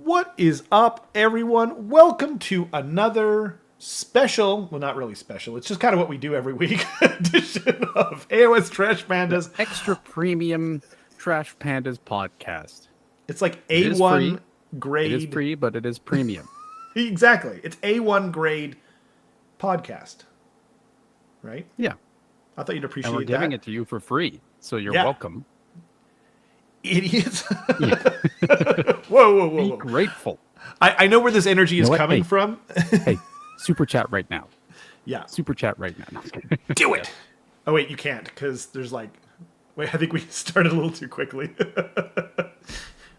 What is up, everyone? Welcome to another special, well, not really special, it's just kind of what we do every week, edition of AOS Trash Pandas. Extra premium Trash Pandas podcast. It's like It is free. A1 grade. It is free, but it is premium. Exactly. It's A1 grade podcast. Right? Yeah. I thought you'd appreciate And we're that. giving it to you for free, so you're welcome. Idiots. Yeah. Whoa. Be grateful. I know where this energy is coming Hey. from. Hey, super chat right now. Yeah. Super chat right now. No. Do it. Oh, wait, you can't, because there's like... Wait, I think we started a little too quickly.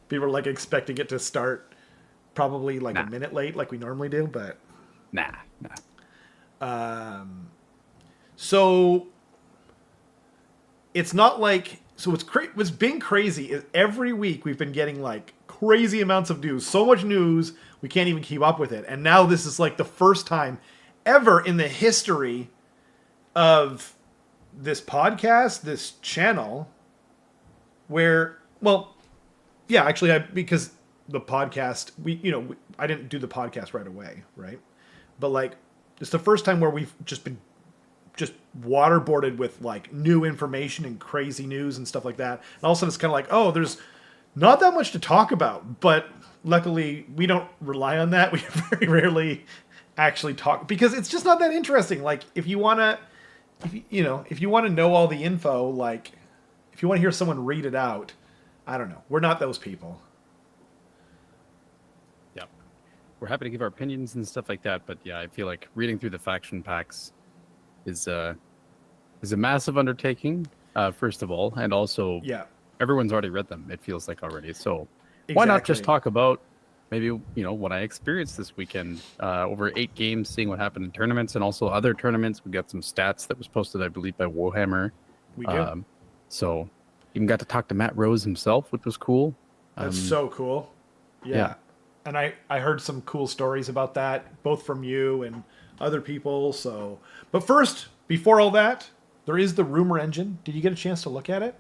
People are like expecting it to start probably like a minute late, like we normally do, but... Nah. So... It's not like... So what's been crazy is every week we've been getting like crazy amounts of news. So much news, we can't even keep up with it. And now this is like the first time ever in the history of this podcast, this channel, where, well, yeah, actually, because the podcast, I didn't do the podcast right away, right? But like, it's the first time where we've just been waterboarded with like new information and crazy news and stuff like that. And all of a sudden it's kind of like, oh, there's not that much to talk about, but luckily we don't rely on that. We very rarely actually talk because it's just not that interesting. Like if you want to know all the info, like if you want to hear someone read it out, I don't know. We're not those people. Yeah. We're happy to give our opinions and stuff like that, but yeah, I feel like reading through the faction packs is a massive undertaking, first of all, and also everyone's already read them, it feels like already. So why not just talk about maybe what I experienced this weekend, over 8 games, seeing what happened in tournaments and also other tournaments. We got some stats that was posted, I believe, by Warhammer. We did. So even got to talk to Matt Rose himself, which was cool. That's so cool. Yeah. And I heard some cool stories about that, both from you and other people. So, but first, before all that, there is the rumor engine. Did you get a chance to look at it?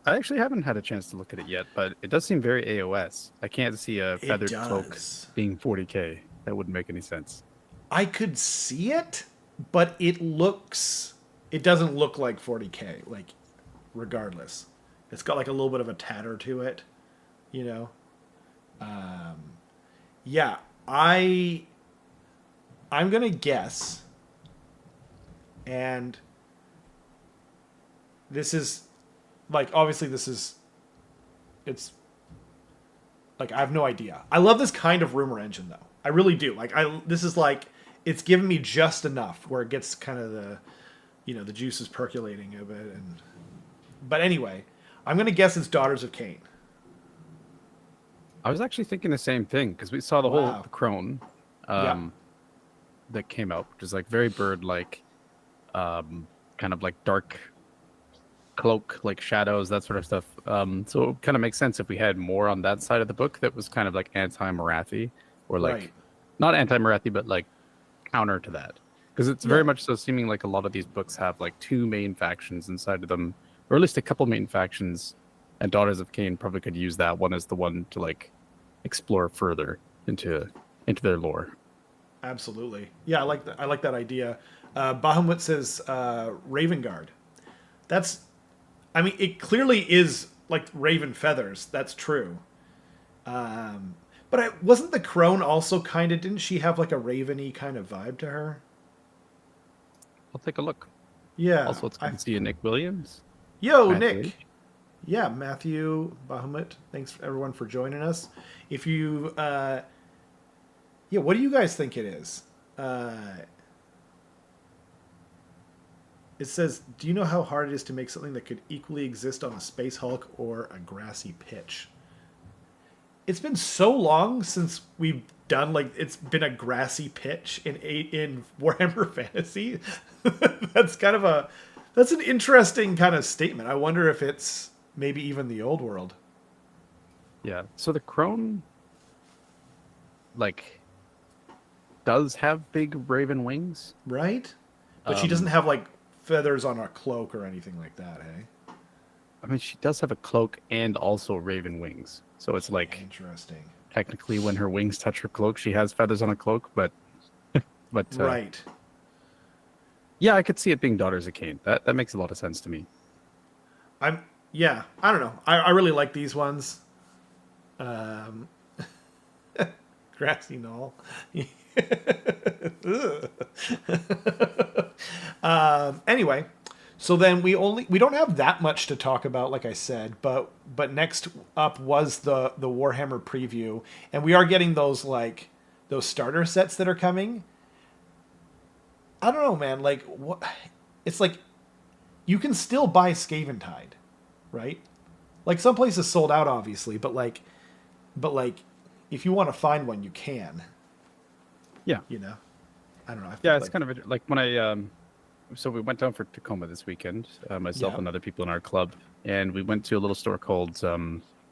I actually haven't had a chance to look at it yet, but it does seem very AOS. I can't see a feathered cloak being 40k. That wouldn't make any sense. I could see it, but it doesn't look like 40k, like regardless. It's got like a little bit of a tatter to it, Yeah, I'm going to guess, and this is, like, obviously it's, like, I have no idea. I love this kind of rumor engine, though. I really do. Like, this is, like, it's given me just enough where it gets kind of the juices percolating a bit. But anyway, I'm going to guess it's Daughters of Cain. I was actually thinking the same thing, because we saw the whole crone. That came out, which is like very bird-like, kind of like dark cloak, like shadows, that sort of stuff. So it kind of makes sense if we had more on that side of the book that was kind of like anti-Marathi, or like not anti-Marathi, but like counter to that, because it's very much so seeming like a lot of these books have like 2 main factions inside of them, or at least a couple main factions, and Daughters of Cain probably could use that one as the one to like explore further into their lore. Absolutely. Yeah, I like that idea. Bahamut says Raven Guard. It clearly is like raven feathers. That's true. But wasn't the crone also didn't she have like a raven-y kind of vibe to her? I'll take a look. Yeah. Also, it's good to see you, Nick Williams. Yo, Nick. Yeah, Matthew, Bahamut. Thanks everyone for joining us. If you... what do you guys think it is? It says, do you know how hard it is to make something that could equally exist on a Space Hulk or a grassy pitch? It's been so long since we've done, like, it's been a grassy pitch in Warhammer Fantasy. That's an interesting kind of statement. I wonder if it's maybe even the old world. Yeah, so the crone, like, does have big raven wings, right? But she doesn't have like feathers on her cloak or anything like that, I mean, she does have a cloak and also raven wings, so it's like interesting. technically when her wings touch her cloak, she has feathers on a cloak, but Right. yeah, I could see it being Daughters of Cain. That makes a lot of sense to me. Yeah, I don't know. I really like these ones. Um, grassy knoll. Anyway, so then we don't have that much to talk about, like I said, but next up was the Warhammer preview, and we are getting those starter sets that are coming. I don't know, man. Like what? It's like you can still buy Skaven Tide, right? Like some places sold out, obviously, but if you want to find one, you can. Yeah. You know, I don't know. Yeah, it's kind of like when so we went down for Tacoma this weekend, myself and other people in our club, and we went to a little store called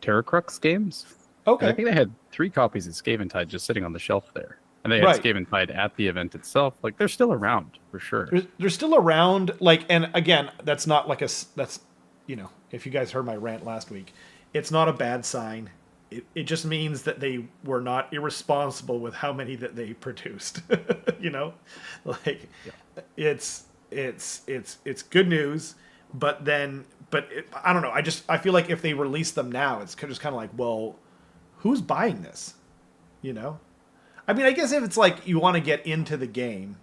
Terror Crux Games. Okay. And I think they had 3 copies of Skaven Tide just sitting on the shelf there. And they had Skaven Tide at the event itself. Like, they're still around, for sure. They're still around, and again, that's not like that's, if you guys heard my rant last week, it's not a bad sign. It just means that they were not irresponsible with how many that they produced. It's good news, but I don't know. I feel like if they release them now, it's just kind of like, well, who's buying this? I mean, I guess if it's like you want to get into the game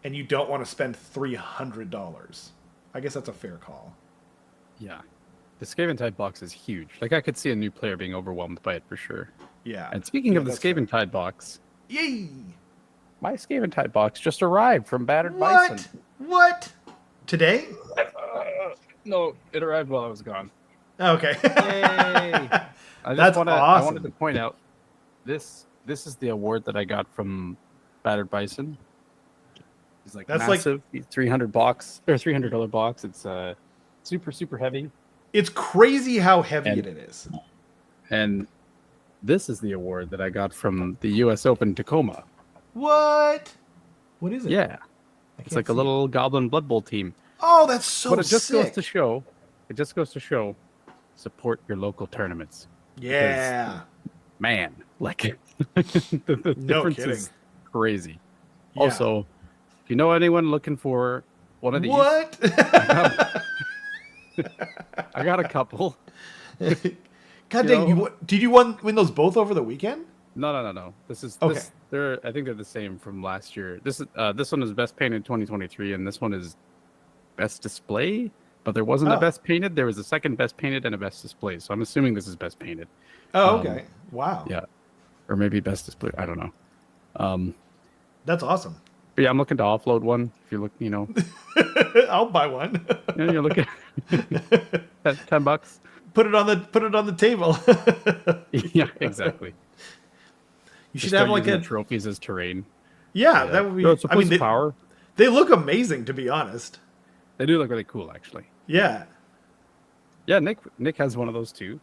and you don't want to spend $300, I guess that's a fair call. Yeah. The Skaven Tide box is huge. Like, I could see a new player being overwhelmed by it for sure. Yeah. And speaking of the Skaven Tide box, yay! My Skaven Tide box just arrived from Battered Bison. What? Today? No, it arrived while I was gone. Okay. Yay! That's awesome. I wanted to point out this is the award that I got from Battered Bison. It's like that's massive, like $300 box. It's super, super heavy. It's crazy how heavy it is. And this is the award that I got from the U.S. Open Tacoma. What? What is it? Yeah. It's like a little Goblin Blood Bowl team. Oh, that's so sick. But it just goes to show, support your local tournaments. Yeah. Because, man, like, the difference is crazy. Yeah. Also, if you know anyone looking for one of these... What? I got a couple. God dang! Did you win those both over the weekend? No. This is okay. I think they're the same from last year. This one is best painted 2023, and this one is best display. But there wasn't a best painted. There was a second best painted and a best display. So I'm assuming this is best painted. Oh, okay. Wow. Yeah, or maybe best display. I don't know. That's awesome. But yeah, I'm looking to offload one. If you look, I'll buy one. You're looking at $10. Put it on the table. Yeah, exactly. You should have like trophies as terrain. Yeah, that would be. No, I mean, power. They look amazing, to be honest. They do look really cool, actually. Yeah. Yeah, Nick has one of those too.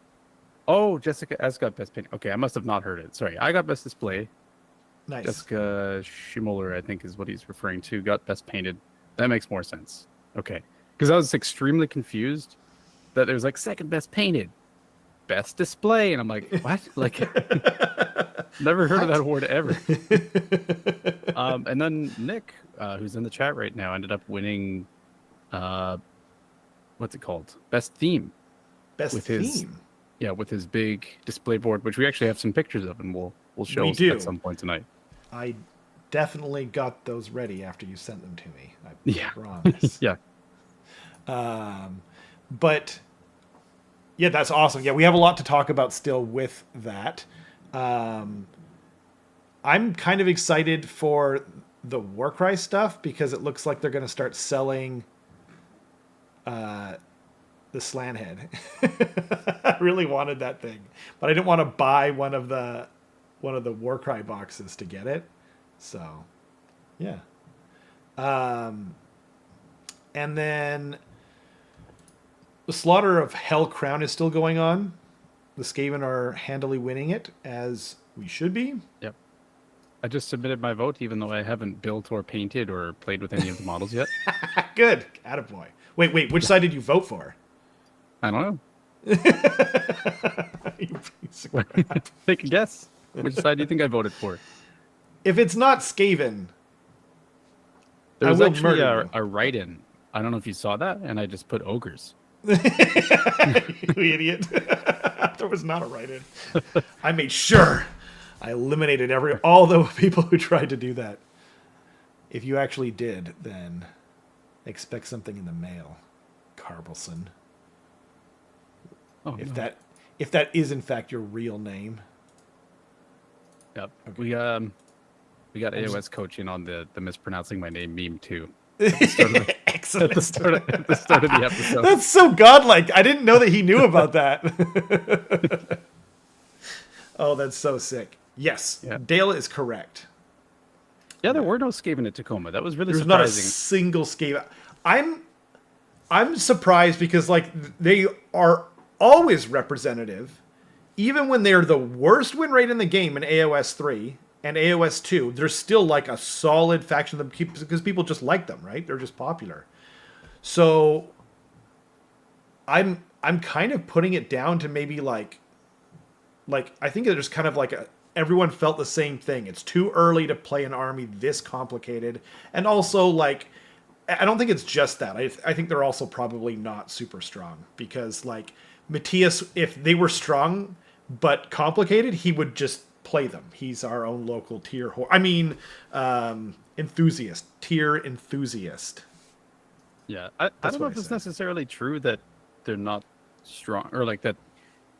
Oh, Jessica S got best painted. Okay, I must have not heard it. Sorry, I got best display. Nice. Jessica Schimoller, I think, is what he's referring to. Got best painted. That makes more sense. Okay, because I was extremely confused that there was like second best painted, best display, and I'm like, what? Like, never heard of that award ever. And then Nick, who's in the chat right now, ended up winning. What's it called? Best theme. Best theme. With his big display board, which we actually have some pictures of, and we'll show at some point tonight. I definitely got those ready after you sent them to me. I promise. Yeah. But yeah, that's awesome. Yeah, we have a lot to talk about still with that. I'm kind of excited for the Warcry stuff because it looks like they're going to start selling the slant head. I really wanted that thing, but I didn't want to buy one of the Warcry boxes to get it. So, yeah. And then the Slaughter of Hell Crown is still going on. The Skaven are handily winning it, as we should be. Yep. I just submitted my vote, even though I haven't built or painted or played with any of the models yet. Good. Attaboy. Wait. Which side did you vote for? I don't know. Take a guess. Which side do you think I voted for? If it's not Skaven, There I was will actually murder a write-in. I don't know if you saw that, and I just put ogres. you idiot. There was not a write-in. I made sure I eliminated all the people who tried to do that. If you actually did, then expect something in the mail, Carbelson. Oh, If no. that is in fact your real name. Yep. Okay. We got AOS coaching on the mispronouncing my name meme too. Excellent. At the start of the episode. That's so godlike. I didn't know that he knew about that. Oh, that's so sick. Yes, Yeah. Dale is correct. Yeah, there were no Skaven at Tacoma. That was really There's not a surprising. single Skaven. I'm surprised because like they are always representative, even when they're the worst win rate in the game in AOS 3 and AOS 2. There's still like a solid faction of them because people just like them, right? They're just popular. So I'm kind of putting it down to maybe like I think there's kind of like everyone felt the same thing. It's too early to play an army this complicated, and also like I don't think it's just that. I think they're also probably not super strong because like Matthias, if they were strong but complicated, he would just play them. He's our own local tier. Enthusiast, tier enthusiast. Yeah, I That's don't know what if I it's said. necessarily true that they're not strong, or like that.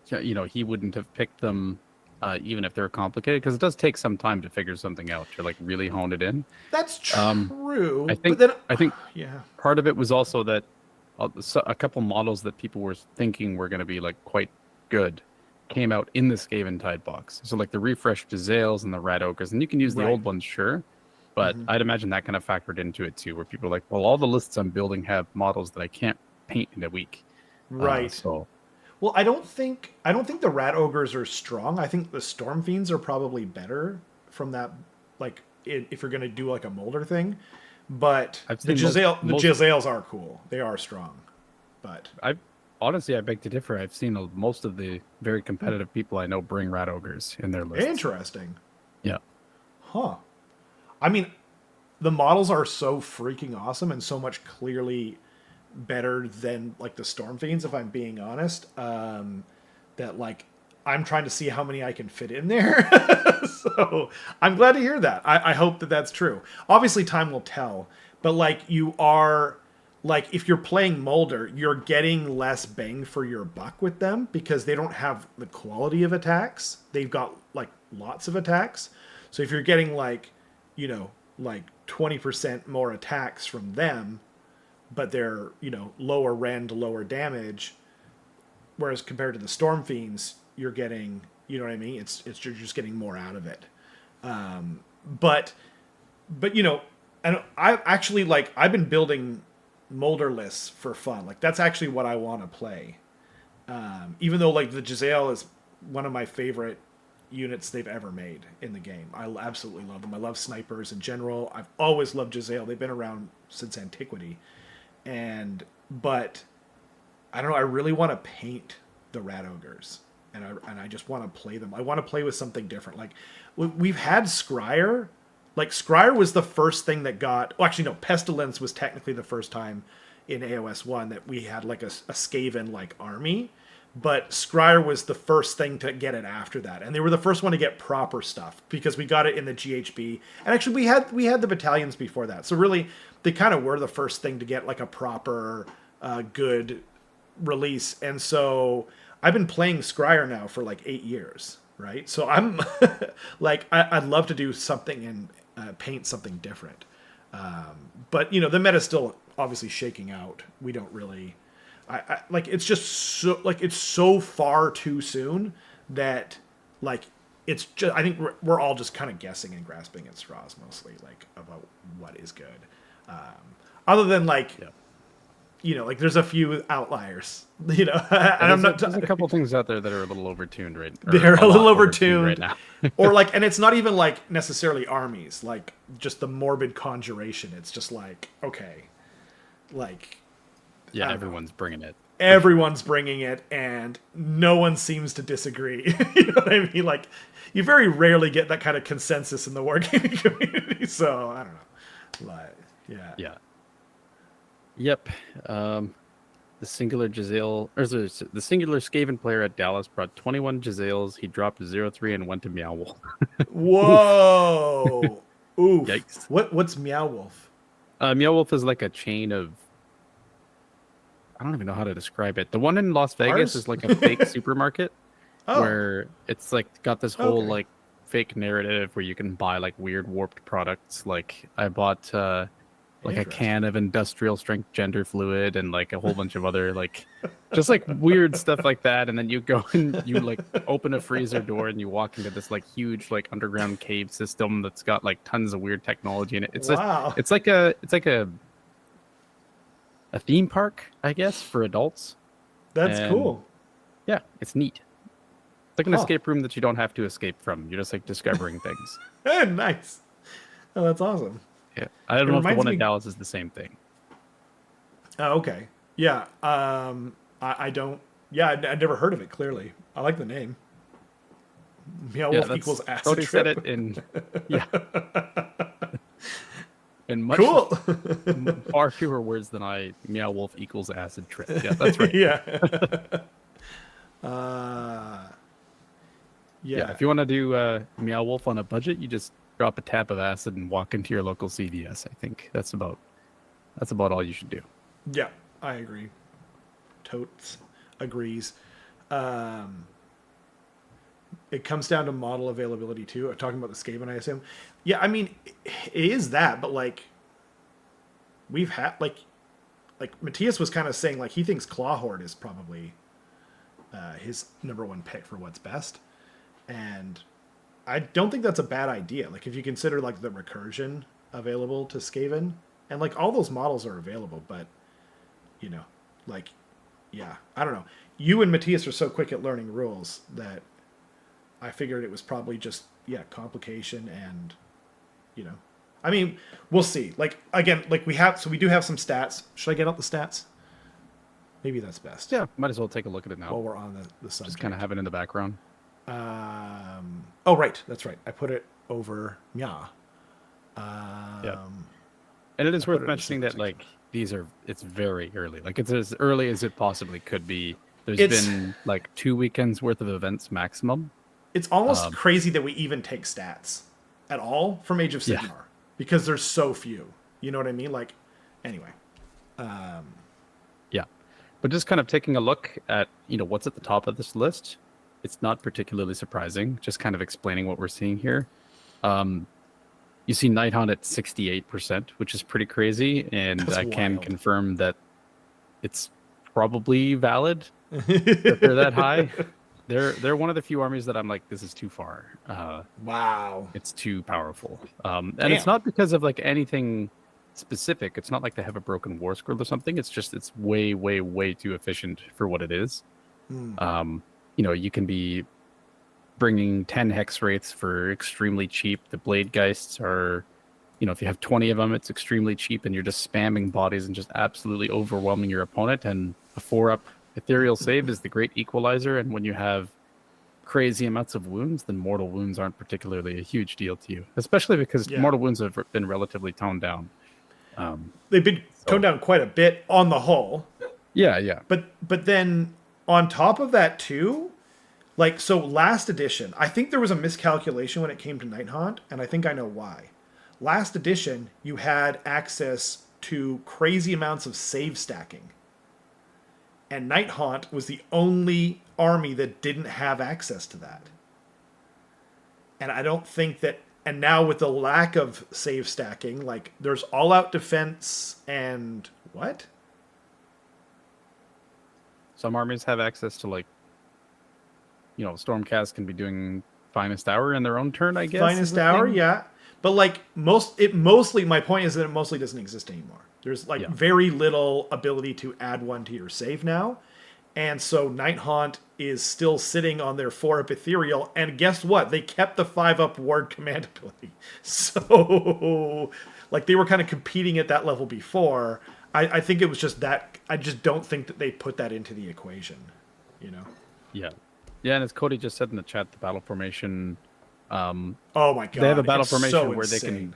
He wouldn't have picked them even if they're complicated, because it does take some time to figure something out, to like really hone it in. That's true. I think but then, I think yeah. part of it was also that a couple models that people were thinking were going to be like quite good came out in the Skaven Tide box. So like the refreshed Jezzails and the Rat Ogres, and you can use the Right. old ones, sure. But I'd imagine that kind of factored into it too, where people are like, well, all the lists I'm building have models that I can't paint in a week. Right. So Well, I don't think the rat ogres are strong. I think the storm fiends are probably better from that. Like, if you're gonna do like a molder thing, but I've the seen Jezzails are cool. They are strong, but I beg to differ. I've seen most of the very competitive people I know bring Rat Ogres in their lists. interesting. Yeah. Huh. I mean, the models are so freaking awesome and so much clearly better than like the storm fiends, if I'm being honest. That like I'm trying to see how many I can fit in there. So I'm glad to hear that. I hope that that's true. Obviously, time will tell. But like you are, like if you're playing Molder, you're getting less bang for your buck with them because they don't have the quality of attacks. They've got like lots of attacks. So if you're getting like, like 20% more attacks from them, but they're, lower rend, lower damage, whereas compared to the Storm Fiends, you're getting, you know what I mean? It's you're just getting more out of it. But and I actually like I've been building Molder lists for fun. Like that's actually what I want to play. Even though like the Jezzail is one of my favorite units they've ever made in the game. I absolutely love them. I love snipers in general. I've always loved Jezzail. They've been around since antiquity. But I don't know, I really want to paint the Rat Ogres. And I just want to play them. I want to play with something different. Like we've had Scryer. Like Scryer was the first thing that got. Well, actually, no. Pestilence was technically the first time in AOS 1 that we had like a Skaven like army. But Scryer was the first thing to get it after that, and they were the first one to get proper stuff because we got it in the GHB. And actually, we had the battalions before that. So really, they kind of were the first thing to get like a proper good release. And so I've been playing Scryer now for like 8 years, right? So I'm like, I'd love to do something and paint something different. But the meta's still obviously shaking out. We don't really, I like, it's just so like, it's so far too soon that like, it's just, I think we're all just kind of guessing and grasping at straws mostly, like about what is good. Other than like, like there's a few outliers, and I'm not. There's a couple things out there that are a little overtuned, right? They're a little overtuned right now. or like, and it's not even like necessarily armies, like just the morbid conjuration. It's just like, okay, like, Yeah, everyone's bringing it. everyone's bringing it, and no one seems to disagree. You know what I mean? Like, you very rarely get that kind of consensus in the wargaming community. So I don't know, but yeah, Yeah. Yep. The singular Giselle, or the singular Skaven player at Dallas brought 21 Giselles. He dropped 0-3 and went to Meow Wolf. Whoa, oof. Yikes. What's Meow Wolf? Meow Wolf is like a chain of. I don't even know how to describe it. The one in Las Vegas is like a fake supermarket where it's like got this whole like fake narrative where you can buy like weird warped products. Like I bought like a can of industrial strength gender fluid and like a whole bunch of other like just like weird stuff like that. And then you go and you like open a freezer door and you walk into this like huge like underground cave system that's got like tons of weird technology in it. It's it's like a theme park, I guess, for adults. That's cool. Yeah, it's neat. It's like an escape room that you don't have to escape from. You're just like discovering things. Nice. Oh, that's awesome. Yeah, I don't know if the one in Dallas is the same thing. Oh, okay. Yeah. I don't. Yeah, I never heard of it. Clearly, I like the name. Meow Wolf equals acid Cody trip. said it in. Yeah. In much far fewer words than I. Meow Wolf equals acid trip. Yeah, that's right. Yeah. Yeah. If you want to do Meow Wolf on a budget, you just drop a tap of acid and walk into your local CVS. I think that's about all you should do. Yeah, I agree. Totes agrees. It comes down to model availability too. Talking about the Skaven, I assume. Yeah, I mean, it is that, but like, we've had like Matthias was kind of saying like he thinks Clawhorde is probably his number one pick for what's best, and I don't think that's a bad idea. Like if you consider like the recursion available to Skaven, and like all those models are available, but you know, like, yeah, I don't know. You and Matthias are so quick at learning rules that I figured it was probably just complication and, you know, I mean, we'll see. Like again, like we do have some stats. Should I get out the stats? Maybe that's best. Yeah, might as well take a look at it now. While we're on the subject. Just kind of have it in the background. Oh right, that's right. I put it over yeah. Yeah. And it is worth mentioning that like it's very early. Like it's as early as it possibly could be. There's been like 2 weekends worth of events maximum. It's almost crazy that we even take stats at all from Age of Sigmar because there's so few. You know what I mean? Like, anyway. Yeah. But just kind of taking a look at, what's at the top of this list, it's not particularly surprising. Just kind of explaining what we're seeing here. You see Nighthaunt at 68%, which is pretty crazy. And I can confirm that it's probably valid that they're that high. They're one of the few armies that I'm like, this is too far. Wow. It's too powerful. And it's not because of like anything specific. It's not like they have a broken war scroll or something. It's just, it's way, way, way too efficient for what it is. You can be bringing 10 hex wraiths for extremely cheap. The blade geists are, if you have 20 of them, it's extremely cheap and you're just spamming bodies and just absolutely overwhelming your opponent. And a 4-up ethereal save is the great equalizer, and when you have crazy amounts of wounds, then mortal wounds aren't particularly a huge deal to you, especially because mortal wounds have been relatively toned down. They've been toned down quite a bit on the whole. Yeah. But then on top of that too, like, so last edition, I think there was a miscalculation when it came to Nighthaunt, and I think I know why. Last edition, you had access to crazy amounts of save stacking. And Nighthaunt was the only army that didn't have access to that. And I don't think that... And now with the lack of save stacking, like, there's all-out defense and... What? Some armies have access to, like... Stormcast can be doing Finest Hour in their own turn, I guess. Finest Hour, yeah. But, like, mostly... My point is that it mostly doesn't exist anymore. There's like very little ability to add one to your save now. And so Nighthaunt is still sitting on their 4-up ethereal. And guess what? They kept the 5-up ward command ability. So like they were kind of competing at that level before. I think it was just that. I just don't think that they put that into the equation. You know. Yeah. Yeah, and as Cody just said in the chat, the battle formation. Oh my god! They have a battle it's formation so where insane.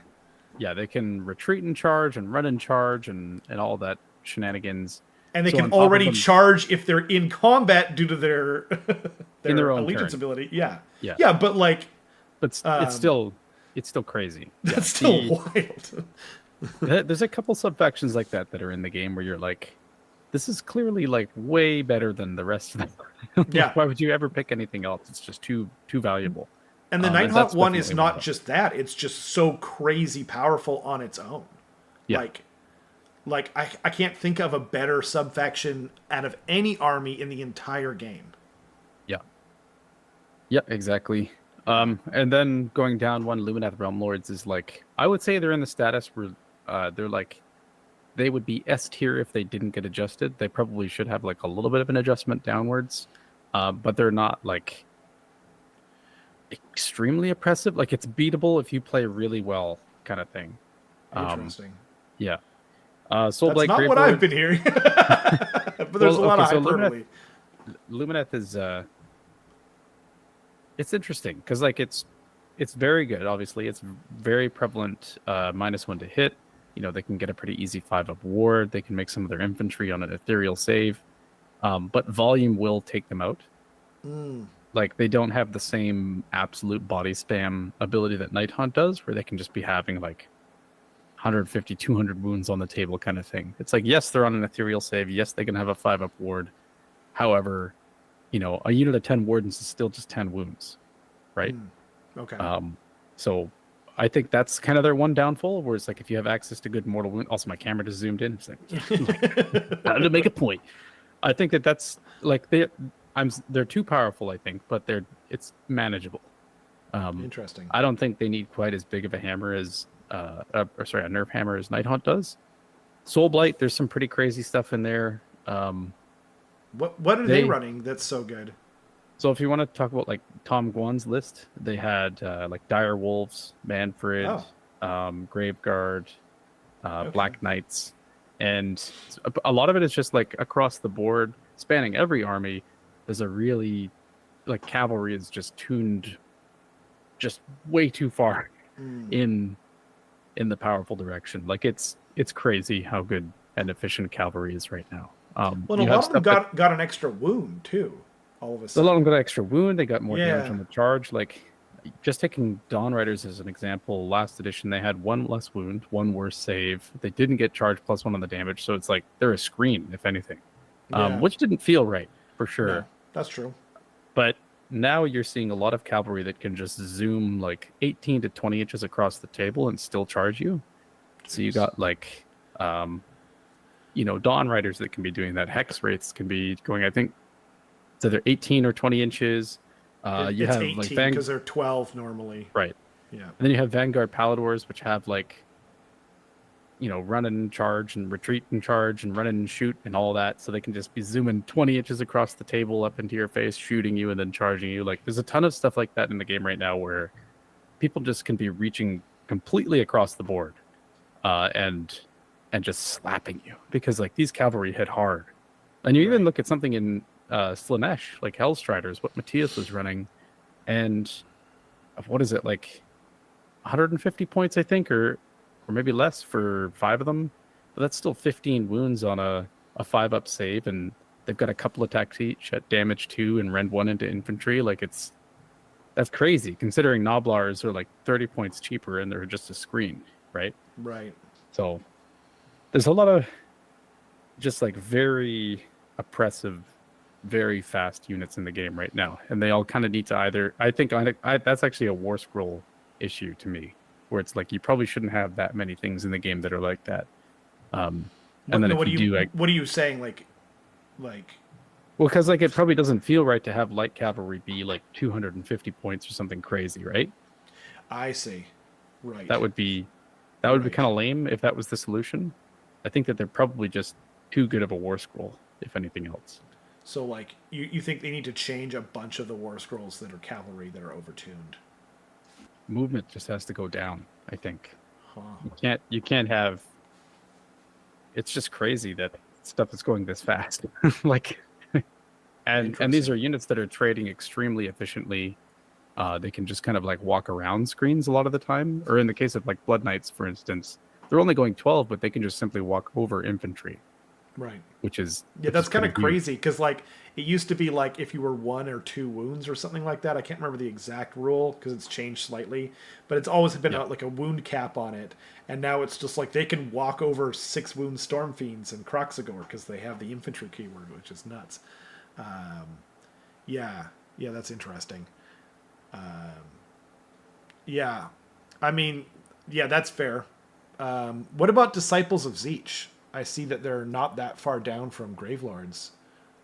they can retreat and charge and run and charge and all that shenanigans. And they So can on top of already them, charge if they're in combat due to their in their own allegiance turn. ability. Yeah, Yeah. yeah, but like But it's still crazy. Yeah. that's still wild. There's a couple subfactions like that are in the game where you're like, this is clearly like way better than the rest of them. Yeah. Why would you ever pick anything else? It's just too valuable. And the And Nighthawk that's one is definitely one of not them. just that; it's just so crazy powerful on its own. Yeah. Like I can't think of a better subfaction out of any army in the entire game. Yeah. Yeah, exactly. And then going down one, Luminath Realm Lords is like, I would say they're in the status where they're like, they would be S tier if they didn't get adjusted. They probably should have like a little bit of an adjustment downwards, but they're not like extremely oppressive. Like it's beatable if you play really well, kind of thing. Interesting. Yeah. That's Soulblight not what I've been hearing. But there's a lot of hyperbole. Lumineth is it's interesting because like it's very good. Obviously, it's very prevalent. -1 to hit. You know, they can get a pretty easy 5-up ward. They can make some of their infantry on an ethereal save, but volume will take them out. Like they don't have the same absolute body spam ability that Night Hunt does, where they can just be having like 150, 200 wounds on the table kind of thing. It's like, yes, they're on an ethereal save. Yes, they can have a 5-up ward. However, you know, a unit of 10 wardens is still just 10 wounds, right? Okay. So I think that's kind of their one downfall, where it's like if you have access to good mortal wound. Also, my camera just zoomed in. It's like, how to make a point. I think that's like they're too powerful, I think, but it's manageable. Interesting. I don't think they need quite as big of a hammer as a nerf hammer as Night Hunt does. Soulblight, there's some pretty crazy stuff in there. What are they running that's so good? So if you want to talk about like Tom Guan's list, they had like Dire Wolves, Manfred, Graveguard, Black Knights, and a lot of it is just like across the board, spanning every army. There's a really like cavalry is just tuned just way too far in the powerful direction. Like it's crazy how good and efficient cavalry is right now. Well, a lot of them got an extra wound too. All of a sudden, a lot of them got extra wound. They got more damage on the charge. Like just taking Dawn Riders as an example, last edition they had 1 less wound, 1 worse save. They didn't get charge +1 on the damage, so it's like they're a screen if anything, which didn't feel right for sure. Yeah, that's true. But now you're seeing a lot of cavalry that can just zoom like 18 to 20 inches across the table and still charge you. So you got like, you know, Dawn Riders that can be doing that. Hex Wraiths can be going, I think, so they're 18 or 20 inches. You it's have 18 like because they're 12 normally. Right. Yeah. And then you have Vanguard Paladors, which have like, you know, run and charge and retreat and charge and run and shoot and all that. So they can just be zooming 20 inches across the table up into your face, shooting you and then charging you. Like there's a ton of stuff like that in the game right now where people just can be reaching completely across the board and just slapping you because like these cavalry hit hard. And you even look at something in Slanesh, like Hellstriders, what Matthias was running, and what is it, like 150 points, I think, or maybe less for 5 of them. But that's still 15 wounds on a 5-up save, and they've got a couple attacks each at damage 2 and rend 1 into infantry. Like that's crazy considering Noblars are like 30 points cheaper and they're just a screen, right? Right. So there's a lot of just like very oppressive, very fast units in the game right now, and they all kind of need to either. I think that's actually a War Scroll issue to me, where it's like you probably shouldn't have that many things in the game that are like that. And then if you do, like, what are you saying? Like, well, because like it probably doesn't feel right to have light cavalry be like 250 points or something crazy, right? I see. Right. That would be kind of lame if that was the solution. I think that they're probably just too good of a War Scroll, if anything else. So, like, you think they need to change a bunch of the War Scrolls that are cavalry that are overtuned? Movement just has to go down, I think. Huh. You can't have it's just crazy that stuff is going this fast. Like, and these Interesting. are units that are trading extremely efficiently. They can just kind of like walk around screens a lot of the time. Or in the case of like Blood Knights, for instance, they're only going 12, but they can just simply walk over infantry, Right. which is Yeah, that's kind pretty of huge. crazy because like it used to be like if you were 1 or 2 wounds or something like that. I can't remember the exact rule because it's changed slightly, but it's always been Yeah. like a wound cap on it. And now it's just like they can walk over 6 wound storm fiends and Croxagore because they have the infantry keyword, which is nuts. Yeah, yeah, that's interesting. Yeah, I mean, yeah, that's fair. What about Disciples of Zeech? I see that they're not that far down from Gravelords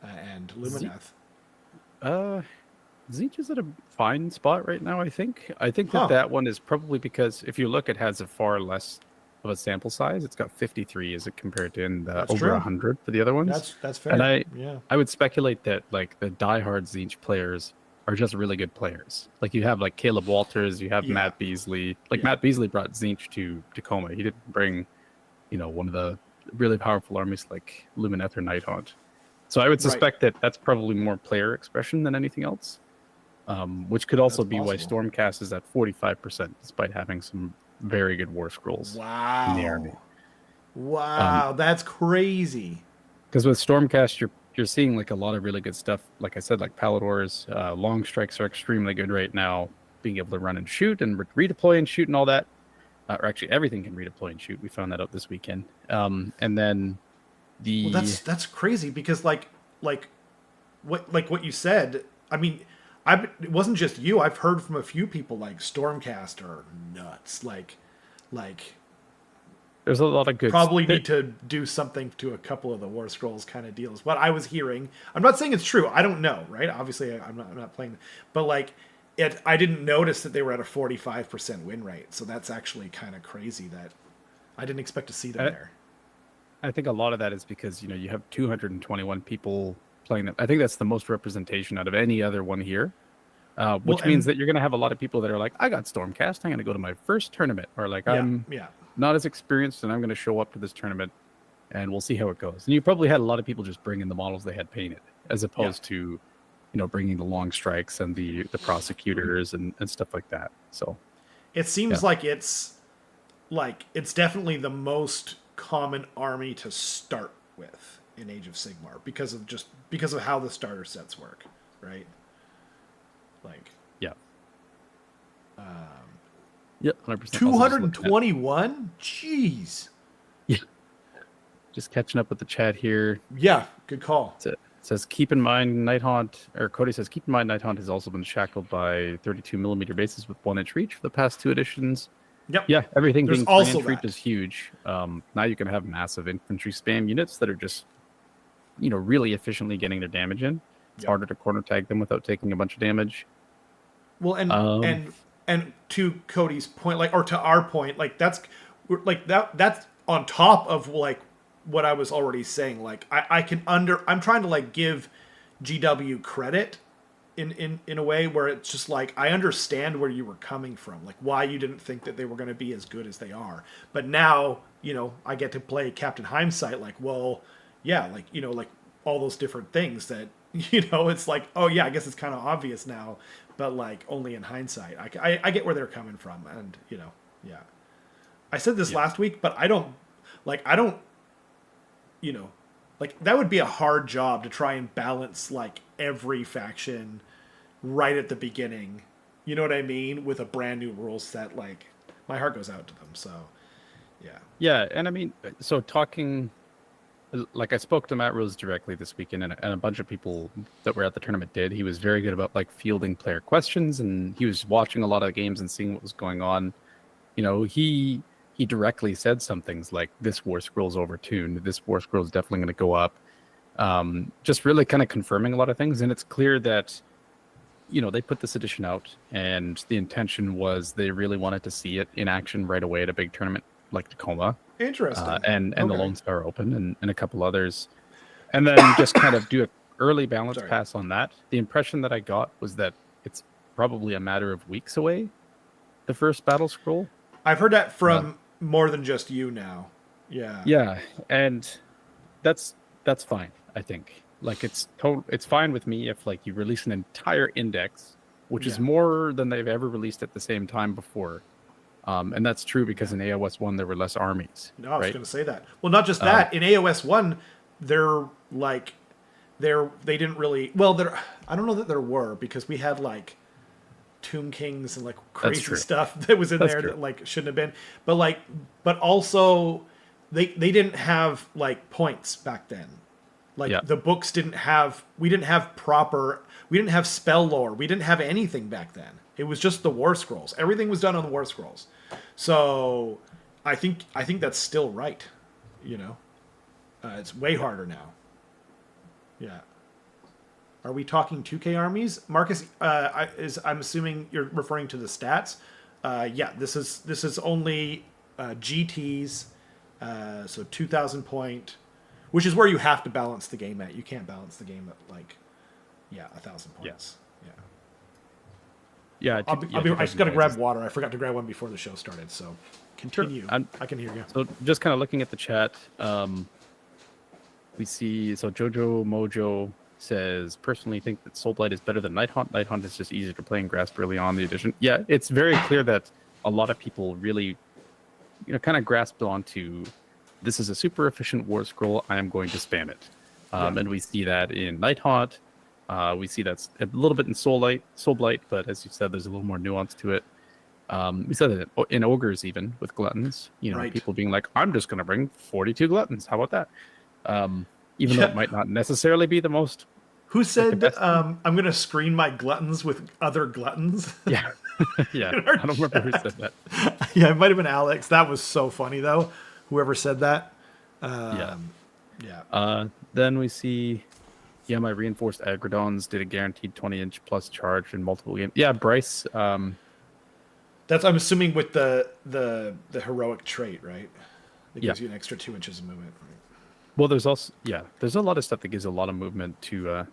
and Ze- Lumineth. uh, Zeech is at a fine spot right now, I think. I think that Huh? that one is probably because if you look, it has a far less of a sample size. It's got 53 as it compared to in the That's over true. 100 for the other ones. That's And fair. Yeah. I would speculate that like the diehard Zeech players are just really good players. Like you have like Caleb Walters, you have Yeah. Matt Beasley. Like Yeah. Matt Beasley brought Zeech to Tacoma. He didn't bring, one of the really powerful armies like Lumineth or Nighthaunt. So I would Right. suspect that that's probably more player expression than anything else, which could That's also be why possible. Stormcast is at 45%, despite having some very good war scrolls in the army. Wow. Wow. That's crazy. Because with Stormcast, you're seeing like a lot of really good stuff. Like I said, like Paladors, long strikes are extremely good right now. Being able to run and shoot and redeploy and shoot and all that, or actually everything can redeploy and shoot. We found that out this weekend. And then Well, the that's crazy because like what you said. I mean, it wasn't just you. I've heard from a few people like Stormcast are nuts. Like there's a lot of good. probably need to do something to a couple of the War Scrolls kind of deals. What I was hearing, I'm not saying it's true. I don't know, right? Obviously, I'm not playing, but like it, I didn't notice that they were at a 45% win rate. So that's actually kind of crazy. That I didn't expect to see them I, there. I think a lot of that is because you have 221 people playing it. I think that's the most representation out of any other one here. Well, Which means and that you're going to have a lot of people that are like, I got Stormcast. I'm going to go to my first tournament. Or like, yeah, I'm yeah, not as experienced and I'm going to show up to this tournament and we'll see how it goes. And you probably had a lot of people just bring in the models they had painted as yeah. opposed to, bringing the long strikes and the prosecutors and stuff like that. So, It yeah. seems like it's definitely the most common army to start with in Age of Sigmar because of how the starter sets work, right? Like Yeah. Yep. 100%. Also just looking at, 221? Jeez. yeah, just catching up with the chat here. Yeah, good call. It says, keep in mind, Nighthaunt, or Cody says, keep in mind, Nighthaunt has also been shackled by 32 millimeter bases with 1-inch reach for the past 2 editions. Yep. Yeah, everything There's being also 3-inch reach that. is huge. Now you can have massive infantry spam units that are just, really efficiently getting their damage in. It's Yep. harder to corner tag them without taking a bunch of damage. Well, Um, and to Cody's point, like, or to our point, like that's on top of like what I was already saying. Like I'm trying to like give GW credit in a way where it's just like I understand where you were coming from, like why you didn't think that they were going to be as good as they are. But now, I get to play Captain Hindsight, like, well, yeah, like, like all those different things that, it's like, oh yeah, I guess it's kind of obvious now, but like only in hindsight. I get where they're coming from. And, yeah. I said this yeah, last week, but I don't, you know, like that would be a hard job to try and balance like every faction right at the beginning. You know what I mean? With a brand new rule set, like my heart goes out to them. So, yeah. yeah, and I mean, so talking, like I spoke to Matt Rose directly this weekend, and a bunch of people that were at the tournament did. He was very good about like fielding player questions, and he was watching a lot of the games and seeing what was going on. He directly said some things like, "This War Scroll's overtuned. This War Scroll's definitely going to go up." Just really kind of confirming a lot of things, and it's clear that they put this edition out, and the intention was they really wanted to see it in action right away at a big tournament like Tacoma, Interesting. and the Okay. Lone Star Open, and a couple others, and then just kind of do an early balance Sorry. pass on that. The impression that I got was that it's probably a matter of weeks away, the first battle scroll. I've heard that Uh, from more than just you now. Yeah. Yeah, and that's that's fine. I think like it's fine with me if like you release an entire index, which is Yeah. more than they've ever released at the same time before. And that's true because Yeah. in AOS one there were less armies, No, I was right? going to say that. Well, not just Uh, that. In AOS one, they're like, they didn't really. Well, there. I don't know that there were because we had like Tomb Kings and like that's crazy true. stuff that was in That's there true. that like shouldn't have been. But like, but also, they didn't have like points back then. Yeah, Like the books didn't have. We didn't have proper. We didn't have spell lore. We didn't have anything back then. It was just the War Scrolls. Everything was done on the War Scrolls. So, I think that's still right. You know, it's way harder now. Yeah. Are we talking 2K armies, Marcus? I'm assuming you're referring to the stats. Yeah, this is only GTS, so 2,000 point, which is where you have to balance the game at. You can't balance the game at like, yeah, 1,000 points. Yeah. yeah. I just 2000 got to points grab is- water. I forgot to grab one before the show started. So continue. I'm- I can hear you. So just kind of looking at the chat, we see so Jojo Mojo says personally think that Soul Blight is better than Night Haunt. Night Haunt is just easier to play and grasp early on the edition. Yeah, it's very clear that a lot of people really, kind of grasped onto this is a super efficient war scroll. I am going to spam it, and we see that in Night Haunt. We see that's a little bit in Soul Blight, but as you said, there's a little more nuance to it. We said that in Ogres, even with Gluttons, Right. people being like, I'm just going to bring 42 Gluttons. How about that? Even though Yeah. it might not necessarily be the most. Who the said best I'm going to screen my gluttons with other gluttons? Yeah. Yeah. In our I don't remember who said that. Yeah, it might have been Alex. That was so funny though. Whoever said that. Yeah. Yeah. Then we see, my reinforced Agrodons did a guaranteed 20-inch plus charge in multiple games. Yeah, Bryce. That's I'm assuming with the heroic trait, right? It Yeah. gives you an extra 2 inches of movement. Right? Well, there's also there's a lot of stuff that gives a lot of movement to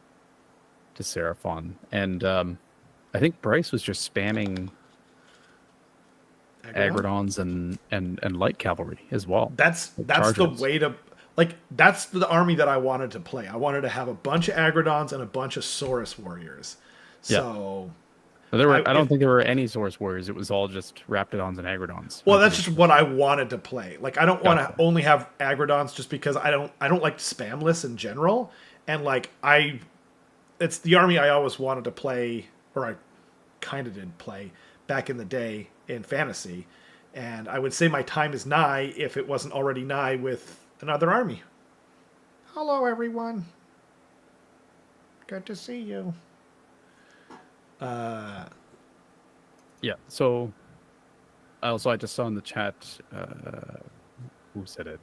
Seraphon, and I think Bryce was just spamming Agrodons and light cavalry as well. That's the charges. way to like. That's the army that I wanted to play. I wanted to have a bunch of Agrodons and a bunch of Saurus warriors. So. There were, I don't think there were any Source Warriors. It was all just Raptidons and Agrodons. Well, that's just what I wanted to play. Like, I don't want to only have Agrodons just because I don't like spam lists in general. And like it's the army I always wanted to play, or I kind of did play back in the day in fantasy. And I would say my time is nigh if it wasn't already nigh with another army. Hello, everyone. Good to see you. Yeah. So, also I just saw in the chat. Who said it?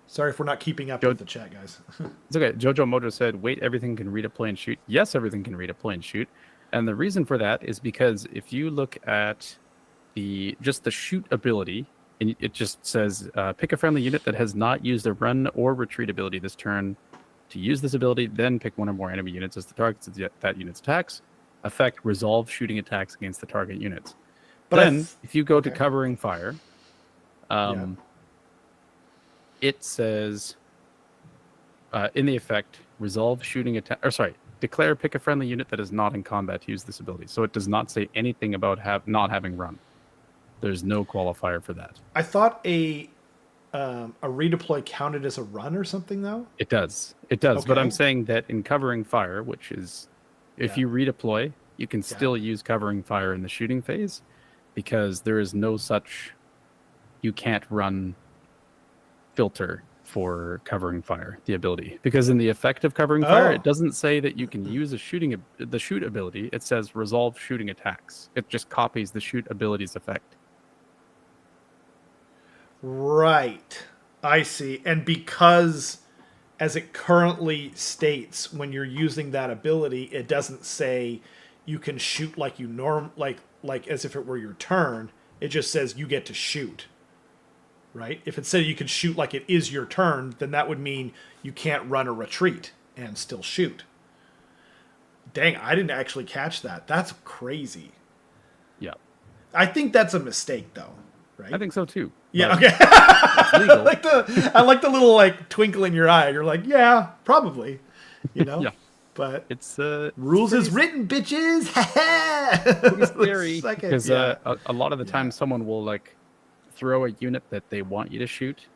Sorry if we're not keeping up with the chat, guys. It's okay. Jojo Mojo said, "Wait, everything can redeploy and shoot." Yes, everything can redeploy and shoot, and the reason for that is because if you look at the shoot ability, and it just says pick a friendly unit that has not used a run or retreat ability this turn to use this ability, then pick one or more enemy units as the targets of that unit's attacks. Effect resolve shooting attacks against the target units. But then, if you go to covering fire, it says in the effect resolve shooting attack. Or sorry, declare pick a friendly unit that is not in combat to use this ability. So it does not say anything about not having run. There's no qualifier for that. I thought a redeploy counted as a run or something though. It does. It does. Okay. But I'm saying that in covering fire, which is if you redeploy, you can still use covering fire in the shooting phase because there is no such you can't run filter for covering fire, the ability. Because in the effect of covering fire, it doesn't say that you can use the shoot ability. It says resolve shooting attacks. It just copies the shoot ability's effect. Right. I see. And because as it currently states, when you're using that ability, it doesn't say you can shoot like you like as if it were your turn. It just says you get to shoot. Right? If it said you could shoot like it is your turn, then that would mean you can't run or retreat and still shoot. Dang, I didn't actually catch that. That's crazy. Yeah. I think that's a mistake though. right? I think so too. Yeah. But Okay. it's legal. I like the little like twinkle in your eye. You're like, yeah, probably. You know. Yeah. But It's rules pretty, is written, bitches. pretty scary because Yeah. a lot of the time Yeah. someone will like throw a unit that they want you to shoot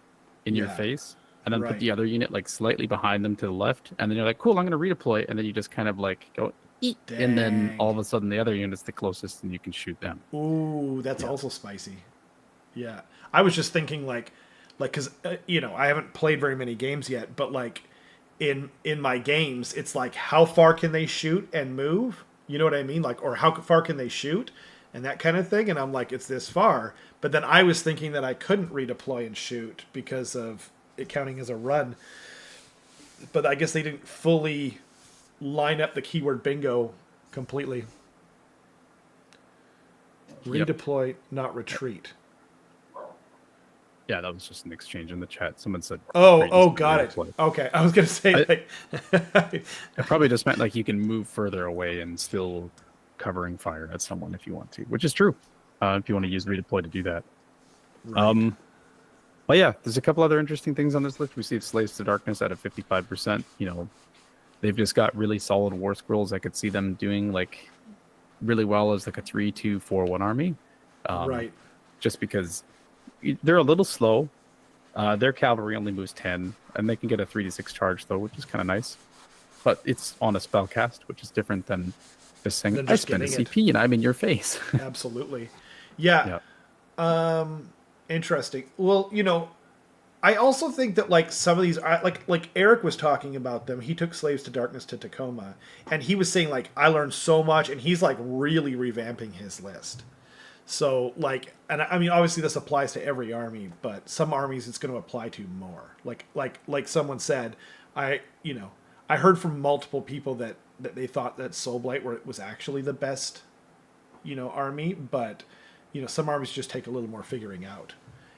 in your Yeah. face, and then put Right. the other unit like slightly behind them to the left, and then you're like, cool, I'm going to redeploy, and then you just kind of like go eat, and then all of a sudden the other unit's the closest, and you can shoot them. Ooh, that's also spicy. Yeah, I was just thinking like, because I haven't played very many games yet, but like, in my games, it's like how far can they shoot and move? You know what I mean? Like, or how far can they shoot, and that kind of thing. And I'm like, it's this far. But then I was thinking that I couldn't redeploy and shoot because of it counting as a run. But I guess they didn't fully line up the keyword bingo completely. Yep. Redeploy, not retreat. Yeah, that was just an exchange in the chat. Someone said, Got it. Okay, I was gonna say like, it probably just meant like you can move further away and still covering fire at someone if you want to, which is true. If you want to use redeploy to do that. right. But yeah, there's a couple other interesting things on this list. We see Slaves to Darkness at a 55%. They've just got really solid war scrolls. I could see them doing like really well as like a 3-2-4-1 army. Right. Just because they're a little slow. Their cavalry only moves 10, and they can get a 3-6 charge though, which is kind of nice. But it's on a spell cast, which is different than just saying, I spend a CP and I'm in your face. Absolutely. Yeah. Interesting. Well, I also think that like some of these, like Eric was talking about them. He took Slaves to Darkness to Tacoma, and he was saying like I learned so much, and he's like really revamping his list. So like, and I mean obviously this applies to every army, but some armies it's going to apply to more. Like someone said, I heard from multiple people that they thought that Soulblight was actually the best, army, but some armies just take a little more figuring out.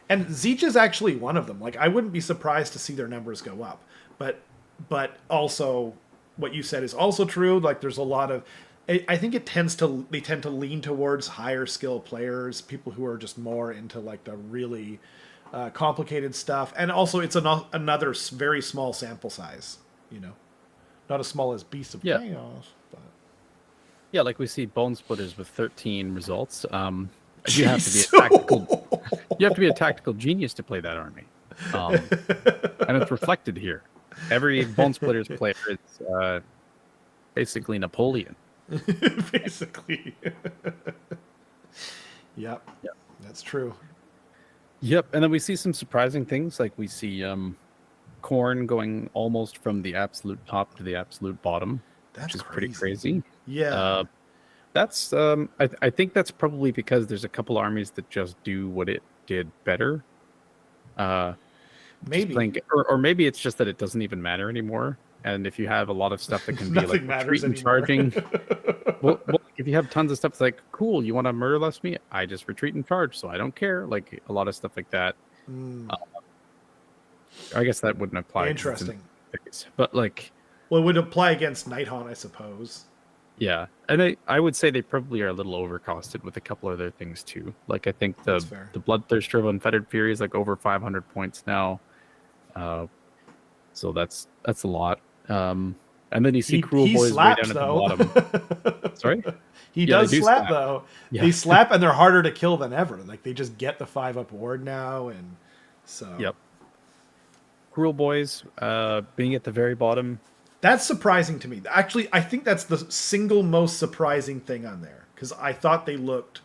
And Zeech is actually one of them. Like, I wouldn't be surprised to see their numbers go up. But also, what you said is also true. Like, there's a lot of... I think they tend to lean towards higher skill players, people who are just more into, like, the really complicated stuff. And also, it's another very small sample size, Not as small as Beasts of Chaos, but... Yeah, like we see Bone Splitters with 13 results. You have to be a tactical... You have to be a tactical genius to play that army, and it's reflected here. Every Bone Splitters player is basically Napoleon. Basically. Yep, that's true. Yep, and then we see some surprising things, like we see Khorne going almost from the absolute top to the absolute bottom, which is pretty crazy. Yeah. That's I think that's probably because there's a couple armies that just do what it did better. Maybe. Or maybe it's just that it doesn't even matter anymore. And if you have a lot of stuff that can be like retreat and charging, well, if you have tons of stuff that's like, cool, you want to murderless me? I just retreat and charge, so I don't care. Like a lot of stuff like that. I guess that wouldn't apply. Interesting. But like, well, it would apply against Nighthaunt, I suppose. Yeah, and I would say they probably are a little overcosted with a couple other things too. Like I think the Bloodthirster of Unfettered Fury is like over 500 points now, so that's a lot. And then you see Cruel Boys slaps, way down at the bottom. Sorry, he does slap though. Yeah. They slap and they're harder to kill than ever. Like they just get the 5-up ward now, and so yep. Cruel Boys being at the very bottom. That's surprising to me. Actually, I think that's the single most surprising thing on there because I thought they looked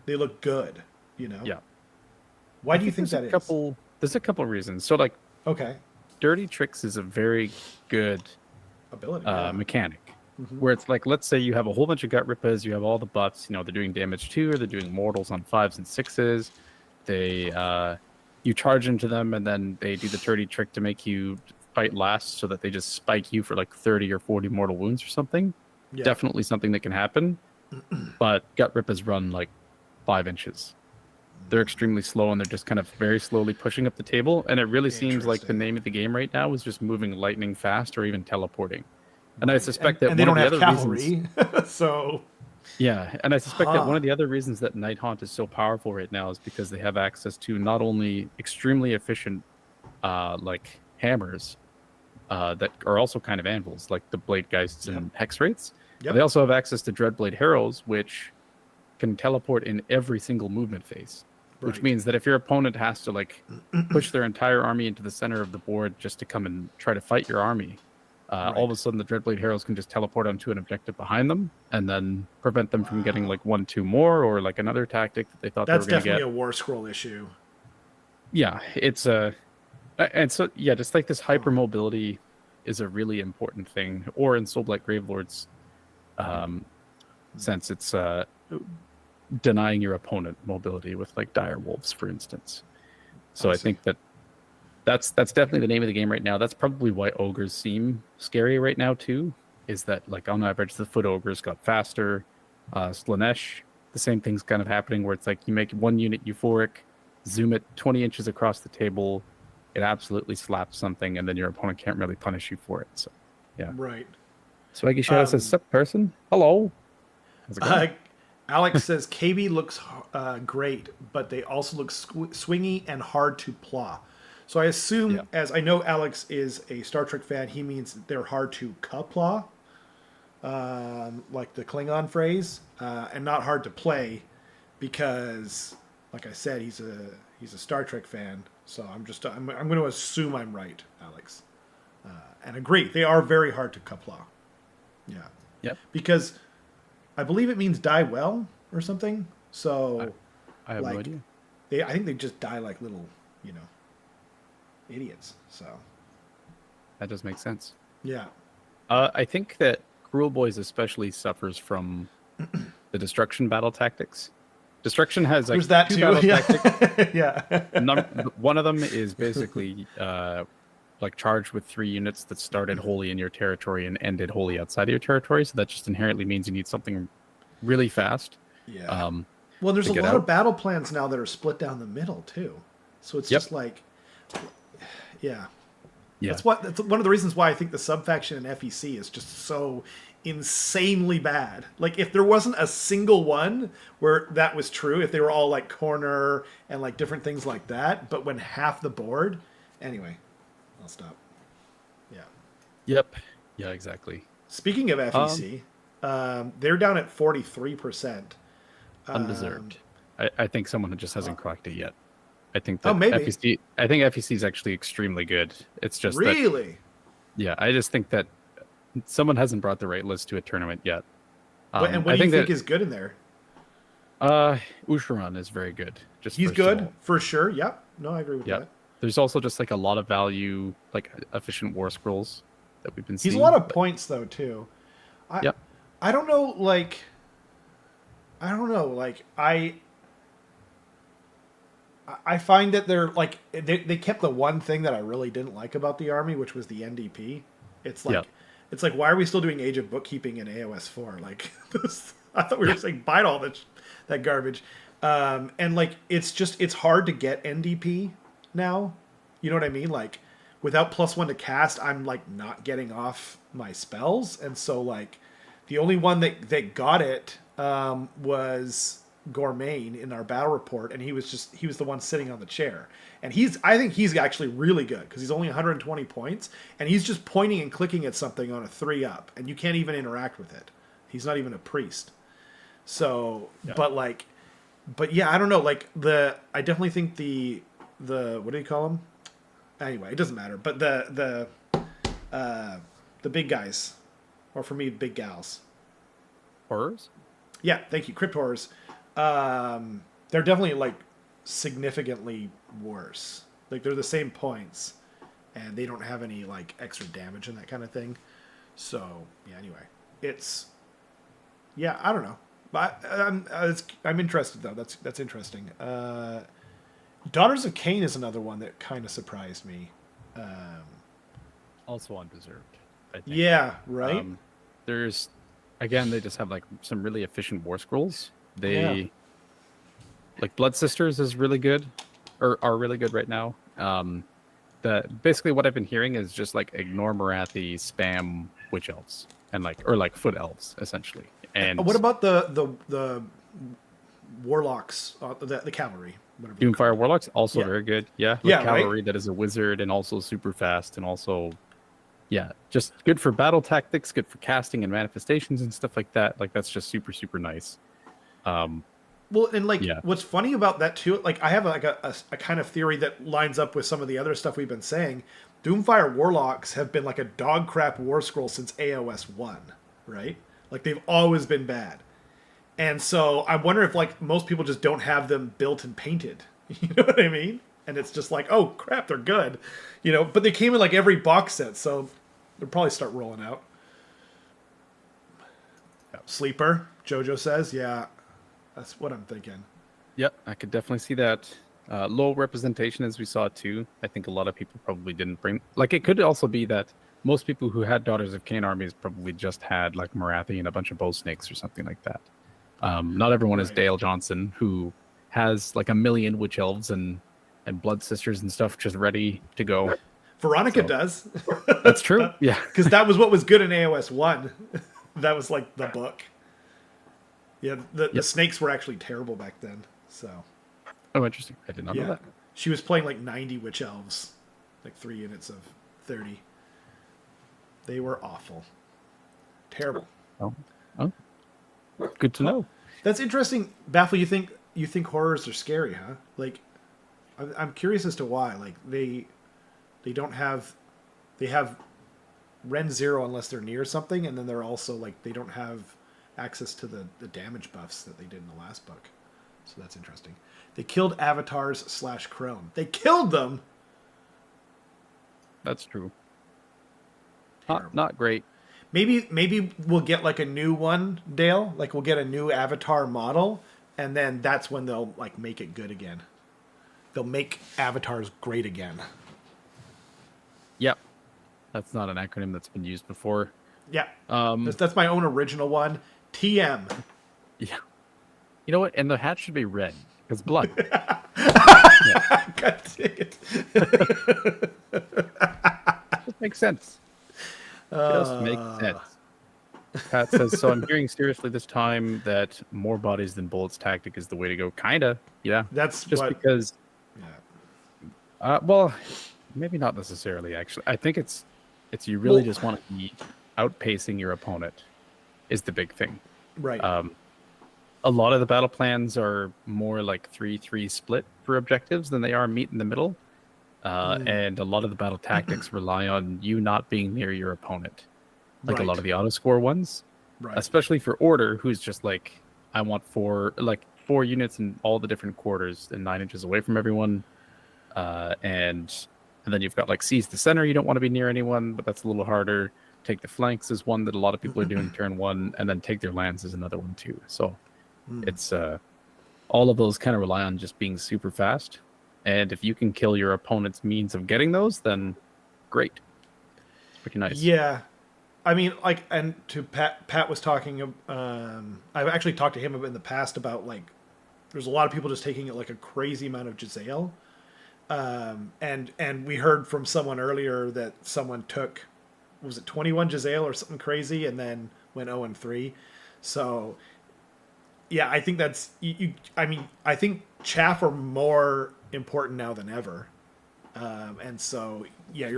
good. Yeah. Why do you think that is? There's a couple reasons. So like, okay, Dirty Tricks is a very good ability mechanic. Where it's like, let's say you have a whole bunch of gut rippers, you have all the buffs. They're doing damage 2, or they're doing mortals on 5s and 6s. They you charge into them, and then they do the dirty trick to make you fight last so that they just spike you for like 30 or 40 mortal wounds or something. Yeah. Definitely something that can happen. But gut rippers run like 5 inches. They're extremely slow, and they're just kind of very slowly pushing up the table. And it really seems like the name of the game right now is just moving lightning fast or even teleporting. And I suspect that they don't have cavalry. So Yeah, and I suspect that one Huh. of the other reasons that Night Haunt is so powerful right now is because they have access to not only extremely efficient like hammers that are also kind of anvils, like the Blade Geists Yep. and Hex Wraiths, but they Yep. also have access to Dreadblade Harrows, which can teleport in every single movement phase, which Right. means that if your opponent has to like push their entire army into the center of the board just to come and try to fight your army, all of Right. a sudden the Dreadblade Heroes can just teleport onto an objective behind them and then prevent them from getting Wow. like one, two more, or like another tactic that they thought they were That's going to definitely get. a War Scroll issue. Yeah, it's a and so yeah, just like this Huh. hypermobility is a really important thing. Or in Soulblight Gravelords um, sense, it's denying your opponent mobility with like dire wolves, for instance. So I I see. think that that's definitely the name of the game right now. That's probably why ogres seem scary right now too. Is that like on average the foot ogres got faster? Slanesh, the same thing's kind of happening where it's like you make one unit euphoric, zoom it 20 inches across the table, it absolutely slaps something, and then your opponent can't really punish you for it. So yeah. Right. Swaggy Shadow says, Um, "Sup, person? Hello. How's it going?" uh, Alex says KB looks great, but they also look swingy and hard to claw. So I Yeah. assume, as I know Alex is a Star Trek fan, he means they're hard to claw, like the Klingon phrase, and not hard to play, because, like I said, he's a Star Trek fan. So I'm going to assume I'm right, Alex, and agree they are very hard to claw. Yeah, Yep. because I believe it means die well or something. I, So, I have no like, idea. I think they just die like little, you know, idiots. So, That does make sense. yeah. I think that Cruel Boys especially suffers from the destruction battle tactics. Destruction has like There's that two too. battle tactics. Yeah. Yeah. One of them is basically like charged with 3 units that started wholly in your territory and ended wholly outside of your territory. So that just inherently means you need something really fast Yeah. um, Well, there's to a get lot of out. battle plans now that are split down the middle too. So it's Yep. just like, yeah. Yeah. That's one of the reasons why I think the subfaction in FEC is just so insanely bad. Like if there wasn't a single one where that was true, if they were all like corner and like different things like that, but when half the board, anyway, I'll stop. Yeah. Yep. Yeah. Exactly. Speaking of Um, FEC, they're down at 43%. Undeserved. I think someone just hasn't cracked it yet. I think Oh, that maybe. FEC. I think FEC is actually extremely good. It's just that Really? yeah. I just think that someone hasn't brought the right list to a tournament yet. And what I do you think think that is good in there? Usharan is very good. Just He's first of good all, for sure. Yep. No, I agree with yeah. that. There's also just like a lot of value, like efficient war scrolls that we've been He's a seeing. lot of points though too. I Yep. I don't know like I don't know like I find that they're like they kept the one thing that I really didn't like about the army, which was the NDP. It's like Yeah. it's like why are we still doing Age of Bookkeeping in AOS 4? Like I thought we were saying bite all that garbage. And like it's hard to get NDP now. You know what I mean? Like without +1 to cast, I'm like not getting off my spells, and so like the only one that got it was Gourmain in our battle report, and he was the one sitting on the chair. And I think he's actually really good because he's only 120 points, and he's just pointing and clicking at something on a 3-up, and you can't even interact with it. He's not even a priest. So, Yeah. but yeah, I don't know. Like I definitely think the what do you call them? Anyway, it doesn't matter. But the big guys, or for me, big gals. Horrors. Yeah, thank you, Crypt Horrors. They're definitely like significantly worse. Like they're the same points, and they don't have any like extra damage and that kind of thing. So yeah, anyway, I don't know. But I'm interested though. That's interesting. Daughters of Cain is another one that kind of surprised me. Also undeserved, I think. Yeah, right. There's again, they just have like some really efficient war scrolls. They Yeah. like Blood Sisters is really good, or are really good right now. Basically what I've been hearing is just like ignore Marathi, spam witch elves, and like foot elves essentially. And What about the warlocks, the cavalry? Whatever they're Doomfire called. warlocks also Yeah. very good. Yeah, like Yeah, right? cavalry that is a wizard and also super fast and also yeah, just good for battle tactics, good for casting and manifestations and stuff like that. Like that's just super super nice. Um, Well, and like yeah, what's funny about that too, like I have like a kind of theory that lines up with some of the other stuff we've been saying. Doomfire Warlocks have been like a dog crap war scroll since AOS 1, right? Like they've always been bad. And so I wonder if like most people just don't have them built and painted. You know what I mean? And it's just like, oh crap, they're good. You know, but they came in like every box set, so they'll probably start rolling out. Sleeper, Jojo says, yeah, that's what I'm thinking. yep, I could definitely see that. Low representation, as we saw too. I think a lot of people probably didn't bring. Like, it could also be that most people who had Daughters of Cain armies probably just had like Marathi and a bunch of bow snakes or something like that. Not everyone is Right. Dale Johnson, who has like a million witch elves and blood sisters and stuff just ready to go. Veronica So does. that's true. Yeah. Because that was what was good in AOS 1. That was like the book. Yeah, the Yep. snakes were actually terrible back then. So, Oh, interesting. I did not know yeah. that. She was playing like 90 witch elves, like 3 units of 30. They were awful. Terrible. Oh, oh, good to know. That's interesting. Baffle, you think horrors are scary, huh? Like, I'm curious as to why. Like they don't have, they have Ren 0 unless they're near something, and then they're also like they don't have access to the damage buffs that they did in the last book. So that's interesting. They killed avatars / Crone. They killed them. That's true. Terrible. Not great. Maybe we'll get like a new one, Dale. Like we'll get a new avatar model, and then that's when they'll like make it good again. They'll make avatars great again. Yep. That's not an acronym that's been used before. Yeah. That's my own original one. TM. Yeah. You know what? And the hat should be red because blood. God dang it. Just makes sense. Just makes sense. Pat says, so I'm hearing seriously this time that more bodies than bullets tactic is the way to go. Kinda. Yeah. That's just what, because, yeah. well, maybe not necessarily, actually. I think it's you really just want to be outpacing your opponent is the big thing. Right. A lot of the battle plans are more like 3-3 split for objectives than they are meet in the middle. And a lot of the battle tactics rely on you not being near your opponent. Like a lot of the auto score ones, Right. especially for Order, who's just like, I want four units in all the different quarters and 9 inches away from everyone. And then you've got like seize the center. You don't want to be near anyone, but that's a little harder. Take the flanks is one that a lot of people are doing turn 1, and then take their lands is another one too. So it's all of those kind of rely on just being super fast. And if you can kill your opponent's means of getting those, then great. It's pretty nice. Yeah. I mean, like, and to Pat was talking, I've actually talked to him in the past about, like, there's a lot of people just taking it like a crazy amount of Giselle. And we heard from someone earlier that someone took, was it 21 Giselle or something crazy, and then went 0-3. So, yeah, I think that's, I mean, I think chaff are more important now than ever. And so, yeah,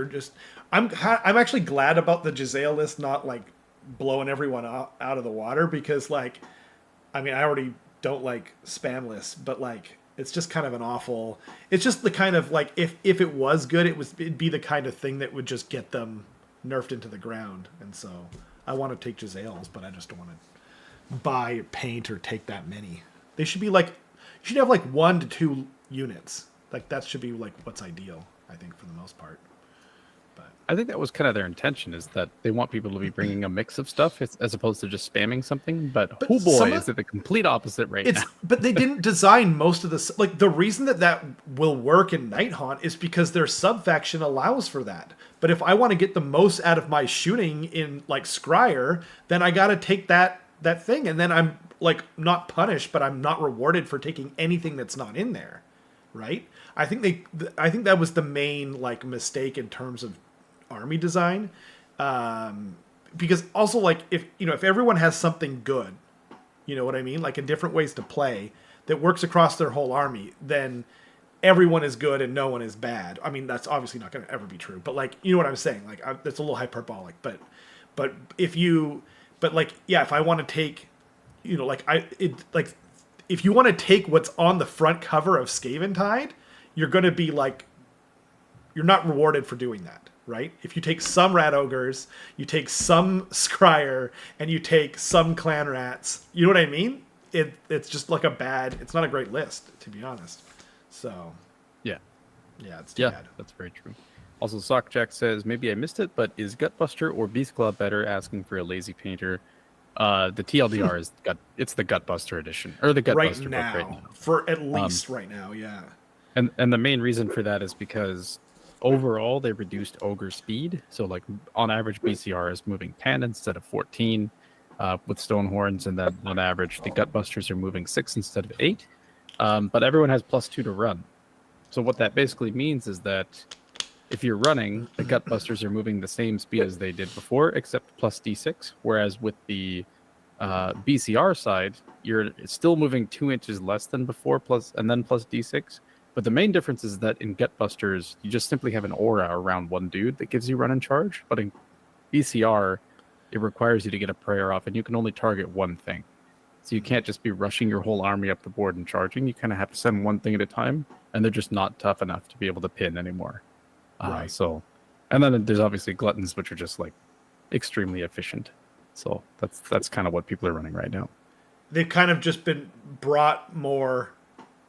I'm actually glad about the Giselle list not like blowing everyone out of the water, because like, I mean, I already don't like spam lists, but like, it's just kind of an awful, it's just the kind of like, if it was good, it'd be the kind of thing that would just get them nerfed into the ground. And so I want to take Giselles, but I just don't want to buy paint or take that many. They should be like, you should have like 1 to 2 units. Like that should be like what's ideal, I think, for the most part. But I think that was kind of their intention, is that they want people to be bringing a mix of stuff as opposed to just spamming something. But oh boy, is it the complete opposite right now. But they didn't design most of this. Like the reason that will work in Night Haunt is because their sub-faction allows for that. But if I want to get the most out of my shooting in like Scryer, then I got to take that thing, and then I'm like not punished, but I'm not rewarded for taking anything that's not in there. Right? I think that was the main like mistake in terms of army design, because also like if everyone has something good, you know what I mean, like in different ways to play that works across their whole army, then everyone is good and no one is bad. I mean, that's obviously not going to ever be true, but like, you know what I'm saying? Like, that's a little hyperbolic, but if you, but like, yeah, if I want to take, like, if you want to take what's on the front cover of Skaven Tide, you're going to be like, you're not rewarded for doing that, right? If you take some rat ogres, you take some scryer, and you take some clan rats, you know what I mean? It's just like it's not a great list, to be honest. So, Yeah. yeah, it's too bad. That's very true. Also, Sockjack says, maybe I missed it, but is Gutbuster or Beast Claw better? Asking for a lazy painter. The TLDR is it's the Gutbuster edition, or the Gutbuster right book now, right now. for at least right now, yeah. And the main reason for that is because overall they reduced ogre speed. So like on average, BCR is moving 10 instead of 14 with Stonehorns, and then on average the Gutbusters are moving 6 instead of 8. But everyone has +2 to run. So what that basically means is that if you're running, the Gutbusters are moving the same speed as they did before, except +d6. Whereas with the BCR side, you're still moving 2 inches less than before, and then +d6. But the main difference is that in Gutbusters, you just simply have an aura around one dude that gives you run and charge. But in BCR, it requires you to get a prayer off, and you can only target one thing. So you can't just be rushing your whole army up the board and charging. You kind of have to send one thing at a time, and they're just not tough enough to be able to pin anymore. Right. So, and then there's obviously Gluttons, which are just like extremely efficient. So that's kind of what people are running right now. They've kind of just been brought more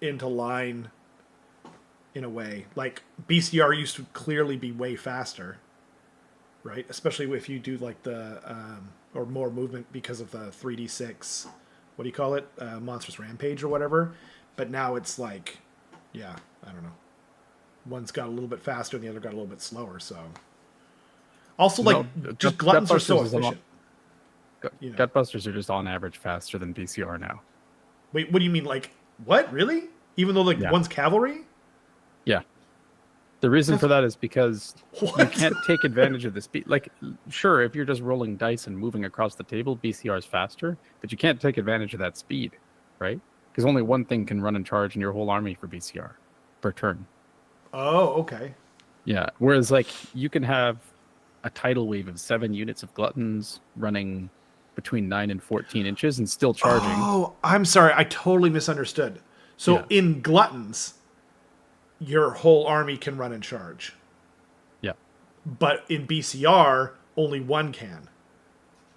into line in a way. Like BCR used to clearly be way faster, right? Especially if you do like the or more movement because of the 3d6. What do you call it? Monstrous Rampage or whatever. But now it's like, yeah, I don't know. One's got a little bit faster and the other got a little bit slower. So, also like just Gluttons are so efficient. Gutbusters are just on average faster than BCR now. Wait, what do you mean? Like what? Really? Even though like one's cavalry? Yeah. The reason for that is because you can't take advantage of the speed. Like, sure, if you're just rolling dice and moving across the table, BCR is faster, but you can't take advantage of that speed, right? Because only one thing can run and charge in your whole army for BCR per turn. Oh, okay. Yeah. Whereas, like, you can have a tidal wave of 7 units of Gluttons running between 9 and 14 inches and still charging. Oh, I'm sorry. I totally misunderstood. So in Gluttons, your whole army can run and charge. Yeah. But in BCR, only one can.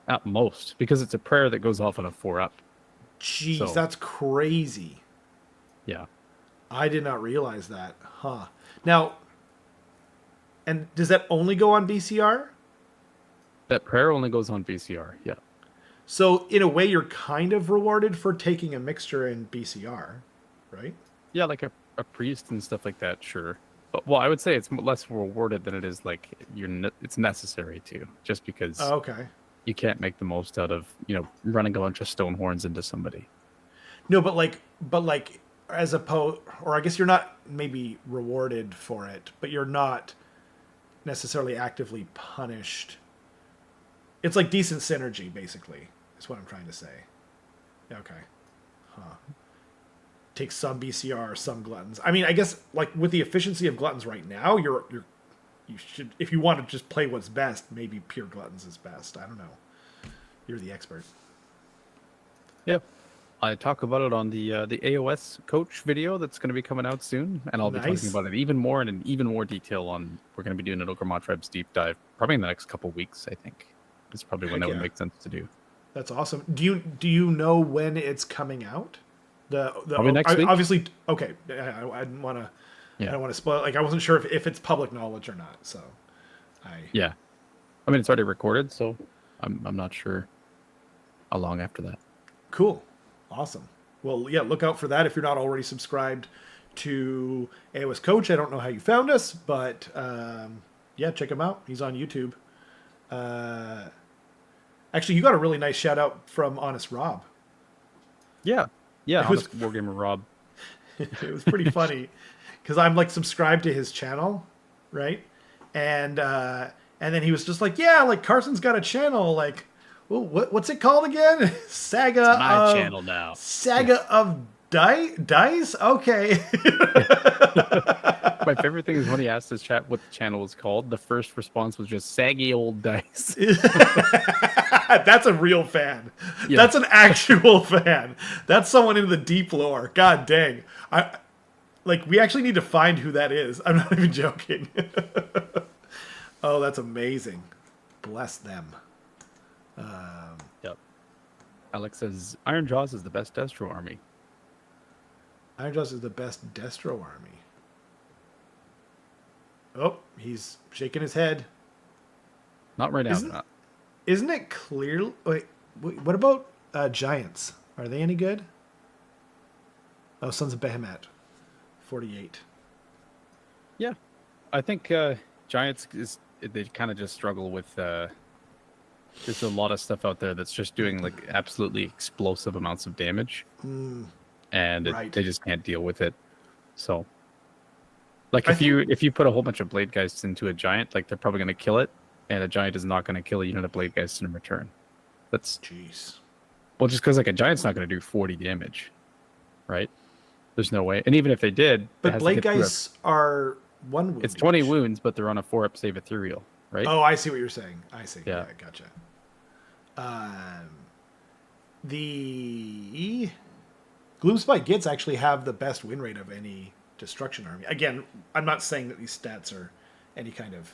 At most, because it's a prayer that goes off on a 4-up. Jeez, that's crazy. Yeah. I did not realize that. Huh. Now, and does that only go on BCR? That prayer only goes on BCR, yeah. So in a way, you're kind of rewarded for taking a mixture in BCR, right? Yeah, like a priest and stuff like that, sure. But well, I would say it's less rewarded than it is like it's necessary to, just because you can't make the most out of running a bunch of Stonehorns into somebody. No, but like as opposed, or I guess you're not maybe rewarded for it, but you're not necessarily actively punished. It's like decent synergy, basically, is what I'm trying to say. Okay. Huh. Take some BCR, some Gluttons. I mean, I guess like with the efficiency of Gluttons right now, you should, if you want to just play what's best, maybe pure Gluttons is best. I don't know. You're the expert. Yep. I talk about it on the AOS coach video that's going to be coming out soon, and I'll be talking about it even more and in even more detail on. We're going to be doing an Ogre Tribes deep dive probably in the next couple weeks. I think it's probably when that would make sense to do. That's awesome. Do you know when it's coming out? Probably next week. Obviously, okay. I didn't want to. I don't want to spoil. Like I wasn't sure if it's public knowledge or not. So, yeah. I mean, it's already recorded, so I'm not sure how long after that. Cool. Awesome. Well, yeah, look out for that if you're not already subscribed to AOS Coach. I don't know how you found us, but yeah, check him out. He's on YouTube. Actually, you got a really nice shout out from Honest Rob. Yeah, Honest Wargamer Rob. It was pretty funny because I'm like subscribed to his channel, right? And And then he was just like, yeah, like Carson's got a channel, like, well, what's it called again? It's my channel now. Saga of Dice? Okay. My favorite thing is when he asked his chat what the channel was called. The first response was just saggy old dice. That's a real fan. Yeah. That's an actual fan. That's someone in the deep lore. God dang. We actually need to find who that is. I'm not even joking. Oh, that's amazing. Bless them. Yep. Alex says Iron Jaws is the best Destro army. Iron Jaws is the best Destro army. Oh, he's shaking his head. Not right now. Isn't it clear? Wait, what about Giants? Are they any good? Oh, Sons of Behemoth. 48. Yeah. I think Giants they kind of just struggle with there's a lot of stuff out there that's just doing like absolutely explosive amounts of damage. And they just can't deal with it. So like if you put a whole bunch of blade geists into a giant, like they're probably going to kill it, and a giant is not going to kill a unit of blade geists in return. That's jeez. Well, just because like a giant's not going to do 40 damage, right? There's no way. And even if they did, but blade geists are 1 wound. It's 20 wounds, but they're on a 4-up save ethereal, right? Oh, I see what you're saying. I see. Yeah, gotcha. The Gloomspite Gits actually have the best win rate of any destruction army. Again, I'm not saying that these stats are any kind of,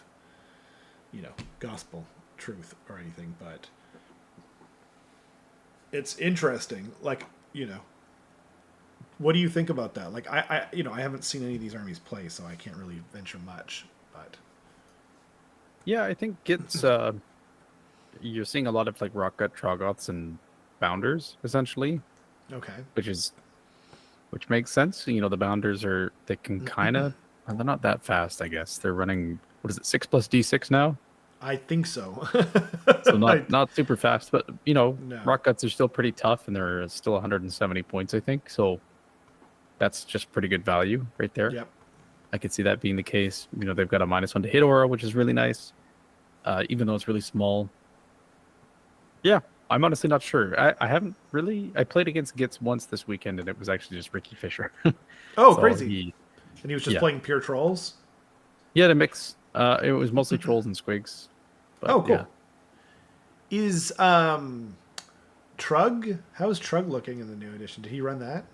gospel truth or anything, but it's interesting. Like, what do you think about that? Like, I haven't seen any of these armies play, so I can't really venture much, but yeah, I think Gits, you're seeing a lot of like Rockgut, Troggoths, and Bounders, essentially. Okay. Which makes sense. The Bounders they can kind of, they're not that fast, I guess. They're running, what is it, 6 plus D6 now? I think so. So not super fast, but, Rockguts are still pretty tough, and they're still 170 points, I think. So that's just pretty good value right there. Yep. I could see that being the case. They've got a -1 to hit aura, which is really nice, even though it's really small. Yeah, I'm honestly not sure. I haven't really. I played against Gits once this weekend, and it was actually just Ricky Fisher. Oh, so crazy! And he was just playing pure trolls. Yeah, the mix. It was mostly trolls and squigs. But, oh, cool. Yeah. Is Trug? How is Trug looking in the new edition? Did he run that?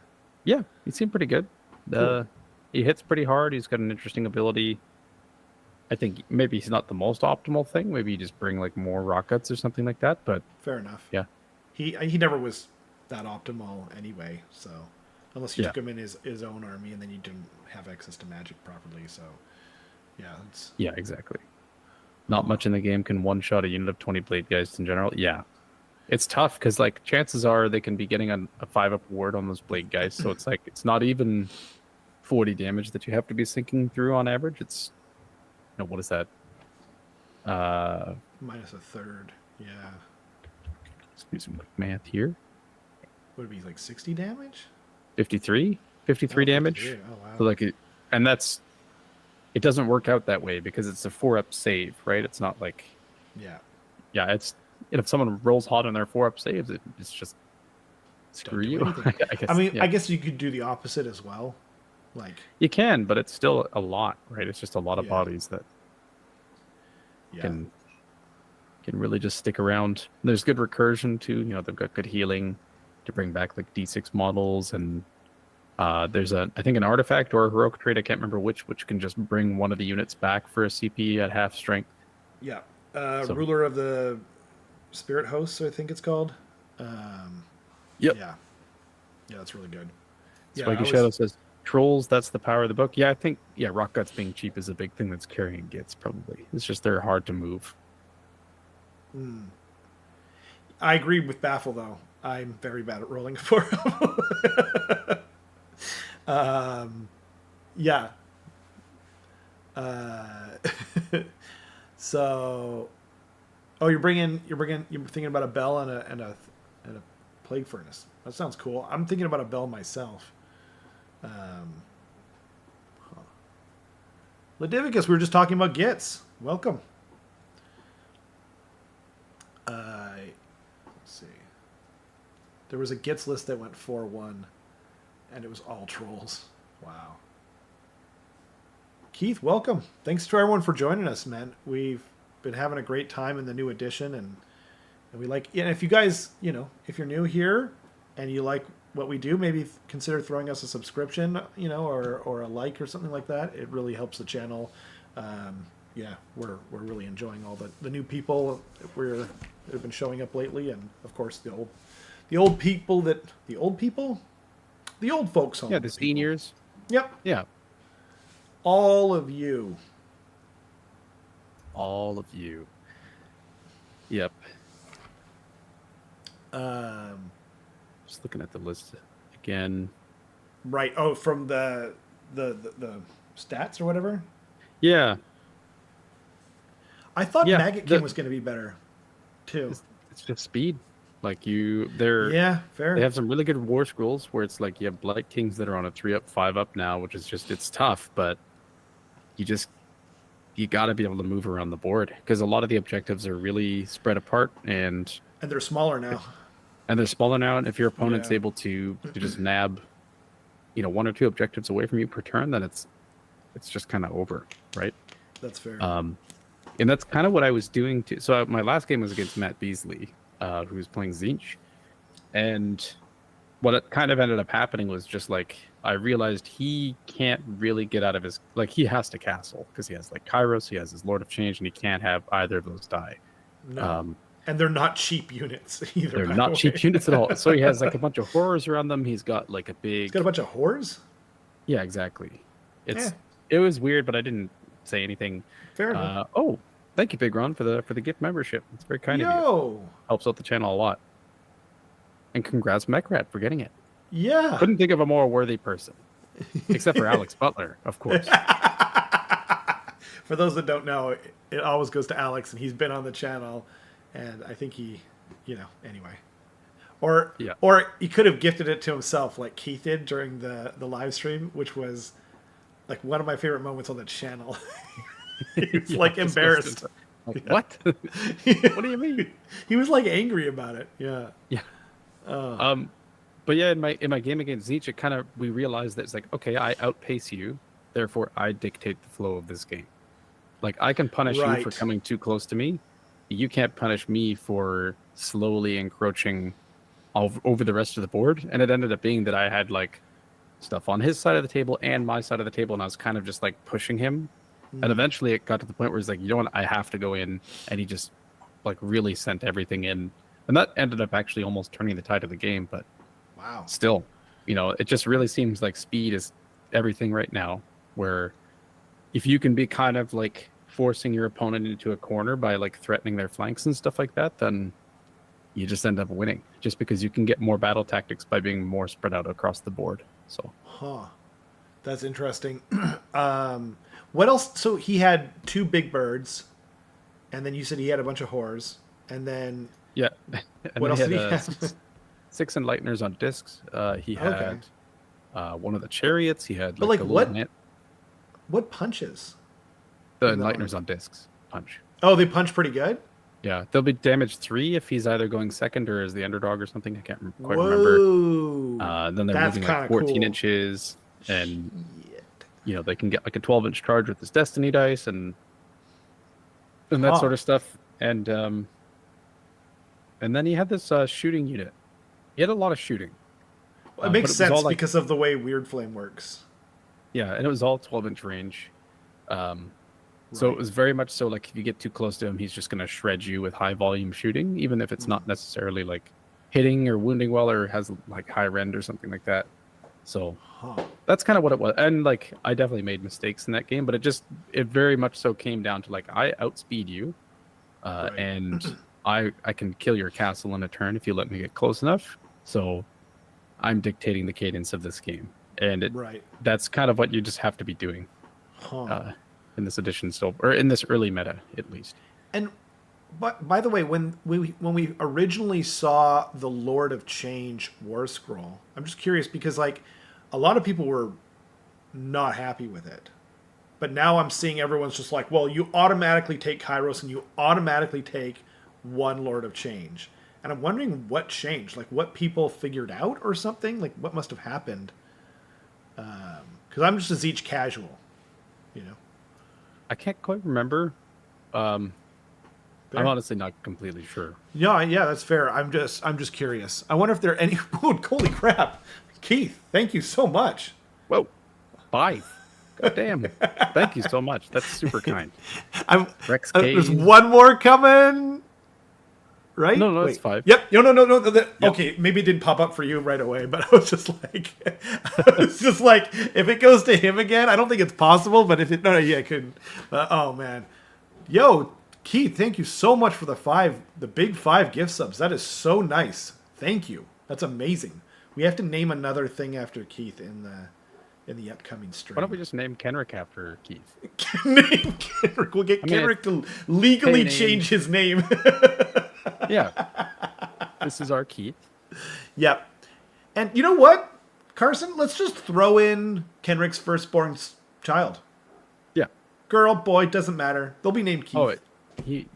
Yeah, he seemed pretty good. Cool. He hits pretty hard. He's got an interesting ability. I think maybe he's not the most optimal thing. Maybe you just bring like more Rockguts or something like that. But fair enough. Yeah, he never was that optimal anyway. So unless you took him in his own army and then you didn't have access to magic properly. So yeah, exactly. Not much in the game can one-shot a unit of 20 blade geists in general. Yeah, it's tough because like chances are they can be getting a 5-up ward on those blade geists. So it's like it's not even 40 damage that you have to be sinking through on average. It's what is that? -1/3. Yeah. Excuse me, math here. Would it be like 60 damage? 53 damage. 53. Oh wow. So it doesn't work out that way because it's a 4-up save, right? It's not like it's if someone rolls hot on their 4-up saves, it's just screw you. I guess. I guess you could do the opposite as well. Like you can, but it's still a lot, right? It's just a lot of bodies that can really just stick around. There's good recursion too. They've got good healing to bring back like D6 models, and there's I think an artifact or a heroic trait, I can't remember which can just bring one of the units back for a CP at half strength. Yeah, Ruler of the Spirit Hosts, I think it's called. Yep. Yeah, that's really good. Spiky Shadow says trolls, that's the power of the book. Yeah, I think Rockguts being cheap is a big thing that's carrying Gits probably. It's just they're hard to move. I agree with Baffle though. I'm very bad at rolling for him. Yeah. So, you're thinking about a bell and a plague furnace. That sounds cool. I'm thinking about a bell myself. Ledivicus, we were just talking about Gits. Welcome. There was a Gits list that went 4-1, and it was all trolls. Wow. Keith, welcome. Thanks to everyone for joining us, man. We've been having a great time in the new edition, and we like. And if you guys, if you're new here and you like what we do, maybe consider throwing us a subscription, or a like or something like that. It really helps the channel. Yeah, we're really enjoying all the new people that have been showing up lately, and of course the old folks home. Yeah, the seniors. Yep. Yeah. All of you. All of you. Yep. Just looking at the list again. Right. Oh, from the stats or whatever. Yeah. I thought Maggot King was going to be better, too. It's just speed. Like fair. They have some really good war scrolls where it's like you have Blight Kings that are on a 3-up, 5-up now, which is just, it's tough, but you got to be able to move around the board because a lot of the objectives are really spread apart and they're smaller now. And if your opponent's able to just nab, 1 or 2 objectives away from you per turn, then it's just kind of over, right? That's fair. And that's kind of what I was doing too. So my last game was against Matt Beasley, who was playing Tzeentch. And what it kind of ended up happening was just like, I realized he can't really get out of his, like he has to castle because he has like Kairos, he has his Lord of Change, and he can't have either of those die. No. And they're not cheap units either. They're not cheap units at all. So he has like a bunch of horrors around them. He's got like a big... He's got a bunch of horrors? Yeah, exactly. It was weird, but I didn't say anything. Fair enough. Oh, thank you, Big Ron, for the gift membership. It's very kind of you. Helps out the channel a lot. And congrats, Mechrat, for getting it. Yeah. Couldn't think of a more worthy person. Except for Alex Butler, of course. For those that don't know, it always goes to Alex, and he's been on the channel, and I think he, anyway. Or he could have gifted it to himself like Keith did during the live stream, which was like one of my favorite moments on the channel. He's like embarrassed. Like, what? What do you mean? He was like angry about it. Yeah. Yeah. But yeah, in my game against Tzeentch, we realized that it's like, okay, I outpace you, therefore I dictate the flow of this game. Like I can punish you for coming too close to me. You can't punish me for slowly encroaching over the rest of the board. And it ended up being that I had like stuff on his side of the table and my side of the table, and I was kind of just like pushing him. And eventually it got to the point where he's like, you know what, I have to go in, and he just like really sent everything in. And that ended up actually almost turning the tide of the game, but wow. Still, it just really seems like speed is everything right now, where if you can be kind of like forcing your opponent into a corner by like threatening their flanks and stuff like that, then you just end up winning just because you can get more battle tactics by being more spread out across the board. So, that's interesting. What else? So he had 2 big birds, and then you said he had a bunch of horrors, and then what else did he have? 6 Enlighteners on discs. He had one of the chariots. He had like what punches? The Enlighteners on discs punch. Oh, they punch pretty good? Yeah, they'll be damage 3 if he's either going second or as the underdog or something. I can't quite remember. Then they're moving like 14 inches, and they can get like a 12-inch charge with his Destiny dice and that sort of stuff. And then he had this shooting unit. He had a lot of shooting. It makes sense because of the way Weird Flame works. Yeah, and it was all 12-inch range. So it was very much so like if you get too close to him, he's just going to shred you with high volume shooting, even if it's not necessarily like hitting or wounding well or has like high rend or something like that. So that's kind of what it was. And like I definitely made mistakes in that game, but it very much so came down to like I outspeed you, and I can kill your castle in a turn if you let me get close enough. So I'm dictating the cadence of this game, and that's kind of what you just have to be doing. In this edition still, or in this early meta at least. And but by the way, when we originally saw the Lord of Change War Scroll, I'm just curious because like a lot of people were not happy with it. But now I'm seeing everyone's just like, well, you automatically take Kairos and you automatically take 1 Lord of Change. and I'm wondering what changed, like what people figured out or something, like what must have happened. Because I'm just a Zeech casual, you know. I can't quite remember. I'm Fair? honestly not completely sure. Yeah, that's fair. I'm just curious. I wonder if there are any. Oh, holy crap, Keith! Thank you so much. Whoa, 5. God damn. Thank you so much. That's super kind. I'm. Rex There's K. one more coming. Right? No, it's Wait. 5. Yep. No. Yep. Okay, maybe it didn't pop up for you right away, but I was just like, if it goes to him again, I don't think it's possible. But if it, no, yeah, it couldn't. Oh man, yo, Keith, thank you so much for the big 5 gift subs. That is so nice. Thank you. That's amazing. We have to name another thing after Keith in the upcoming stream. Why don't we just name Kenrick after Keith? Name Kenrick. We'll get Kenrick to legally change his name. Yeah. This is our Keith. Yep. And you know what, Carson? Let's just throw in Kenrick's firstborn child. Yeah. Girl, boy, doesn't matter. They'll be named Keith. Oh, he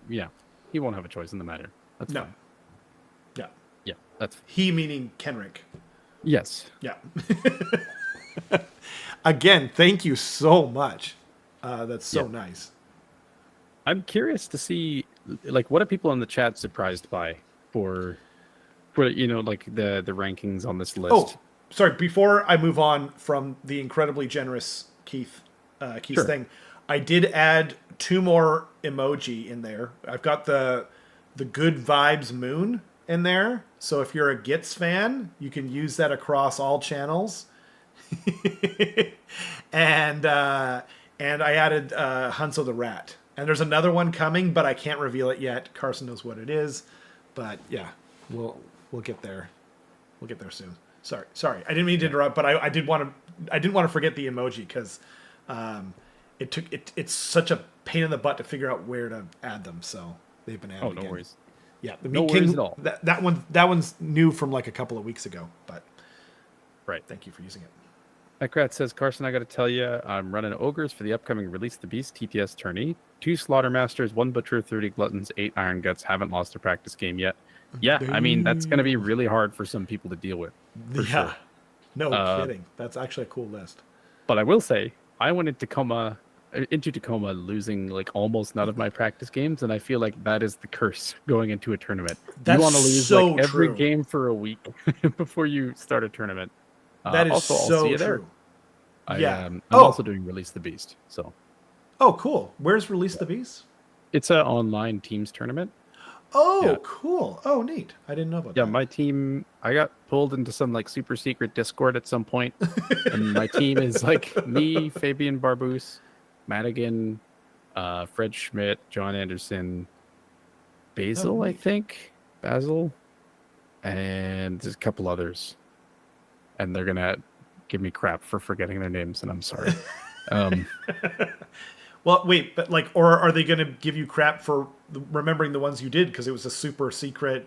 won't have a choice in the matter. That's no. fine. Yeah. Yeah, that's He meaning Kenrick. yes. Yeah. Again, thank you so much. That's so nice. I'm curious to see, like, what are people in the chat surprised by for like the rankings on this list? Oh, sorry. Before I move on from the incredibly generous Keith's Sure. thing, I did add 2 more emoji in there. I've got the good vibes moon in there. So if you're a Gits fan, you can use that across all channels. and I added Hanzo the rat. And there's another one coming, but I can't reveal it yet. Carson knows what it is. But yeah, we'll get there. We'll get there soon. Sorry. I didn't mean to interrupt, but I didn't want to forget the emoji because it's such a pain in the butt to figure out where to add them. So they've been added. Oh, no again. worries. Yeah, the No Meat worries King, at all. That one's new from like a couple of weeks ago. But Right. thank you for using it. Ekrat says, Carson, I got to tell you, I'm running ogres for the upcoming Release the Beast TTS tourney. 2 Slaughtermasters, 1 Butcher, 30 Gluttons, 8 Iron Guts. Haven't lost a practice game yet. Yeah, I mean, that's going to be really hard for some people to deal with. For sure. No kidding. That's actually a cool list. But I will say, I went into Tacoma losing like almost none of my practice games, and I feel like that is the curse going into a tournament. That's you want to lose so like every true. game for a week before you start a tournament. That is also, I'll so see you there. true. I'm also doing Release the Beast, so Oh, cool. Where's Release the Beast? it's an online teams tournament. Oh, Yeah. cool. Oh, neat. I didn't know about Yeah, that. my team, I got pulled into some like super secret Discord at some point, and my team is like me, Fabian Barboos, Madigan, Fred Schmidt, John Anderson, Basil, I neat. think, Basil, and there's a couple others, and they're gonna give me crap for forgetting their names, and I'm sorry. Well, wait, but like, or are they going to give you crap for remembering the ones you did because it was a super secret,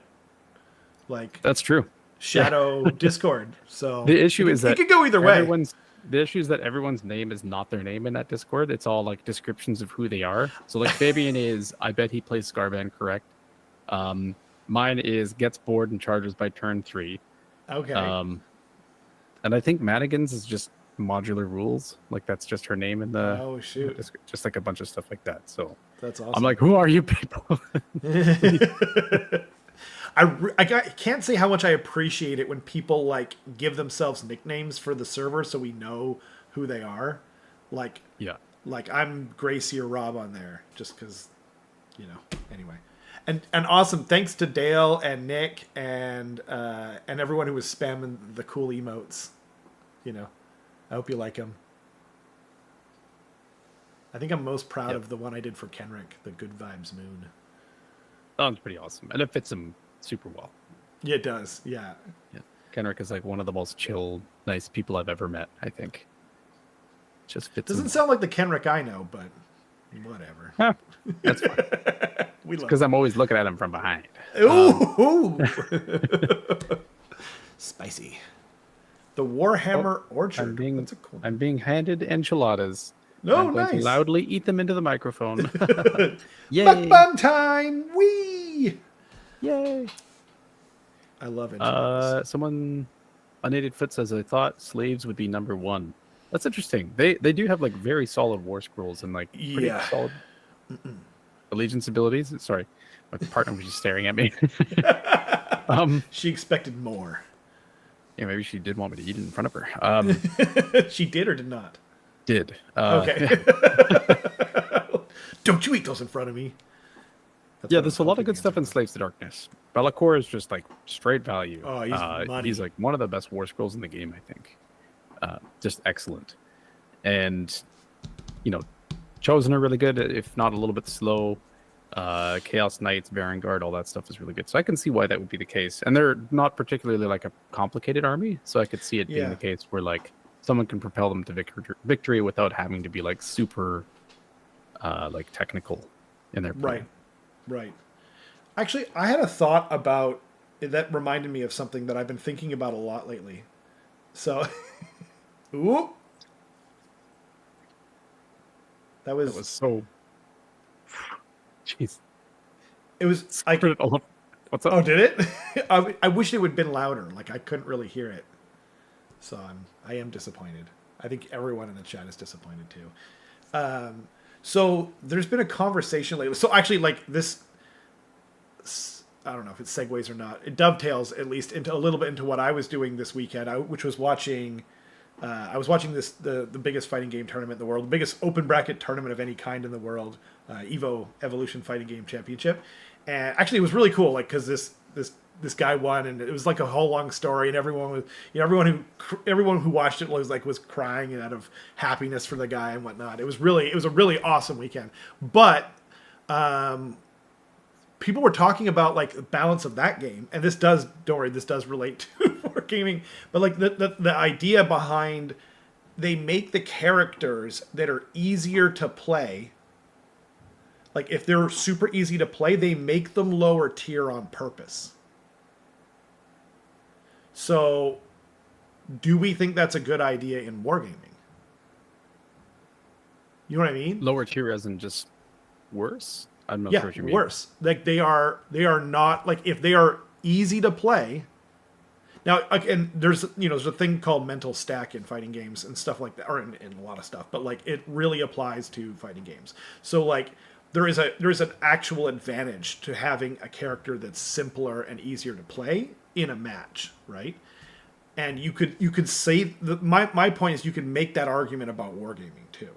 like That's true. shadow Discord? So The issue is that it could go either way. The issue is that everyone's name is not their name in that Discord. It's all like descriptions of who they are. So like Fabian is, I bet he plays Scarban correct. Mine is gets bored and charges by turn 3. Okay. And I think Madigan's is just modular rules. Like that's just her name in the. Oh shoot, just like a bunch of stuff like that. So that's awesome. I'm like, who are you people? I can't say how much I appreciate it when people like give themselves nicknames for the server so we know who they are. Like, Yeah. like I'm Gracie or Rob on there just because, you know. Anyway, and awesome. Thanks to Dale and Nick and everyone who was spamming the cool emotes. You know, I hope you like them. I think I'm most proud of the one I did for Kenrick, the Good Vibes Moon. That one's pretty awesome, and it fits him super well. Yeah, it does. Yeah. Yeah. Kenrick is like one of the most chill, nice people I've ever met, I think. Just fits Doesn't him. sound like the Kenrick I know, but whatever. Huh. That's fine. We love Because I'm always looking at him from behind. Ooh. Spicy. The Warhammer Orchard. That's a cool name. I'm being handed enchiladas. No, I'm going nice. to loudly eat them into the microphone. Yay! Mukbang time! Wee! Yay! I love enchiladas. Someone Unaided Foot says, I thought slaves would be number one. That's interesting. They do have like very solid war scrolls and like pretty Yeah. solid allegiance abilities. Sorry, my partner was just staring at me. She expected more. Yeah, maybe she did want me to eat it in front of her. She did or did not? Did. Okay. Yeah. Don't you eat those in front of me. That's Yeah, what there's I'm a lot of hoping good stuff in the answer Slaves to Darkness. Be'lakor is just like straight value. Oh, he's money. He's like one of the best war scrolls in the game, I think. Just excellent. And, you know, Chosen are really good, if not a little bit slow. Chaos Knights, Varangard, all that stuff is really good. So I can see why that would be the case. And they're not particularly like a complicated army, so I could see it being the case where like someone can propel them to victory without having to be like super like technical in their play. Right. Actually, I had a thought about that reminded me of something that I've been thinking about a lot lately. So, ooh, that was so. Jeez. It was. I could. What's up? Oh, did it? I wish it would have been louder. Like I couldn't really hear it. So I am disappointed. I think everyone in the chat is disappointed too. So there's been a conversation lately. So actually, like this, I don't know if it segues or not. It dovetails at least into a little bit into what I was doing this weekend, which was watching. I was watching the biggest fighting game tournament in the world, the biggest open bracket tournament of any kind in the world, Evo Evolution Fighting Game Championship, and actually it was really cool, like because this guy won, and it was like a whole long story, and everyone was, everyone who watched it was crying out of happiness for the guy and whatnot. It was a really awesome weekend, but people were talking about like the balance of that game, and this does relate to wargaming, but like the idea behind they make the characters that are easier to play. Like if they're super easy to play, they make them lower tier on purpose. So, do we think that's a good idea in wargaming? You know what I mean? Lower tier as in just worse? I'm not sure what you mean. Worse. Like they are not, like if they are easy to play. Now, and there's a thing called mental stack in fighting games and stuff like that, or in a lot of stuff, but like it really applies to fighting games. So like there is an actual advantage to having a character that's simpler and easier to play in a match, right? And you could say my point is you can make that argument about wargaming too,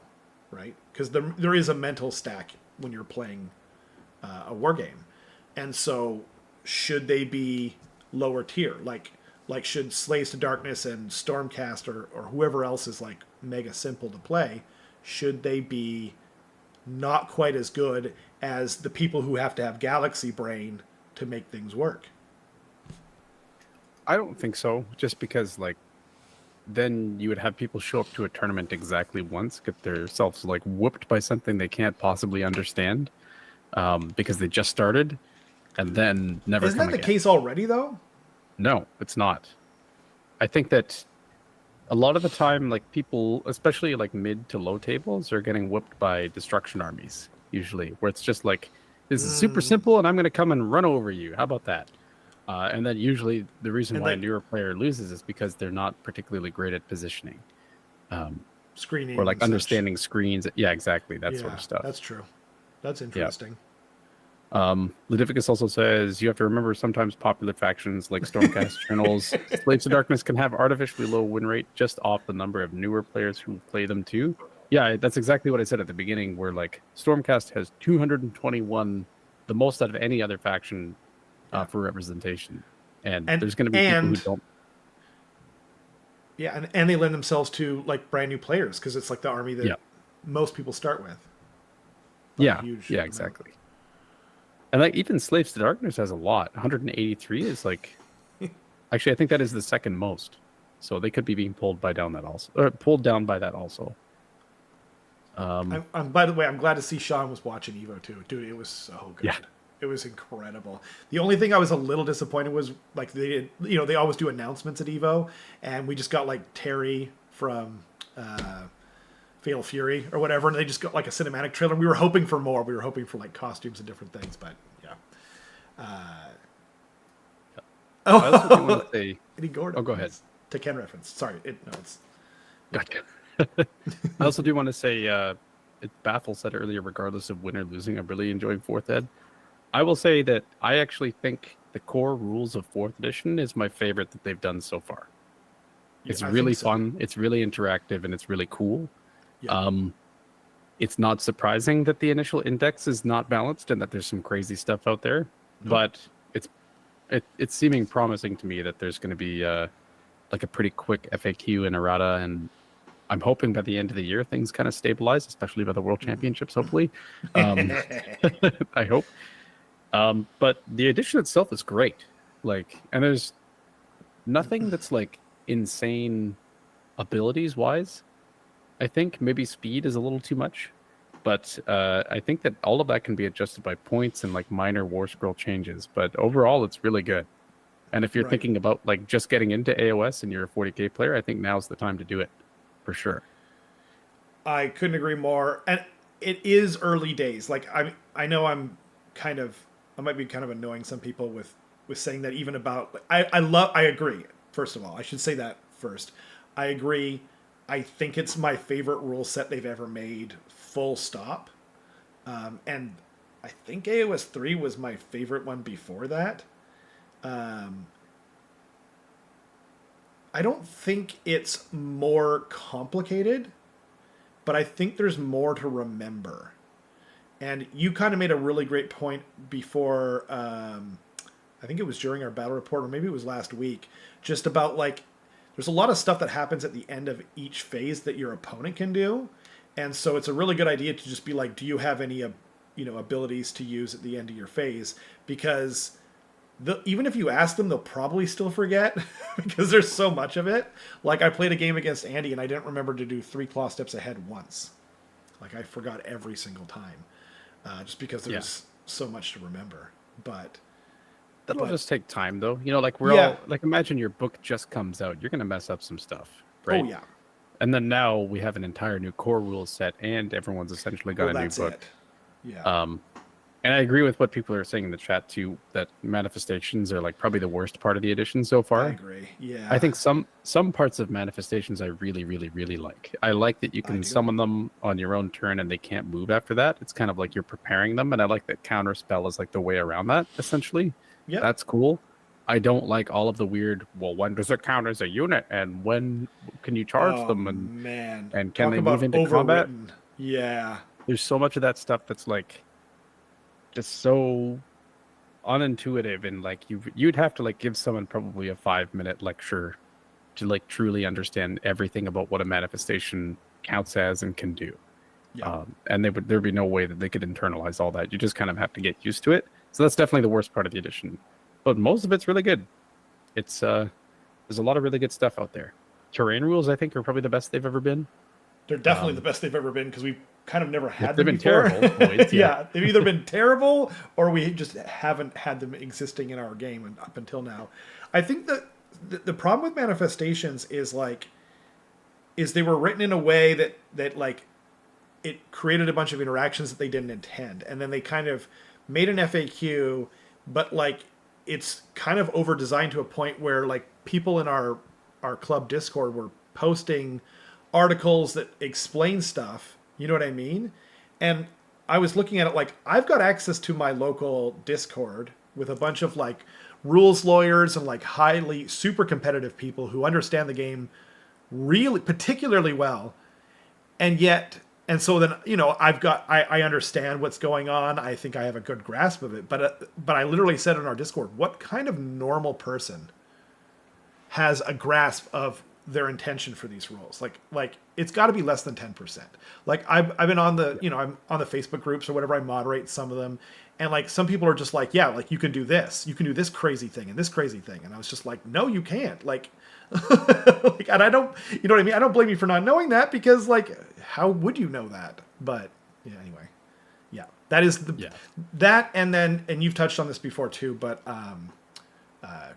right? Because there is a mental stack when you're playing a war game, and so should they be lower tier? Like should Slaves to Darkness and Stormcast or whoever else is like mega simple to play, should they be not quite as good as the people who have to have galaxy brain to make things work? I don't think so, just because like then you would have people show up to a tournament exactly once, get themselves like whooped by something they can't possibly understand because they just started and then never Isn't come that the again. case already though? No, it's not. I think that a lot of the time, like people, especially like mid to low tables, are getting whooped by destruction armies, usually, where it's just like, this is super simple and I'm going to come and run over you. How about that? And then usually the reason why a newer player loses is because they're not particularly great at positioning. Screening. Or like understanding screens. Yeah, exactly. That sort of stuff. That's true. That's interesting. Ludificus also says, you have to remember sometimes popular factions like Stormcast channels, Slaves to Darkness can have artificially low win rate just off the number of newer players who play them too. Yeah, that's exactly what I said at the beginning, where like Stormcast has 221, the most out of any other faction for representation. And there's going to be people who don't. Yeah, and they lend themselves to like brand new players because it's like the army that most people start with. Yeah, exactly. And like even Slaves to Darkness has a lot. 183 is like, actually, I think that is the second most. So they could be being pulled down by that also. By the way, I'm glad to see Sean was watching Evo too, dude. It was so good. Yeah. It was incredible. The only thing I was a little disappointed was like they always do announcements at Evo, and we just got like Terry from Fatal Fury or whatever, and they just got like a cinematic trailer. We were hoping for more. We were hoping for like costumes and different things, but yeah. I also do want to say. Eddie Gordon. Oh, go ahead. Nice. To Ken reference. Sorry. It's Gotcha. I also do want to say, it Baffle said earlier, regardless of win or losing, I'm really enjoying fourth ed. I will say that I actually think the core rules of fourth edition is my favorite that they've done so far. It's I really think so. fun. It's really interactive, and it's really cool. Yeah. It's not surprising that the initial index is not balanced and that there's some crazy stuff out there, but it's seeming promising to me that there's going to be like a pretty quick FAQ in errata, and I'm hoping by the end of the year things kind of stabilize, especially by the World Championships, hopefully. I hope. But the edition itself is great. Like, and there's nothing that's like insane abilities wise. I think maybe speed is a little too much, but I think that all of that can be adjusted by points and like minor war scroll changes. But overall, it's really good. And if you're Right. thinking about like just getting into AOS and you're a 40k player, I think now's the time to do it, for sure. I couldn't agree more. And it is early days. Like I know I might be kind of annoying some people with saying that even about I agree. First of all, I should say that first. I agree. I think it's my favorite rule set they've ever made, full stop. And I think AOS 3 was my favorite one before that. I don't think it's more complicated, but I think there's more to remember. And you kind of made a really great point before, I think it was during our battle report, or maybe it was last week, just about like, there's a lot of stuff that happens at the end of each phase that your opponent can do. And so it's a really good idea to just be like, do you have any, abilities to use at the end of your phase? Because even if you ask them, they'll probably still forget because there's so much of it. Like I played a game against Andy and I didn't remember to do 3 claw steps ahead once. Like I forgot every single time, just because there's so much to remember. But That'll just take time, though. You know, like all like, imagine your book just comes out. You're gonna mess up some stuff, right? Oh yeah. And then now we have an entire new core rules set, and everyone's essentially got a new book. Yeah. And I agree with what people are saying in the chat too. That manifestations are like probably the worst part of the edition so far. I agree. Yeah. I think some parts of manifestations I really, really, really like. I like that you can summon them on your own turn and they can't move after that. It's kind of like you're preparing them, and I like that counter spell is like the way around that essentially. Yeah, that's cool. I don't like all of the weird, well, when does it count as a unit and when can you charge them, and can they move into combat? Yeah. There's so much of that stuff that's like just so unintuitive, and like you'd have to like give someone probably a 5-minute lecture to like truly understand everything about what a manifestation counts as and can do. Yeah. And there'd be no way that they could internalize all that. You just kind of have to get used to it. So that's definitely the worst part of the edition. But most of it's really good. It's there's a lot of really good stuff out there. Terrain rules, I think, are probably the best they've ever been. They're definitely the best they've ever been because we've kind of never had them before. They've been terrible. Yeah, they've either been terrible or we just haven't had them existing in our game up until now. I think that the problem with manifestations is they were written in a way that like it created a bunch of interactions that they didn't intend, and then they kind of made an FAQ, but like it's kind of over designed to a point where like people in our club Discord were posting articles that explain stuff, you know what I mean? And I was looking at it like I've got access to my local Discord with a bunch of like rules lawyers and like highly super competitive people who understand the game really particularly well. And so then, I understand what's going on. I think I have a good grasp of it. But I literally said in our Discord, what kind of normal person has a grasp of their intention for these rules? Like it's got to be less than 10%. Like I've been on the, I'm on the Facebook groups or whatever. I moderate some of them. And like some people are just like, yeah, like you can do this crazy thing and this crazy thing. And I was just like, no, you can't. Like, and I don't, you know what I mean? I don't blame you for not knowing that because like, how would you know that? But yeah, anyway, yeah, that is that. And you've touched on this before too, but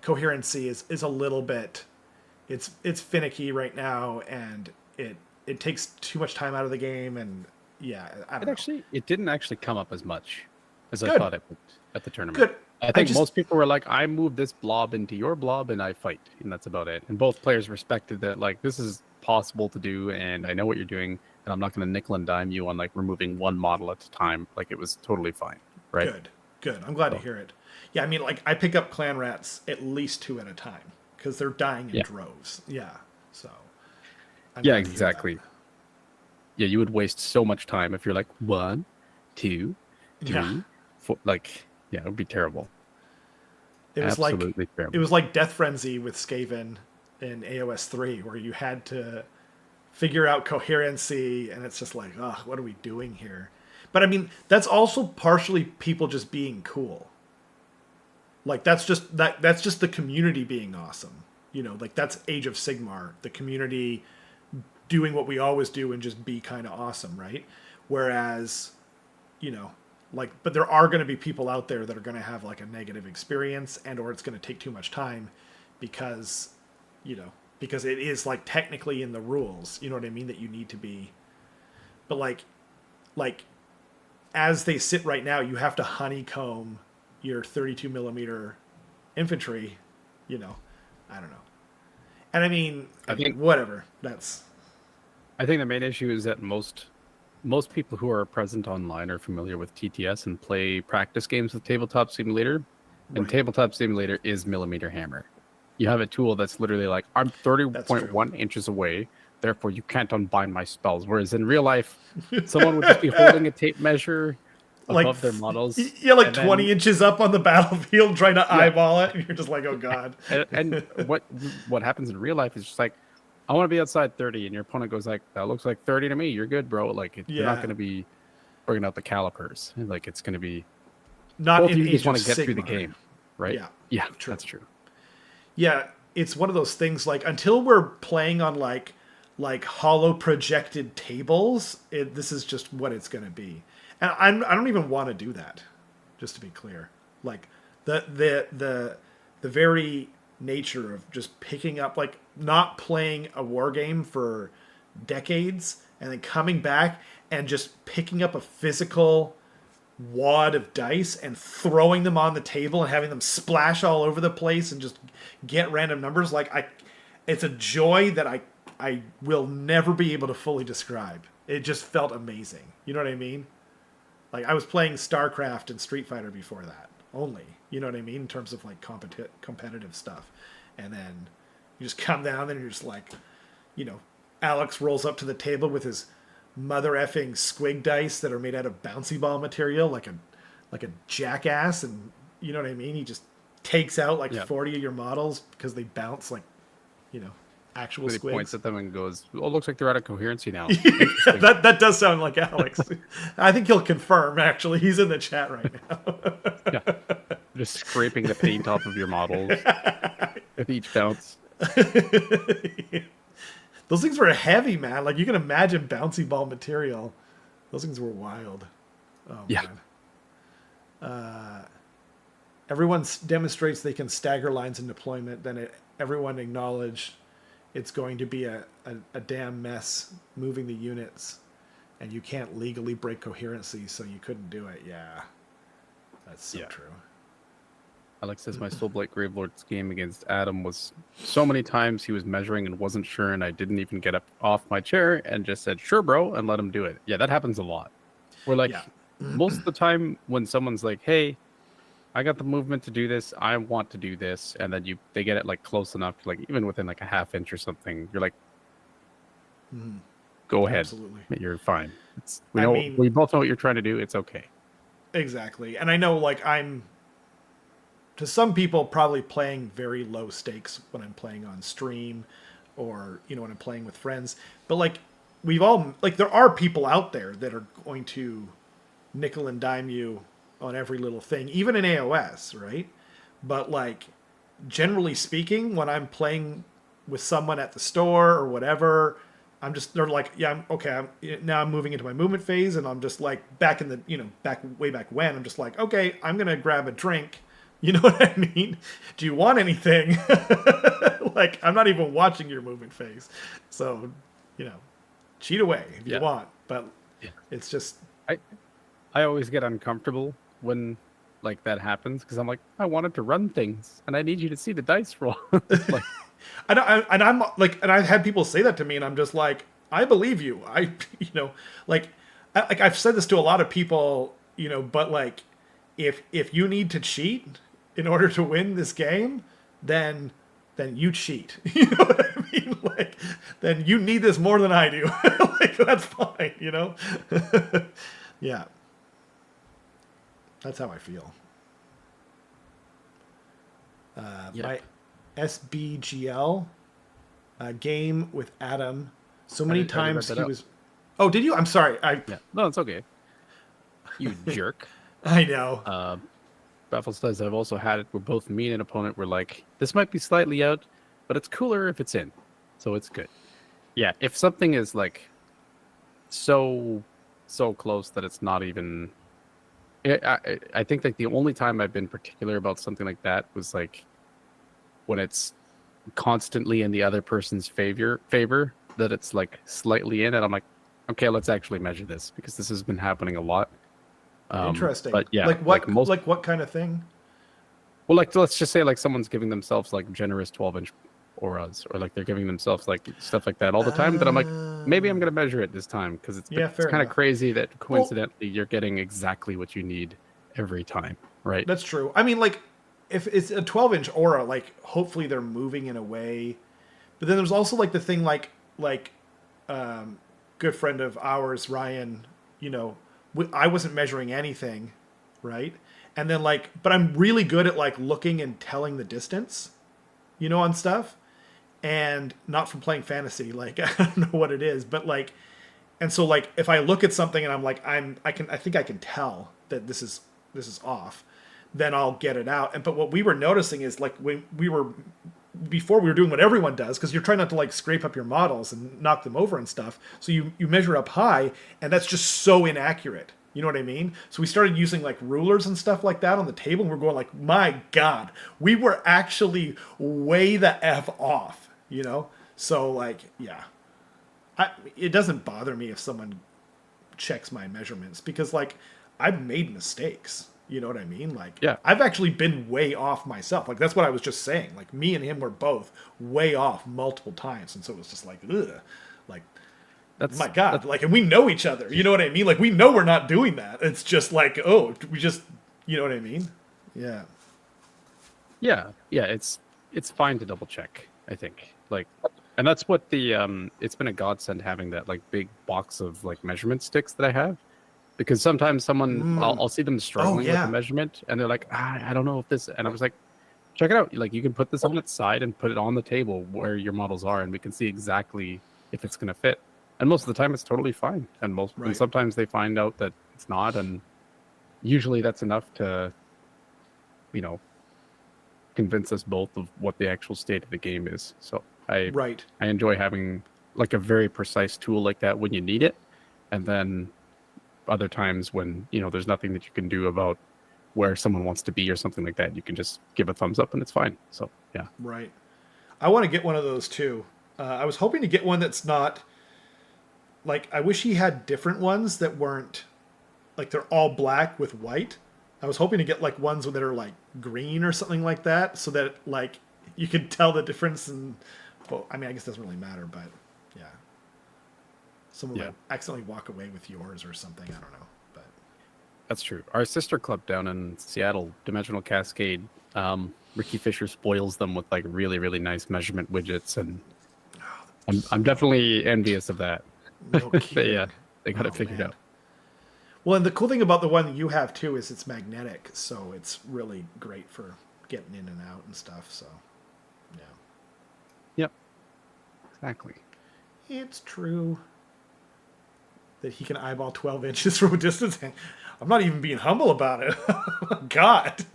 coherency is a little bit, it's finicky right now, and it takes too much time out of the game. And yeah, I don't know. It didn't actually come up as much as I thought it would at the tournament. Good. I I think just most people were like, I move this blob into your blob and I fight, and that's about it. And both players respected that, like, this is possible to do, and I know what you're doing, and I'm not going to nickel and dime you on like removing one model at a time. Like, it was totally fine, right? good, good. I'm glad to So, hear it. Yeah, I mean, like I pick up clan rats at least 2 at a time because they're dying in yeah, droves. Yeah, so I'm yeah, glad to hear that. exactly. Yeah, you would waste so much time if you're like one, two, Yeah, three, four. Like, yeah, it would be terrible. it was like Absolutely it terrible. was like Death Frenzy with Skaven in AOS 3, where you had to figure out coherency, and it's just like, oh, what are we doing here? But I mean, that's also partially people just being cool. Like that's just the community being awesome. You know, like that's Age of Sigmar, the community doing what we always do and just be kind of awesome, right? Whereas, you know, like, but there are going to be people out there that are going to have like a negative experience, and or it's going to take too much time because, you know, because it is like technically in the rules, you know what I mean, that you need to be. But like as they sit right now, you have to honeycomb your 32 millimeter infantry, you know. I don't know. And I think whatever. That's I think the main issue is that most people who are present online are familiar with TTS and play practice games with Tabletop Simulator. And right. Tabletop Simulator is millimeter hammer. You have a tool that's literally like, I'm That's true. 30.1 inches away, therefore you can't unbind my spells. Whereas in real life, someone would just be holding a tape measure Like, above their models, yeah, like and then 20 inches up on the battlefield trying to yeah, eyeball it. And you're just like, oh God. and what happens in real life is just like, I want to be outside 30, and your opponent goes like, that looks like 30 to me. You're good, bro. Like, you're not Yeah. going to be bringing out the calipers. Like, it's going to be Not both of in you just Age of want to get through the Sigmar. game, right? Yeah. Yeah, True. that's true. Yeah. It's one of those things like until we're playing on like hollow projected tables, this is just what it's going to be. And I don't even want to do that, just to be clear. Like the very nature of just picking up, like not playing a war game for decades and then coming back and just picking up a physical wad of dice and throwing them on the table and having them splash all over the place and just get random numbers. Like it's a joy that I will never be able to fully describe. It just felt amazing. You know what I mean? Like I was playing StarCraft and Street Fighter before that only. You know what I mean, in terms of like competitive stuff. And then you just come down and you're just like, you know, Alex rolls up to the table with his mother effing squig dice that are made out of bouncy ball material, like a jackass, and you know what I mean. He just takes out like Yeah. 40 of your models because they bounce like, you know, actual And he points squigs. at them and goes, "Oh, looks like they're out of coherency now. Yeah, Interesting." that does sound like Alex. I think he'll confirm. Actually, he's in the chat right now. Yeah, just scraping the paint off of your models with each bounce. Those things were heavy, man. Like you can imagine bouncy ball material. Those things were wild. Oh Yeah, man. Everyone demonstrates they can stagger lines in deployment. Then everyone acknowledge it's going to be a damn mess moving the units, and you can't legally break coherency, so you couldn't do it. Yeah, that's so yeah. true. Alex says my Soulblight Gravelord's game against Adam was so many times he was measuring and wasn't sure, and I didn't even get up off my chair and just said, "Sure, bro," and let him do it. Yeah, that happens a lot. We're Yeah, like, most of the time when someone's like, "Hey, I got the movement to do this. I want to do this," and then they get it like close enough, like even within like a half inch or something. You're like, "Go ahead, absolutely. you're fine. We I know mean, we both know what you're trying to do. It's okay." exactly. And I know, like, I'm to some people probably playing very low stakes when I'm playing on stream or, you know, when I'm playing with friends. But like we've all like there are people out there that are going to nickel and dime you on every little thing, even in AOS, right? But like generally speaking, when I'm playing with someone at the store or whatever, they're like, yeah, I'm okay. Now I'm moving into my movement phase, and I'm just like back in the, you know, way back when, I'm just like, okay, I'm gonna grab a drink. You know what I mean? Do you want anything? Like, I'm not even watching your movement phase, so you know, cheat away if you Yeah. want. But Yeah. it's just I I always get uncomfortable when like that happens because I'm like, I wanted to run things and I need you to see the dice roll. Like, And I've had people say that to me, and I'm just like, I believe you. You know, like, I've said this to a lot of people, you know, but like, if you need to cheat in order to win this game, then you cheat. You know what I mean? Like, then you need this more than I do. Like, that's fine. You know? Yeah, that's how I feel. yeah, My SBGL game with Adam. So I many already read times that he out. was. Oh, did you? I'm sorry. Yeah, no, it's okay. You jerk. I know. Baffle says I've also had it where both me and an opponent were like, this might be slightly out, but it's cooler if it's in, so it's good. Yeah, if something is like so close that it's not even. I think like the only time I've been particular about something like that was like when it's constantly in the other person's favor that it's like slightly in, and I'm like, okay, let's actually measure this because this has been happening a lot. Interesting. But yeah, Like like what? most, Like what kind of thing? well, like let's just say like someone's giving themselves like generous 12-inch auras, or like they're giving themselves like stuff like that all the time. That I'm like, maybe I'm gonna measure it this time because Yeah, it's fair kind of enough. crazy that Well, coincidentally you're getting exactly what you need every time, right? that's true. I mean, like, if it's a 12-inch aura, like, hopefully they're moving in a way. But then there's also like the thing, like, good friend of ours, Ryan. You know, I wasn't measuring anything, right? And then like, but I'm really good at like looking and telling the distance, you know, on stuff, and not from playing fantasy. Like, I don't know what it is, but like, and so like, if I look at something and I'm like, I think I can tell that this is off, then I'll get it out. And but what we were noticing is like when we were before we were doing what everyone does, because you're trying not to like scrape up your models and knock them over and stuff. So you measure up high, and that's just so inaccurate. You know what I mean? So we started using like rulers and stuff like that on the table, and we're going like, my God, we were actually way the F off, you know? So like, yeah. It doesn't bother me if someone checks my measurements because like I've made mistakes. You know what I mean? Like Yeah, I've actually been way off myself. Like that's what I was just saying. Like me and him were both way off multiple times, and so it was just like, ugh, like my God, that's like, and we know each other. You know what I mean? Like we know we're not doing that. It's just like, oh, we just, you know what I mean? Yeah. yeah, it's fine to double check, I think. Like, and that's what the it's been a godsend having that like big box of like measurement sticks that I have, because sometimes I'll see them Oh struggling with the yeah. measurement and they're like, I don't know if this, and I was like, check it out. Like you can put this on its side and put it on the table where your models are, and we can see exactly if it's gonna fit. And most of the time it's totally fine. And Right. sometimes they find out that it's not, and usually that's enough to, you know, convince us both of what the actual state of the game is. So Right. I enjoy having like a very precise tool like that when you need it, and then other times when there's nothing that you can do about where someone wants to be or something like that, you can just give a thumbs up and it's fine. So yeah, Right. I want to get one of those too. I was hoping to get one that's not like I wish he had different ones that weren't like they're all black with white. I was hoping to get like ones that are like green or something like that, so that like you could tell the difference. And well, I mean, I guess it doesn't really matter, but yeah, someone yeah, might accidentally walk away with yours or something. I don't know, but that's true. Our sister club down in Seattle, Dimensional Cascade, Ricky Fisher spoils them with like really really nice measurement widgets, and I'm definitely envious of that. no they kidding. they got it Oh figured man. out. Well, and the cool thing about the one that you have too is it's magnetic, so it's really great for getting in and out and stuff. So, yeah, Yep, exactly. it's true that he can eyeball 12 inches from a distance. I'm not even being humble about it. God.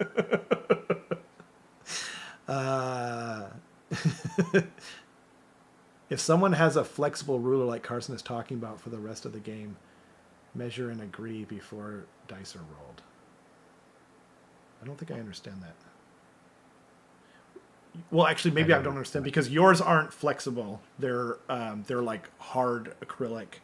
Uh, if someone has a flexible ruler like Carson is talking about for the rest of the game, measure and agree before dice are rolled. I don't think I understand that. Well, actually, maybe I don't understand because yours aren't flexible. They're like hard acrylic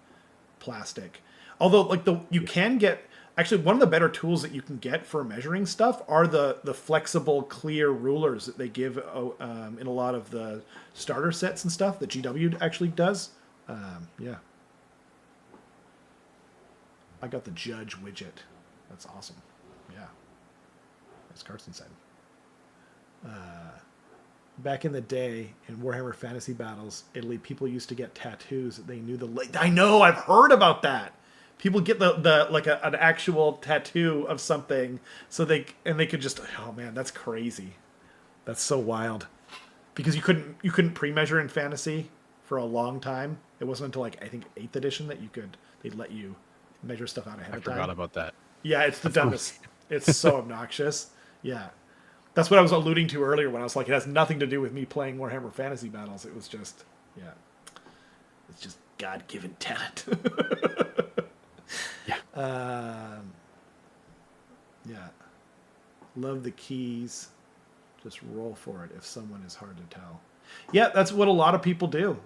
plastic. Although, like you can get Actually, one of the better tools that you can get for measuring stuff are the flexible, clear rulers that they give in a lot of the starter sets and stuff that GW actually does. Yeah. I got the Judge widget. That's awesome. Yeah. As Carson said. Back in the day in Warhammer Fantasy Battles, Italy, people used to get tattoos that they knew I know, I've heard about that. People get an actual tattoo of something so they could just, oh man, that's crazy. That's so wild. Because you couldn't pre-measure in Fantasy for a long time. It wasn't until like I think 8th edition that they'd let you measure stuff out ahead of time. I forgot about that. Yeah, it's the dumbest. It's so obnoxious. Yeah. That's what I was alluding to earlier when I was like, it has nothing to do with me playing Warhammer Fantasy Battles. It was just, yeah. It's just God-given talent. Yeah. Yeah. Love the keys. Just roll for it if someone is hard to tell. Yeah, that's what a lot of people do.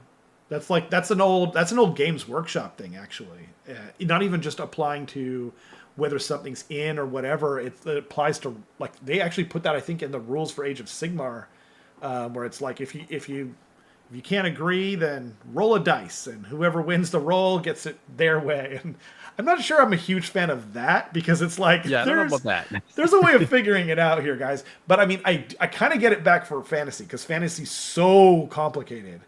That's an old Games Workshop thing, actually. Not even just applying to whether something's in or whatever. It applies to, like, they actually put that, I think, in the rules for Age of Sigmar, where it's like if you can't agree, then roll a dice, and whoever wins the roll gets it their way. And I'm not sure I'm a huge fan of that, because it's like, yeah, I don't know about that. There's a way of figuring it out here, guys. But I mean, I kind of get it back for Fantasy, because Fantasy's so complicated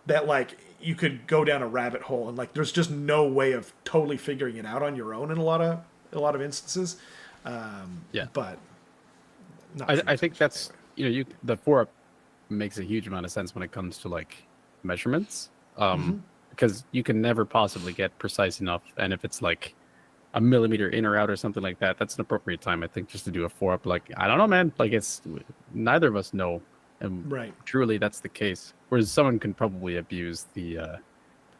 that, like, you could go down a rabbit hole, and like there's just no way of totally figuring it out on your own in a lot of instances. Yeah, but I think that's the 4-up makes a huge amount of sense when it comes to like measurements, because you can never possibly get precise enough, and if it's like a millimeter in or out or something like that, that's an appropriate time, I think, just to do a 4-up. Like, I don't know, man. Like, it's neither of us know. And right. Truly, that's the case. Whereas someone can probably abuse the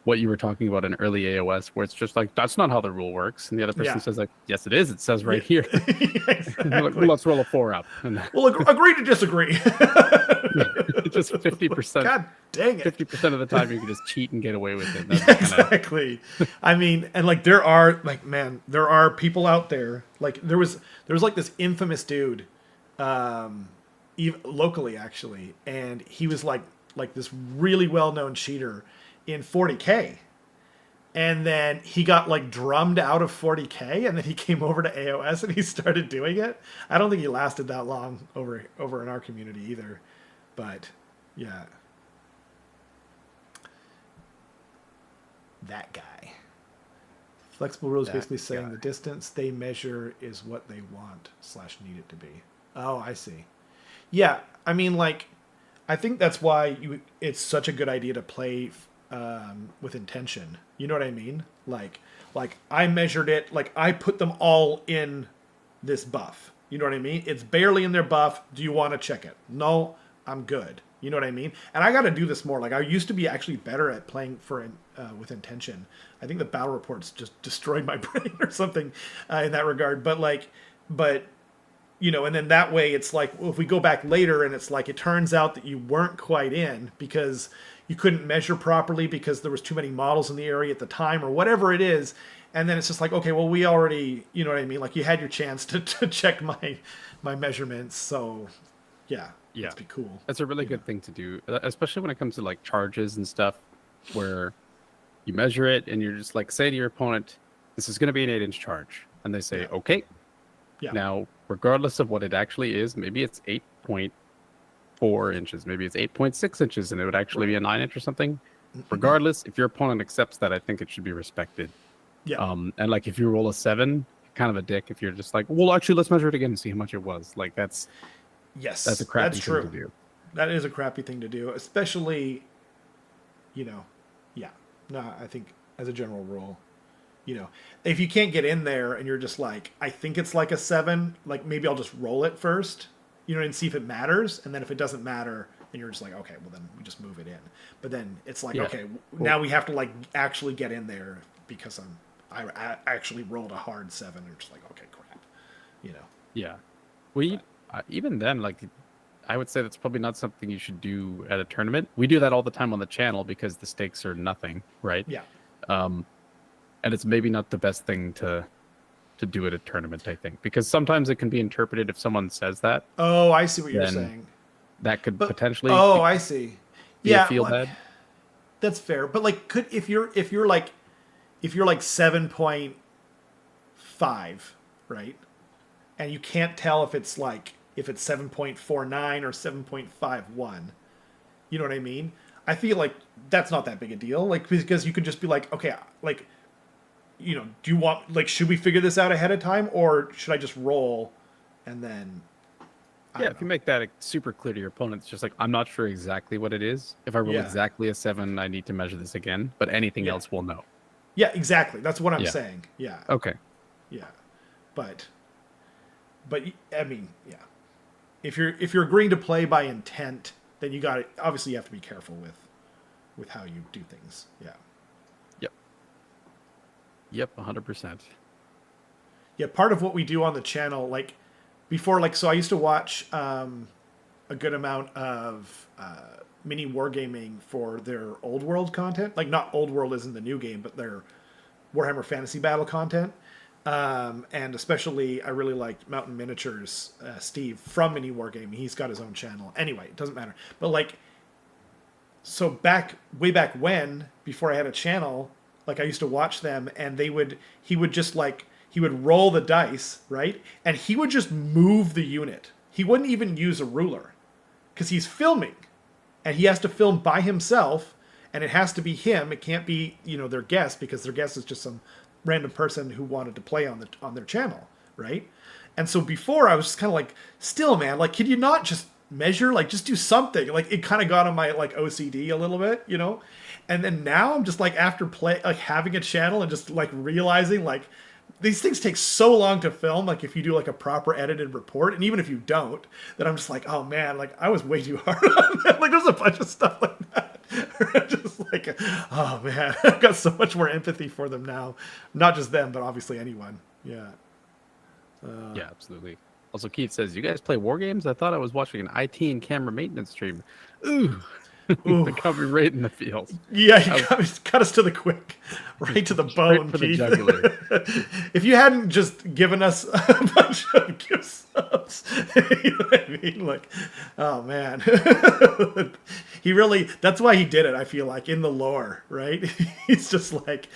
what you were talking about in early AOS, where it's just like, that's not how the rule works, and the other person says like, yes, it is. It says right here. Exactly. Like, well, let's roll a 4-up. Well, agree to disagree. Just 50%. God dang it! 50% of the time, you can just cheat and get away with it. Yeah, exactly. I mean, and like there are people out there. Like there was like this infamous dude. Locally actually, and he was like this really well-known cheater in 40k, and then he got like drummed out of 40k, and then he came over to AOS and he started doing it. I don't think he lasted that long over in our community either, but yeah, that guy. Flexible rules basically saying the distance they measure is what they want / need it to be. Oh, I see. Yeah, I mean, like, I think that's why it's such a good idea to play with intention. You know what I mean? Like I measured it, like I put them all in this buff. You know what I mean? It's barely in their buff. Do you want to check it? No, I'm good. You know what I mean? And I got to do this more. Like I used to be actually better at playing with intention. I think the battle reports just destroyed my brain or something in that regard. But you know, and then that way it's like, well, if we go back later and it's like, it turns out that you weren't quite in because you couldn't measure properly because there was too many models in the area at the time or whatever it is. And then it's just like, okay, well, we already, you know what I mean? Like you had your chance to check my measurements. So yeah, let's be cool. That's a really good thing to do, especially when it comes to like charges and stuff where you measure it and you're just like, say to your opponent, this is going to be an 8-inch charge. And they say, okay. Yeah. Now, regardless of what it actually is, maybe it's 8.4 inches, maybe it's 8.6 inches, and it would actually be a 9-inch or something. Regardless, if your opponent accepts that, I think it should be respected. Yeah. And like if you roll a 7, kind of a dick if you're just like, well, actually, let's measure it again and see how much it was. Like that's a crappy thing to do. That is a crappy thing to do, especially, you know, yeah. No, I think as a general rule. You know, if you can't get in there and you're just like, I think it's like a 7, like maybe I'll just roll it first, you know, and see if it matters. And then if it doesn't matter, then you're just like, okay, well then we just move it in. But then it's like, okay, now we have to like actually get in there because I actually rolled a hard 7. And you're just like, okay, crap, you know. Yeah. Well, even then, like, I would say that's probably not something you should do at a tournament. We do that all the time on the channel because the stakes are nothing, right? Yeah. And it's maybe not the best thing to to do at a tournament, I think, because sometimes it can be interpreted if someone says that, Oh, I see what you're then saying. that could But potentially oh, I see. be a Yeah, feel well, bad. that's fair. But like, could if you're like 7.5, right? And you can't tell if it's 7.49 or 7.51. You know what I mean? I feel like that's not that big a deal. Like, because you could just be like, okay, like, do you want, like, should we figure this out ahead of time, or should I just roll and then Yeah, if you make that super clear to your opponent, it's just like, I'm not sure exactly what it is. If I roll Yeah. exactly a 7, I need to measure this again, but anything else we'll know. Yeah, exactly. That's what I'm Yeah. saying. Yeah. Okay. Yeah. But I mean, yeah. If you're agreeing to play by intent, then you got to, obviously you have to be careful with how you do things. Yeah. Yep, 100%. Yeah, part of what we do on the channel, like before, like, so I used to watch a good amount of mini wargaming for their old world content. Like, not old world isn't the new game, but their Warhammer Fantasy Battle content. And especially, I really liked Mountain Miniatures, Steve from Mini Wargaming. He's got his own channel. Anyway, it doesn't matter. But like, so way back when, before I had a channel, like I used to watch them, and he would roll the dice, right? And he would just move the unit. He wouldn't even use a ruler, because he's filming, and he has to film by himself, and it has to be him. It can't be, their guest, because their guest is just some random person who wanted to play on their channel, right? And so before, I was just kind of like, still, man, like, could you not just measure, like, just do something? Like, it kind of got on my like OCD a little bit, And then now I'm just like, after having a channel and just like realizing, like, these things take so long to film, like if you do like a proper edited report, and even if you don't, that I'm just like, oh man, like I was way too hard on that. Like, there's a bunch of stuff like that. Just like, oh man, I've got so much more empathy for them now. Not just them, but obviously anyone. Yeah. Yeah, absolutely. Also, Keith says, you guys play war games? I thought I was watching an IT and camera maintenance stream. Ooh. They got me right in the feels. Yeah, you cut us to the quick, right to the bone, for Keith. the jugular. If you hadn't just given us a bunch of gift subs, you know what I mean? Like, oh man, that's why he did it. I feel like in the lore, right? He's just like,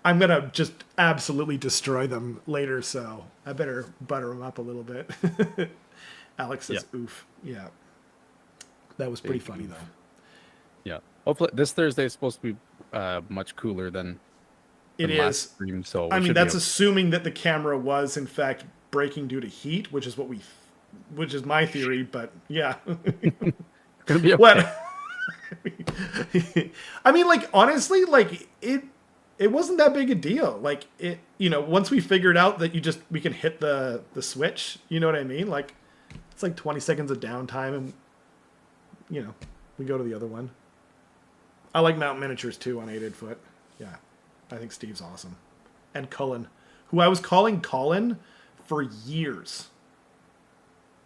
I'm gonna just absolutely destroy them later, so I better butter him up a little bit. Alex says, oof. Yeah. That was pretty funny, though. Yeah. Hopefully, this Thursday is supposed to be much cooler than it is. Last stream, so I mean, that's assuming that the camera was, in fact, breaking due to heat, which is my theory, but yeah. It's going to be okay. I mean, like, honestly, like, it wasn't that big a deal. Like, once we figured out that we can hit the switch, you know what I mean? Like, it's like 20 seconds of downtime, and we go to the other one. I like Mountain Miniatures too on 8 Foot. Yeah, I think Steve's awesome. And Cullen, who I was calling Colin for years.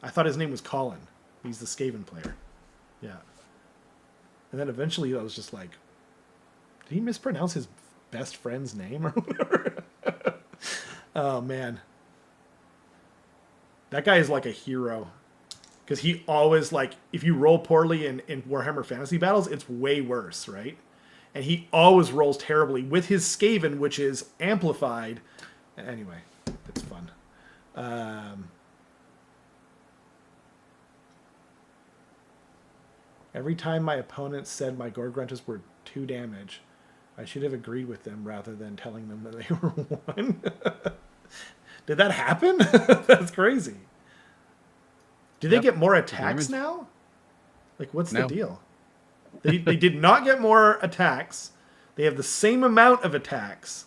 I thought his name was Colin. He's the Skaven player. Yeah. And then eventually I was just like, did he mispronounce his best friend's name or whatever? Oh, man. That guy is like a hero. Because he always, like, if you roll poorly in Warhammer Fantasy Battles, it's way worse, right? And he always rolls terribly with his Skaven, which is amplified. Anyway, it's fun. Every time my opponent said my Gorgruntas were 2 damage, I should have agreed with them rather than telling them that they were 1. Did that happen? That's crazy. Do they get more attacks now? Like, what's the deal? They did not get more attacks. They have the same amount of attacks.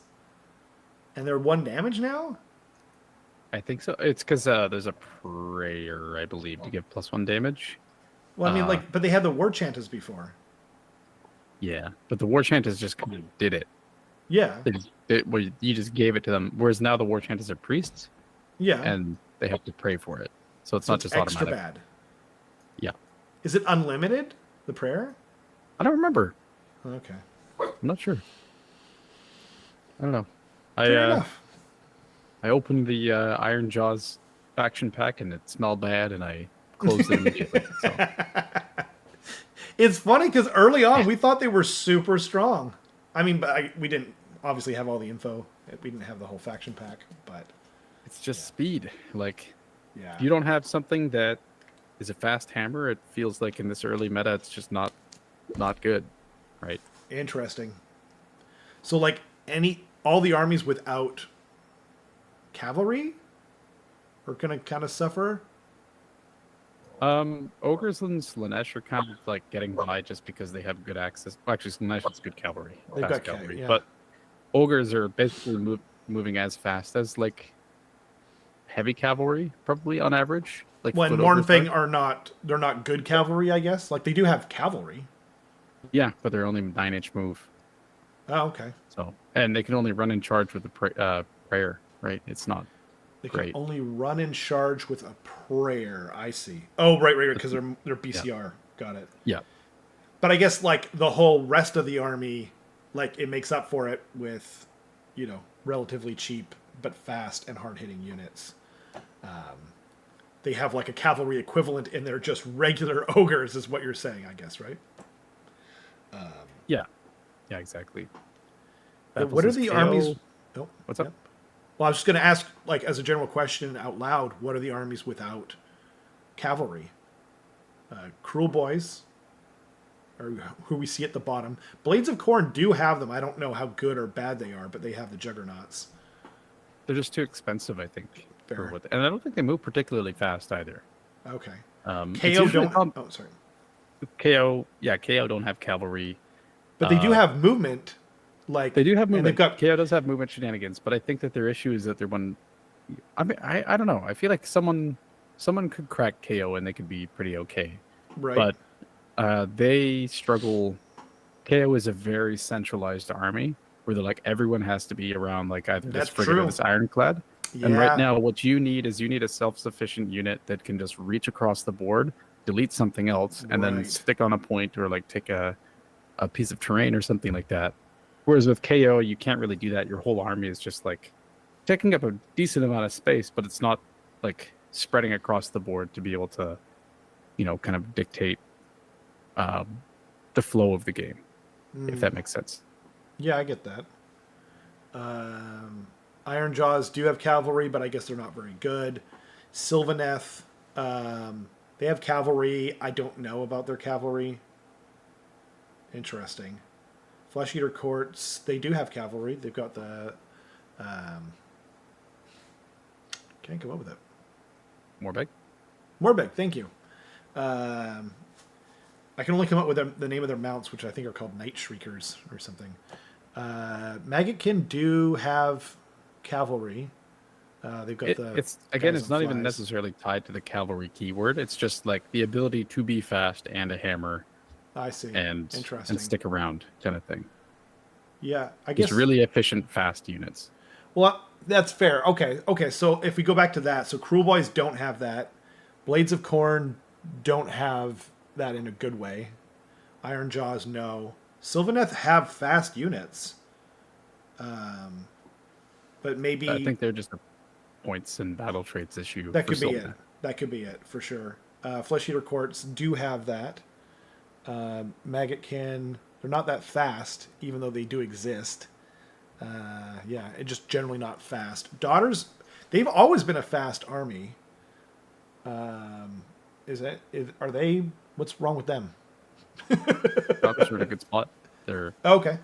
And they're 1 damage now? I think so. It's because there's a prayer, I believe, to give +1 damage. Well, I mean, but they had the War Chantas before. Yeah, but the War Chantas just kind of did it. Yeah. You just gave it to them, whereas now the War Chantas are priests. Yeah. And they have to pray for it. So it's not just extra automatic. Bad. Yeah. Is it unlimited, the prayer? I don't remember. Okay. I'm not sure. I don't know. Fair enough. I opened the Iron Jaws faction pack and it smelled bad, and I closed it immediately. So It's funny because early on we thought they were super strong. I mean, but we didn't obviously have all the info. We didn't have the whole faction pack, but it's just speed. Like, yeah. if you don't have something that is a fast hammer, it feels like in this early meta, it's just not good, right? Interesting. So like all the armies without cavalry are gonna kind of suffer. Ogres and Slanesh are kind of like getting by just because they have good access. Well, actually, Slanesh is good cavalry, They've fast got cavalry, yeah. but ogres are basically moving as fast as like heavy cavalry, probably on average. Like When Mornfang they're not good cavalry, I guess. Like they do have cavalry. Yeah, but they're only 9-inch move. Oh, okay. So, and they can only run in charge with a prayer, right? It's not They can great. only run in charge with a prayer. I see. Oh, right, because they're BCR. Yeah. Got it. Yeah. But I guess like the whole rest of the army, like it makes up for it with, relatively cheap but fast and hard hitting units. They have like a cavalry equivalent in their just regular ogres, is what you're saying, I guess, right? Yeah. Yeah, exactly. What are the armies? Oh, What's up? Well, I was just going to ask, like, as a general question out loud, what are the armies without cavalry? Cruel Boys, or who we see at the bottom. Blades of Corn do have them. I don't know how good or bad they are, but they have the Juggernauts. They're just too expensive, I think. Fair. And I don't think they move particularly fast either. Okay. KO don't. Oh, sorry. KO don't have cavalry. But they do have movement. Like they do have movement. And they've got KO does have movement shenanigans, but I think that their issue is that they're one. I mean, I don't know. I feel like someone could crack KO and they could be pretty okay. Right. But they struggle. KO is a very centralized army where they're like everyone has to be around like either this frigate or this ironclad. Yeah. And right now, what you need is a self-sufficient unit that can just reach across the board, delete something else, and then stick on a point or like take a piece of terrain or something like that. Whereas with KO, you can't really do that. Your whole army is just like taking up a decent amount of space, but it's not like spreading across the board to be able to, kind of dictate the flow of the game, if that makes sense. Yeah, I get that. Iron Jaws do have cavalry, but I guess they're not very good. Sylvaneth, they have cavalry. I don't know about their cavalry. Interesting. Flesh Eater Courts, they do have cavalry. They've got the... can't come up with it. Morbeg, thank you. I can only come up with the name of their mounts, which I think are called Night Shriekers or something. Maggotkin do have cavalry. They've got it's not even necessarily tied to the cavalry keyword. It's just like the ability to be fast and a hammer. I see. And stick around kind of thing. Yeah, I guess. It's really efficient, fast units. Well, that's fair. Okay. So if we go back to that, so Cruel Boys don't have that. Blades of Corn don't have that in a good way. Iron Jaws, no. Sylvaneth have fast units. But maybe... I think they're just a points and battle traits issue. That could be it. That could be it, for sure. Flesh Eater Courts do have that. Maggotkin, they're not that fast, even though they do exist. It's just generally not fast. Daughters, they've always been a fast army. Are they... What's wrong with them? Daughters are in a good spot. They're... Okay.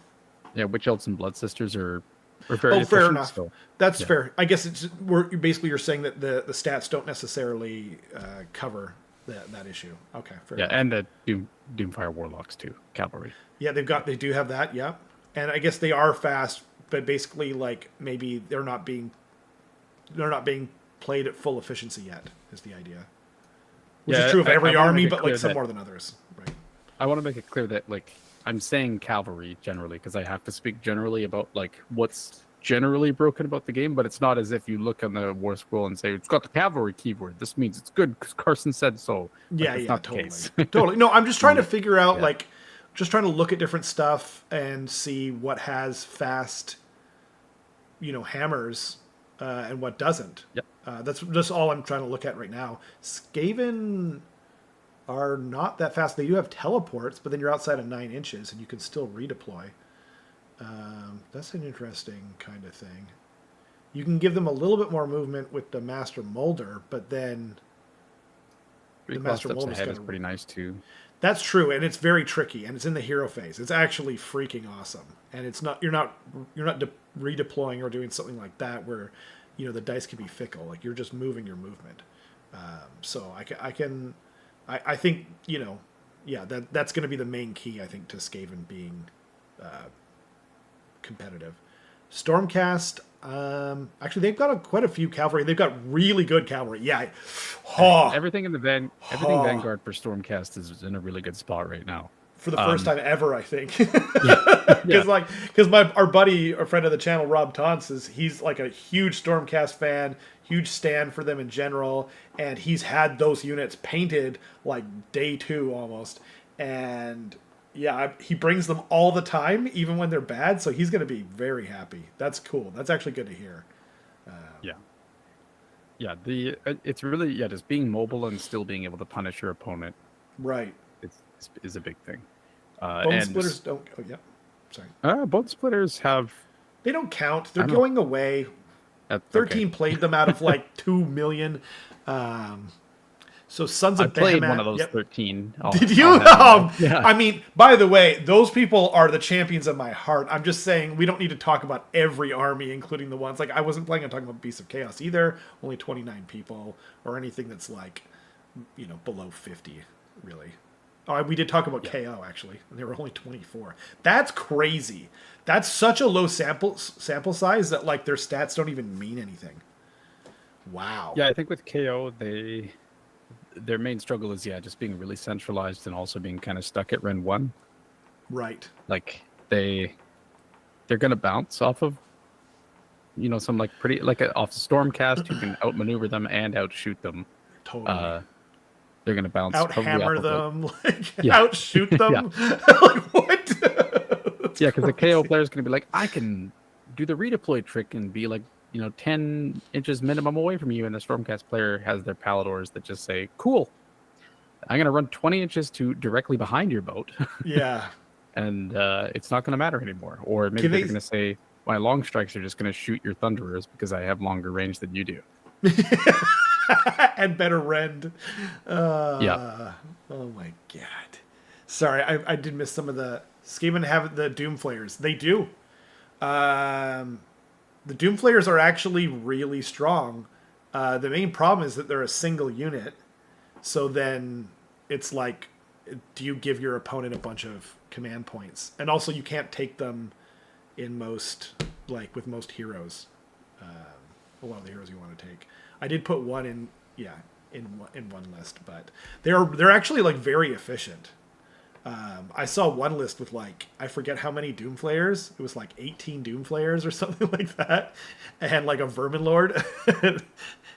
Yeah, Witch Elves and Blood Sisters are very efficient. Fair enough. So, That's fair. I guess you're saying that the stats don't necessarily cover that issue. Okay, fair enough. And the Doomfire Warlocks too, cavalry. Yeah, they do have that. Yeah, and I guess they are fast, but basically, like maybe they're not being played at full efficiency yet. Is the idea? Which is true of every army, but like some more than others. Right. I want to make it clear that like I'm saying cavalry generally because I have to speak generally about like what's generally broken about the game, but it's not as if you look on the war scroll and say it's got the cavalry keyword. This means it's good because Carson said so. Like, not totally. The case. Totally. No, I'm just trying to figure out just trying to look at different stuff and see what has fast, hammers. and what doesn't. Yep. That's just all I'm trying to look at right now. Skaven are not that fast. They do have teleports, but then you're outside of 9 inches and you can still redeploy. That's an interesting kind of thing. You can give them a little bit more movement with the Master Molder, but then The Master Molder's ahead is pretty nice too. That's true, and it's very tricky, and it's in the hero phase. It's actually freaking awesome, and it's not you're not redeploying or doing something like that where, you know, the dice can be fickle. Like you're just moving your movement. So I think, you know, yeah, that's going to be the main key, I think, to Skaven being competitive. Stormcast, actually, they've got quite a few cavalry. They've got really good cavalry. Yeah. Everything in the Vanguard for Stormcast is in a really good spot right now. For the first time ever, I think. Because our buddy, a friend of the channel, Rob Tons, he's like a huge Stormcast fan, huge stand for them in general, and he's had those units painted like day 2 almost. And yeah, he brings them all the time, even when they're bad, so he's going to be very happy. That's cool. That's actually good to hear. It's really just being mobile and still being able to punish your opponent. Right. Is a big thing. Bone splitters don't. Oh yeah, sorry. Bone splitters have. They don't count. They're going away. 13 played them out of like 2 million. So Sons of Behemoth. I played one of those 13. Did you? Yeah. I mean, by the way, those people are the champions of my heart. I'm just saying we don't need to talk about every army, including the ones like I wasn't planning on talking about Beasts of Chaos either. Only 29 people or anything that's like, you know, below 50, really. Oh, we did talk about KO actually, and they were only 24. That's crazy. That's such a low sample size that like their stats don't even mean anything. Wow. Yeah, I think with KO their main struggle is just being really centralized and also being kind of stuck at Ren 1. Right. Like they're gonna bounce off of, you know, some like pretty like off Stormcast. You can outmaneuver them and outshoot them. Totally. They're gonna bounce. Out-hammer them, outshoot them. Like what? Because the KO player is gonna be like, I can do the redeploy trick and be like, you know, 10 inches minimum away from you, and the Stormcast player has their Paladors that just say, cool, I'm going to run 20 inches to directly behind your boat. Yeah. And it's not going to matter anymore. Or maybe they're going to say, my long strikes are just going to shoot your Thunderers because I have longer range than you do. And better rend. Oh my god. Sorry, I did miss some of the... Skaven have the Doom Flayers. They do. The Doom Flayers are actually really strong. The main problem is that they're a single unit. So then it's like, do you give your opponent a bunch of command points? And also you can't take them in most, like with most heroes. A lot of the heroes you want to take. I did put one in one list, but they're actually like very efficient. I saw one list with like, I forget how many Doom Flayers. It was like 18 Doom Flayers or something like that. And like a Vermin Lord.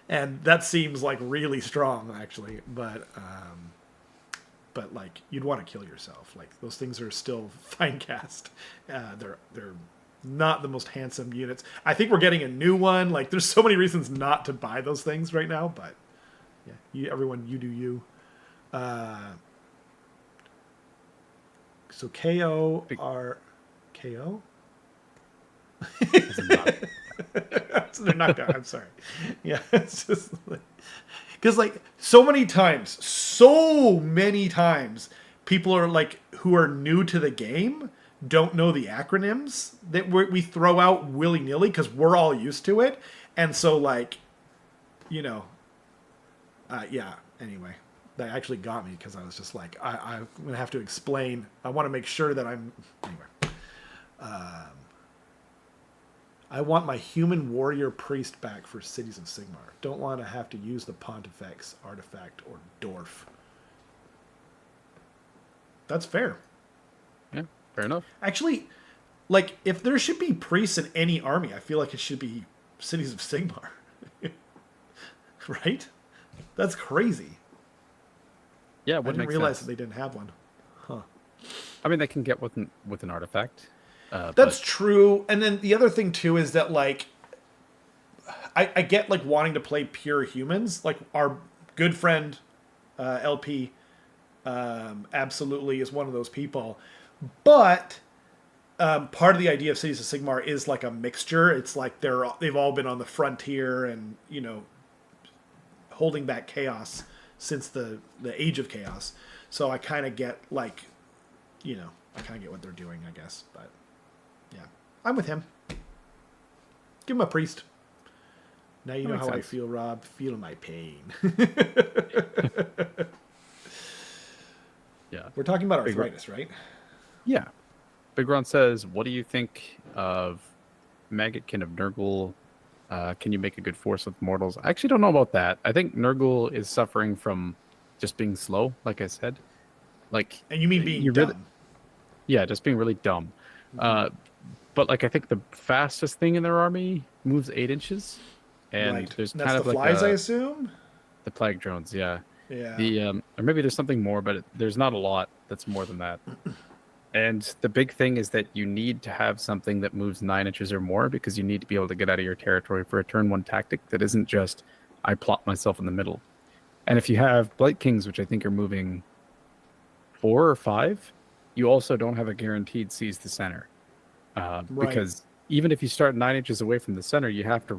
And that seems like really strong actually. But like you'd want to kill yourself. Like those things are still fine cast. They're not the most handsome units. I think we're getting a new one. Like there's so many reasons not to buy those things right now, but yeah, everyone, you do you. So KO are KO? So they're not done. I'm sorry. Yeah, it's just because like so many times, people are like who are new to the game don't know the acronyms that we throw out willy nilly because we're all used to it, and so like, you know, Anyway. That actually got me because I was just like, I'm going to have to explain. I want to make sure that I'm... Anyway. I want my human warrior priest back for Cities of Sigmar. Don't want to have to use the Pontifex artifact or Dwarf. That's fair. Yeah, fair enough. Actually, like, if there should be priests in any army, I feel like it should be Cities of Sigmar. Right? That's crazy. Yeah, I didn't realize that they didn't have one. Huh. I mean, they can get with an artifact. That's true. And then the other thing too is that like, I get like wanting to play pure humans. Like our good friend LP absolutely is one of those people. But part of the idea of Cities of Sigmar is like a mixture. It's like they've all been on the frontier and, you know, holding back chaos since the age of chaos. So I kind of get like, you know, I kind of get what they're doing, I guess. But yeah, I'm with him. Give him a priest. Now you know how sense. I feel, Rob. Feeling my pain. Yeah. We're talking about arthritis, right? Yeah. Big Ron says, what do you think of Maggotkin of Nurgle? Can you make a good force with mortals? I actually don't know about that. I think Nurgle is suffering from just being slow, like I said. Like, And you mean being you really, dumb? yeah, just being really dumb. But like, I think the fastest thing in their army moves 8 inches, and Right. there's And that's kind the of like flies, I assume. the plague drones, yeah. Yeah. Or maybe there's something more, but there's not a lot that's more than that. And the big thing is that you need to have something that moves 9 inches or more, because you need to be able to get out of your territory for a turn 1 tactic that isn't just I plot myself in the middle. And if you have Blight Kings, which I think are moving 4 or 5, you also don't have a guaranteed seize the center. Right. Because even if you start 9 inches away from the center, you have to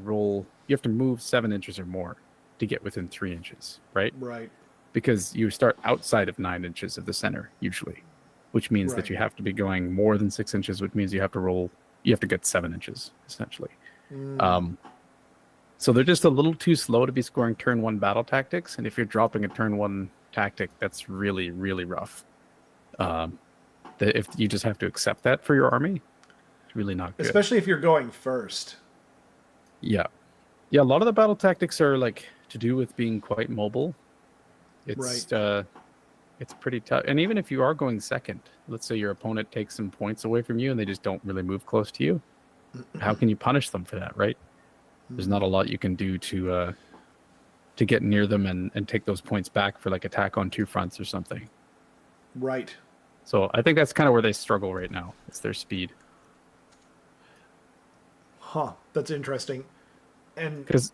move 7 inches or more to get within 3 inches, right? Right. Because you start outside of 9 inches of the center usually, which means Right. that you have to be going more than 6 inches, which means you have to get 7 inches essentially. So they're just a little too slow to be scoring turn 1 battle tactics. And if you're dropping a turn 1 tactic, that's really, really rough. If you just have to accept that for your army, it's really not good. Especially if you're going first. Yeah. Yeah, a lot of the battle tactics are like to do with being quite mobile. It's it's pretty tough. And even if you are going second, let's say your opponent takes some points away from you and they just don't really move close to you, how can you punish them for that, right? There's not a lot you can do to get near them and take those points back for like attack on 2 fronts or something. Right. So I think that's kind of where they struggle right now. It's their speed. Huh. That's interesting. And Because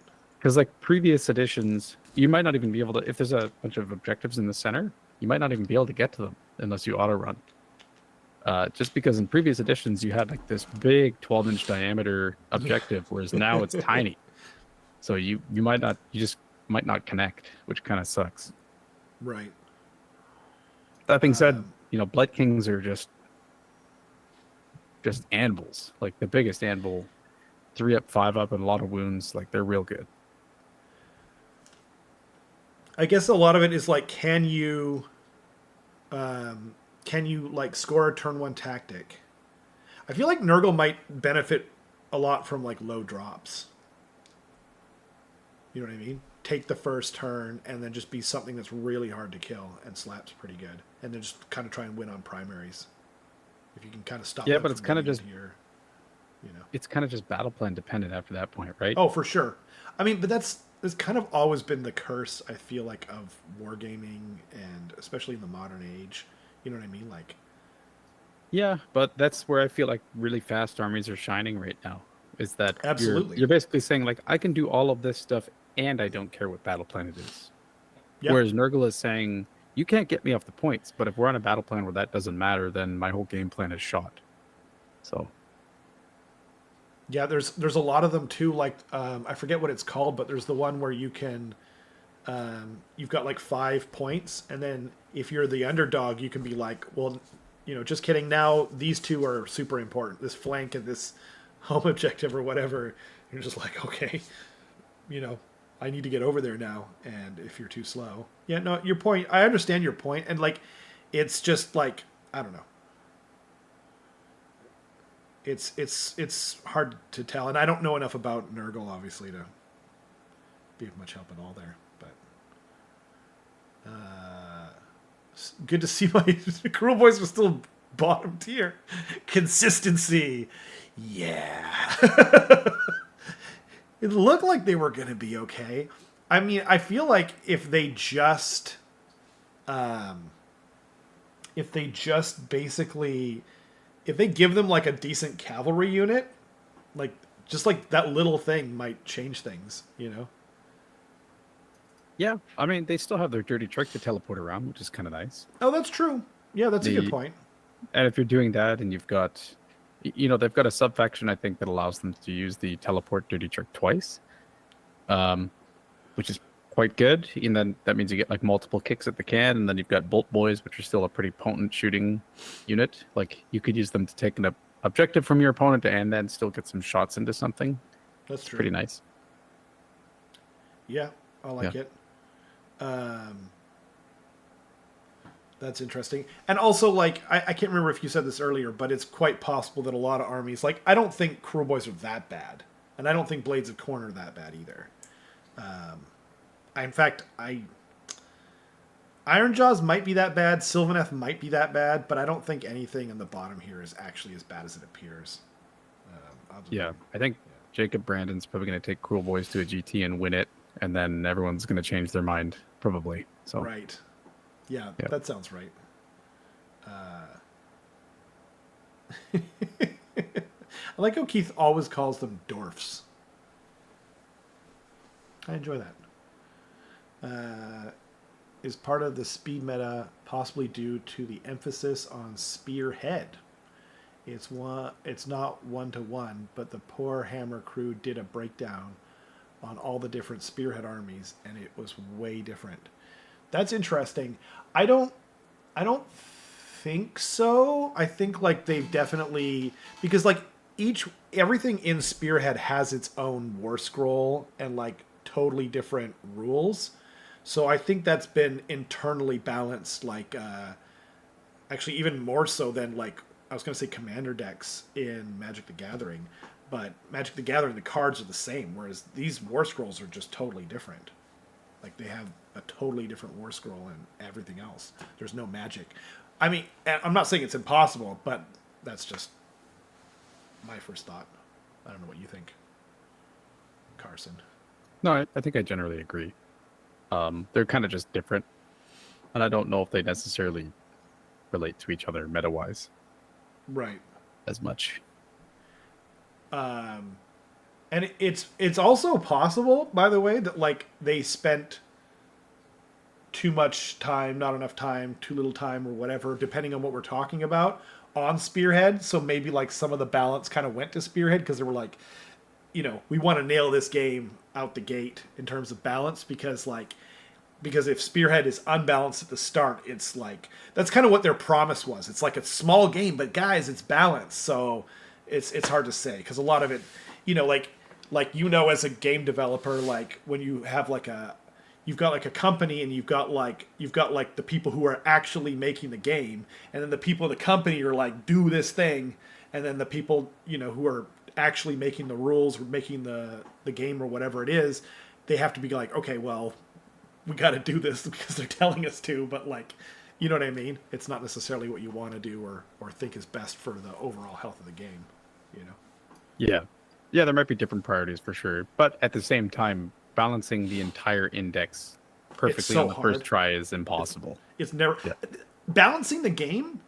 like previous editions, you might not even be able to, if there's a bunch of objectives in the center, you might not even be able to get to them unless you auto run. Just because in previous editions you had like this big 12-inch diameter objective, whereas now it's tiny. So you just might not connect, which kind of sucks. right. That being said, Blight Kings are just anvils, like the biggest anvil, 3 up, 5 up, and a lot of wounds. Like they're real good. I guess a lot of it is like, can you like score a turn 1 tactic? I feel like Nurgle might benefit a lot from like low drops. You know what I mean? Take the first turn and then just be something that's really hard to kill and slaps pretty good, and then just kind of try and win on primaries. If you can kind of stop. Yeah, them but from it's kind of getting just into your, you know. it's kind of just battle plan dependent after that point, right? Oh, for sure. I mean, but that's kind of always been the curse, I feel like, of wargaming, and especially in the modern age. You know what I mean? Like, Yeah, but that's where I feel like really fast armies are shining right now. Is that Absolutely. you're basically saying like I can do all of this stuff and I don't care what battle plan it is. yep. Whereas Nurgle is saying you can't get me off the points, but if we're on a battle plan where that doesn't matter, then my whole game plan is shot. So Yeah, there's a lot of them too. Like, I forget what it's called, but there's the one where you can, you've got like 5 points, and then if you're the underdog, you can be like, well, you know, just kidding. Now these 2 are super important. This flank and this home objective or whatever. You're just like, okay, you know, I need to get over there now. And if you're too slow, yeah, no, your point. I understand your point, and like, it's just like, I don't know. It's hard to tell, and I don't know enough about Nurgle, obviously, to be of much help at all there. But good to see my Cruel Boys was still bottom tier. Consistency, yeah. It looked like they were going to be okay. I mean, I feel like if they just basically, if they give them like a decent cavalry unit, like Just like that little thing might change things, you know? Yeah, I mean, they still have their dirty trick to teleport around, which is kind of nice. Oh, that's true. Yeah, that's a good The point. And if you're doing that, and you've got, they've got a sub faction, I think, that allows them to use the teleport dirty trick twice, um, which is quite good. And then that means you get like multiple kicks at the can, and then you've got bolt boys, which are still a pretty potent shooting unit. Like you could use them to take an objective from your opponent and then still get some shots into something. That's It's true. pretty nice. Yeah, I like Yeah. it. That's interesting. And also, like, I can't remember if you said this earlier, but it's quite possible that a lot of armies, like, I don't think Cruel Boys are that bad. And I don't think Blades of Corn are that bad either. In fact, Ironjaws might be that bad, Sylvaneth might be that bad, but I don't think anything on the bottom here is actually as bad as it appears. Yeah, I think Jacob Brandon's probably going to take Cruel Boys to a GT and win it, and then everyone's going to change their mind, probably. So Right. Yeah, Yeah. that sounds right. I like how Keith always calls them dwarfs. I enjoy that. Is part of the speed meta possibly due to the emphasis on spearhead? It's not 1-to-1, but the poor Hammer crew did a breakdown on all the different spearhead armies, and it was way different. That's interesting. I don't think so. I think like they've definitely, because like everything in Spearhead has its own war scroll and like totally different rules. So I think that's been internally balanced, like actually even more so than like I was going to say Commander decks in Magic the Gathering, but Magic the Gathering the cards are the same, whereas these war scrolls are just totally different. Like they have a totally different war scroll and everything else. There's no magic. I mean, I'm not saying it's impossible, but that's just my first thought. I don't know what you think, Carson. no, I think I generally agree. They're kind of just different, and I don't know if they necessarily relate to each other meta-wise Right. as much. And it's also possible, by the way, that like they spent too much time, not enough time, too little time, or whatever, depending on what we're talking about, on Spearhead. So maybe like some of the balance kind of went to Spearhead because they were like, we want to nail this game out the gate in terms of balance because if Spearhead is unbalanced at the start, it's like that's kind of what their promise was. It's like a small game, but guys, it's balanced. So it's hard to say because a lot of it, as a game developer, like when you have you've got like a company and you've got like the people who are actually making the game, and then the people in the company are like do this thing, and then the people who are actually making the rules or making the game or whatever it is, they have to be like, okay, well, we got to do this because they're telling us to, but like, you know what I mean? It's not necessarily what you want to do or think is best for the overall health of the game, Yeah. Yeah, there might be different priorities for sure. But at the same time, balancing the entire index perfectly so on the first hard. try is impossible. It's never Yeah. balancing the game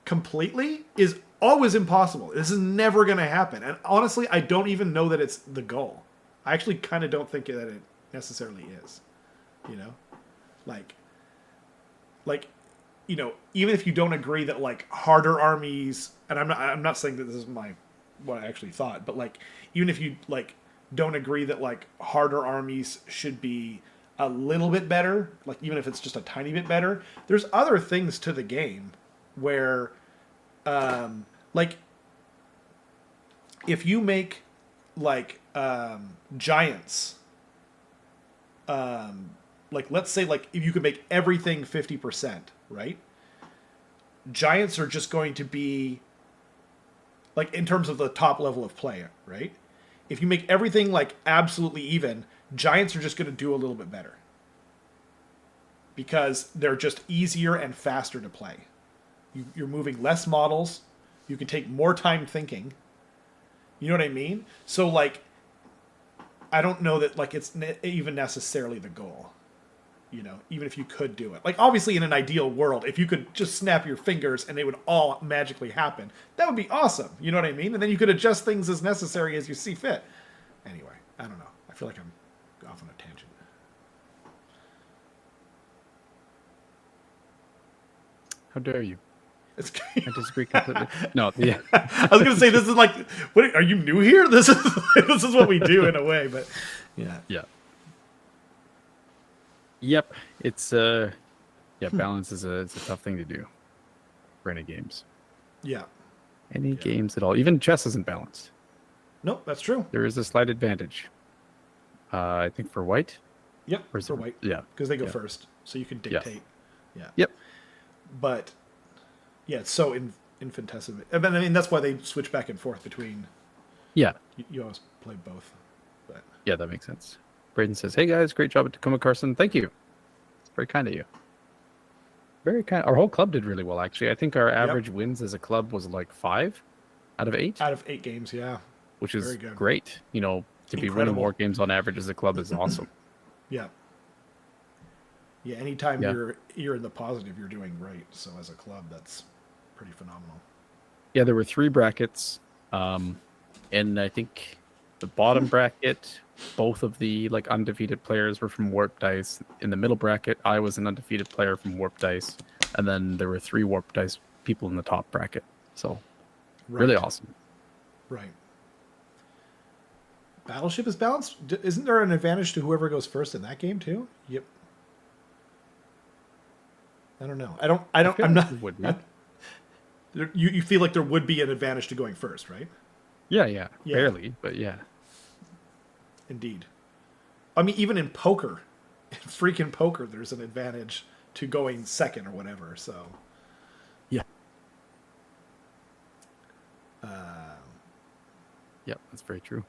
completely is always impossible. This is never going to happen. And honestly, I don't even know that it's the goal. I actually kind of don't think that it necessarily is. Like even if you don't agree that like harder armies, and I'm not saying that this is what I actually thought, but like even if you like don't agree that like harder armies should be a little bit better, like even if it's just a tiny bit better, there's other things to the game where like if you make like giants, like let's say like if you could make everything 50%, right? Giants are just going to be like in terms of the top level of play, right? If you make everything like absolutely even, giants are just going to do a little bit better because they're just easier and faster to play. You're moving less models. You can take more time thinking. You know what I mean? So like, I don't know that like it's even necessarily the goal. You know, even if you could do it. Like, obviously, in an ideal world, if you could just snap your fingers and they would all magically happen, that would be awesome. You know what I mean? And then you could adjust things as necessary as you see fit. Anyway, I don't know. I feel like I'm off on a tangent. How dare you? It's I disagree completely. No, yeah. I was going to say, this is like, what, are you new here? This is what we do in a way, but yeah. Yeah. Yep. It's balance is it's a tough thing to do for any games. Yeah. Any games at all. Even chess isn't balanced. Nope, that's true. There is a slight advantage. I think for white. Yep, for white. Yeah. Because they go first, so you can dictate. Yeah. Yep. But yeah, it's so infinitesimal. I mean, that's why they switch back and forth between. Yeah. You always play both. But yeah, that makes sense. Braden says, "Hey guys, great job at Tacoma Carson. Thank you. It's very kind of you. Very kind. Our whole club did really well, actually. I think our average wins as a club was like 5 out of 8. Out of 8 games, yeah. Which is great. You know, to be winning more games on average as a club is awesome. Yeah. Yeah, anytime you're in the positive, you're doing right. So as a club, that's pretty phenomenal. Yeah, there were 3 brackets. And I think the bottom bracket, both of the like undefeated players were from Warp Dice. In the middle bracket, I was an undefeated player from Warp Dice. And then there were 3 Warp Dice people in the top bracket. So really awesome. Right. Battleship is balanced. Isn't there an advantage to whoever goes first in that game too? Yep. I don't know. I'm not. You feel like there would be an advantage to going first, right? Yeah. Barely, but yeah. Indeed. I mean, even in poker, in freaking poker, there's an advantage to going second or whatever. So. Yeah. Yep, that's very true.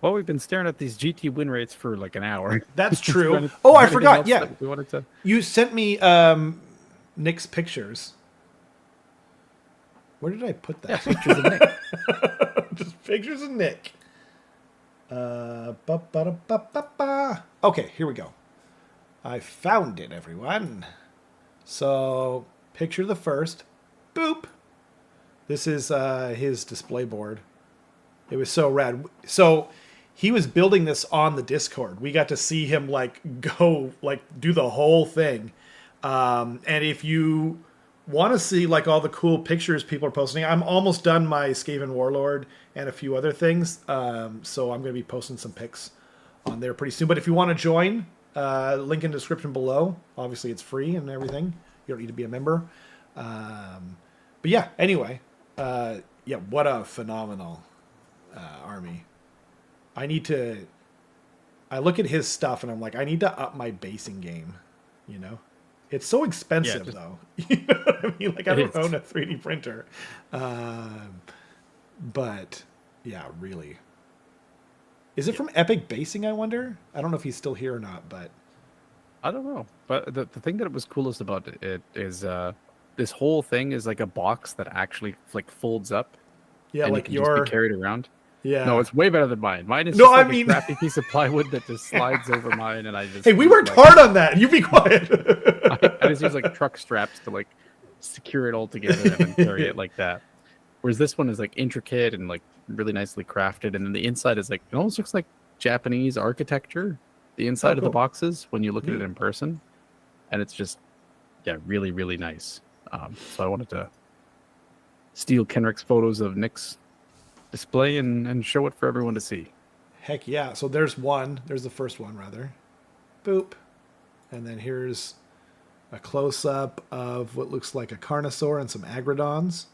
Well, we've been staring at these GT win rates for like an hour. That's true. Oh, I forgot. Yeah. We wanted to... You sent me Nick's pictures. Where did I put that? Yeah, pictures of Nick. Just pictures of Nick. Okay, here we go. I found it, everyone. So, picture the first. Boop. This is his display board. It was so rad. So, he was building this on the Discord. We got to see him do the whole thing. And if you want to see like all the cool pictures people are posting, I'm almost done my Skaven Warlord and a few other things. So I'm going to be posting some pics on there pretty soon. But if you want to join, link in the description below. Obviously it's free and everything. You don't need to be a member. But yeah, anyway, what a phenomenal army. I look at his stuff and I'm like, I need to up my basing game, you know? It's so expensive though. You know what I mean? Like I don't own a 3D printer. But yeah, really. Is it from Epic Basing, I wonder? I don't know if he's still here or not, but I don't know. But the thing that was coolest about it is this whole thing is like a box that actually like folds up. Yeah, and like it can just be carried around. Yeah. No, it's way better than mine. Mine is a crappy piece of plywood that just slides over mine, and I just. Hey, we worked hard on that. You be quiet. I just use like truck straps to like secure it all together and then carry it like that. Whereas this one is like intricate and like really nicely crafted, and then the inside is like it almost looks like Japanese architecture. The inside of the boxes when you look at it in person, and it's just really really nice. So I wanted to steal Kenrick's photos of Nick's display and show it for everyone to see. Heck yeah. So there's one. There's the first one, rather. Boop. And then here's a close-up of what looks like a Carnosaur and some Agrodons.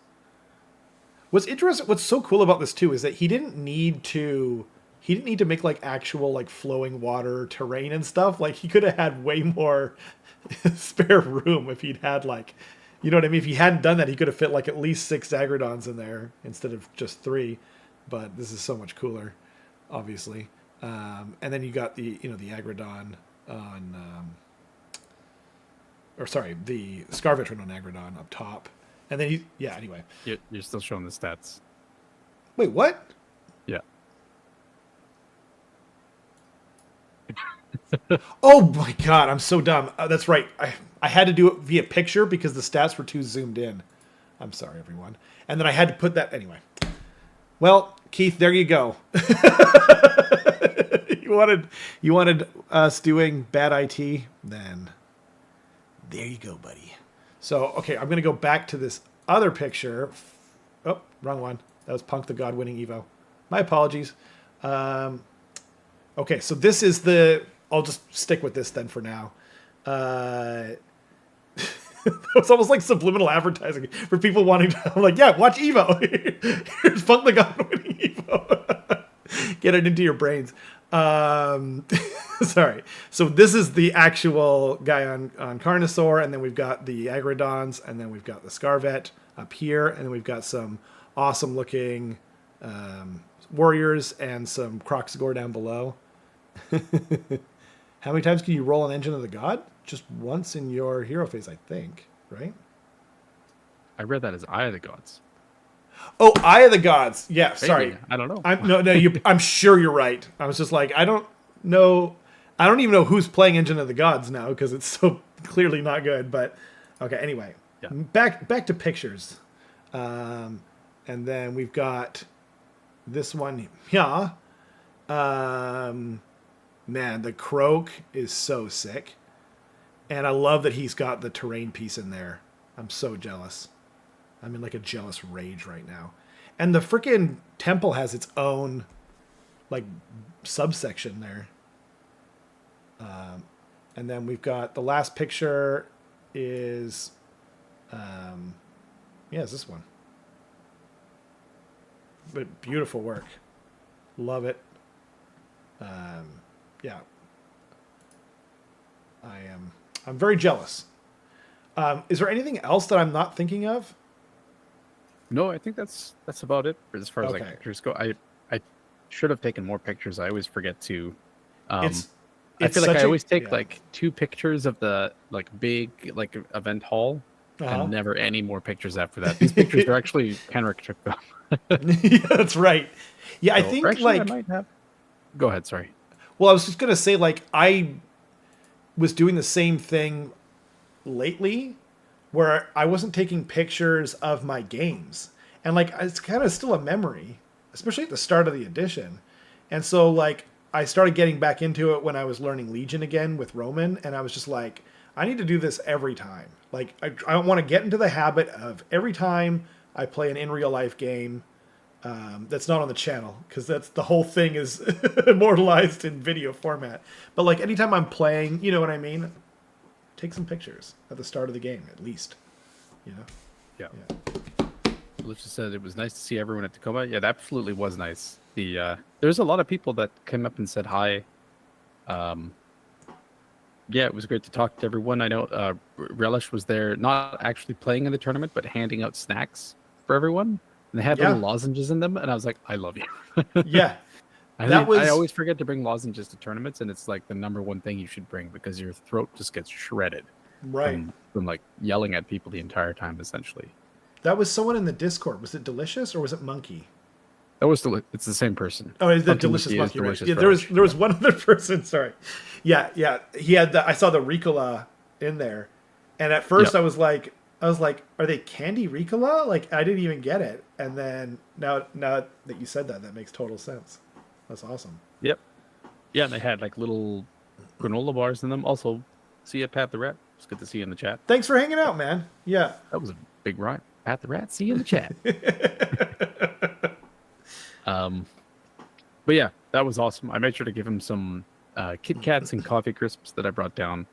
What's interesting, what's so cool about this, too, is that he didn't need to make, like, actual, like, flowing water terrain and stuff. Like, he could have had way more spare room if he'd had, like, you know what I mean? If he hadn't done that, he could have fit, like, at least 6 Agrodons in there instead of just 3. But this is so much cooler, obviously. And then you got the Agrodon on, the Scar Veteran on Agrodon up top. And then anyway. You're still showing the stats. Wait, what? Yeah. Oh my god, I'm so dumb. That's right. I had to do it via picture because the stats were too zoomed in. I'm sorry, everyone. And then I had to put that anyway. Well, Keith, there you go. you wanted us doing bad IT, then there you go, buddy. So, okay, I'm gonna go back to this other picture. Oh, wrong one. That was Punk the God winning Evo. My apologies. Okay, so this is the. I'll just stick with this then for now. It's almost like subliminal advertising for people wanting to. I'm like, yeah, watch Evo. Here's Punk the God winning Evo. Get it into your brains. Sorry. So this is the actual guy on Carnosaur, and then we've got the Agrodons, and then we've got the Scarvet up here, and then we've got some awesome looking warriors and some Croxagore down below. How many times can you roll an Engine of the God? Just once in your hero phase, I think, right? I read that as Eye of the Gods. Oh, Eye of the Gods. Yeah, Maybe. sorry. I don't know. I'm sure you're right. I was just like, I don't know. I don't even know who's playing Engine of the Gods now because it's so clearly not good. But okay, anyway, Yeah. back to pictures, and then we've got this one here. Man, the Croak is so sick. And I love that he's got the terrain piece in there. I'm so jealous. I'm in like a jealous rage right now. And the freaking temple has its own like subsection there. And then we've got the last picture is, it's this one. But beautiful work. Love it. Yeah. I'm very jealous. Is there anything else that I'm not thinking of? No, I think that's about it as far as Okay. like pictures go. I should have taken more pictures. I always forget to. It's I feel like such I always take yeah. like 2 pictures of the like big like event hall, Uh-huh. and never any more pictures after that. These pictures are actually Henrik took them. Yeah, that's right. Yeah, I So- think or actually, like I might have. Go ahead. Sorry. well, I was just gonna say like I was doing the same thing lately where I wasn't taking pictures of my games. And like it's kind of still a memory, especially at the start of the edition. And so like I started getting back into it when I was learning Legion again with Roman, and I was just like, I need to do this every time. Like I want to get into the habit of every time I play an in real life game that's not on the channel, because that's the whole thing is immortalized in video format. But like anytime I'm playing, you know what I mean? Take some pictures at the start of the game, at least. You know? Yeah. Yeah. Alicia said it was nice to see everyone at Tacoma. Yeah, it absolutely was nice. There's a lot of people that came up and said hi. Yeah, it was great to talk to everyone. I know Relish was there, not actually playing in the tournament, but handing out snacks for everyone. And they had Yeah. little lozenges in them, and I was like, I love you. Yeah. I always forget to bring lozenges to tournaments, and it's like the number one thing you should bring because your throat just gets shredded Right. from like yelling at people the entire time, essentially. That was someone in the Discord. Was it Delicious or was it Monkey? That was it's the same person. Oh, it's the Funky Delicious Monkey is Monkey. Right. Delicious Yeah, Relish. there was one other person. Sorry. Yeah. He had I saw the Ricola in there, and at first Yep. I was like, are they candy Ricola? Like I didn't even get it, and then now that you said that, that makes total sense. That's awesome. Yep. Yeah, and they had like little granola bars in them. Also, see you, Pat the Rat. It's good to see you in the chat. Thanks for hanging out, man. Yeah. That was a big rhyme. Pat the Rat, see you in the chat. But yeah, that was awesome. I made sure to give him some Kit Kats and coffee crisps that I brought down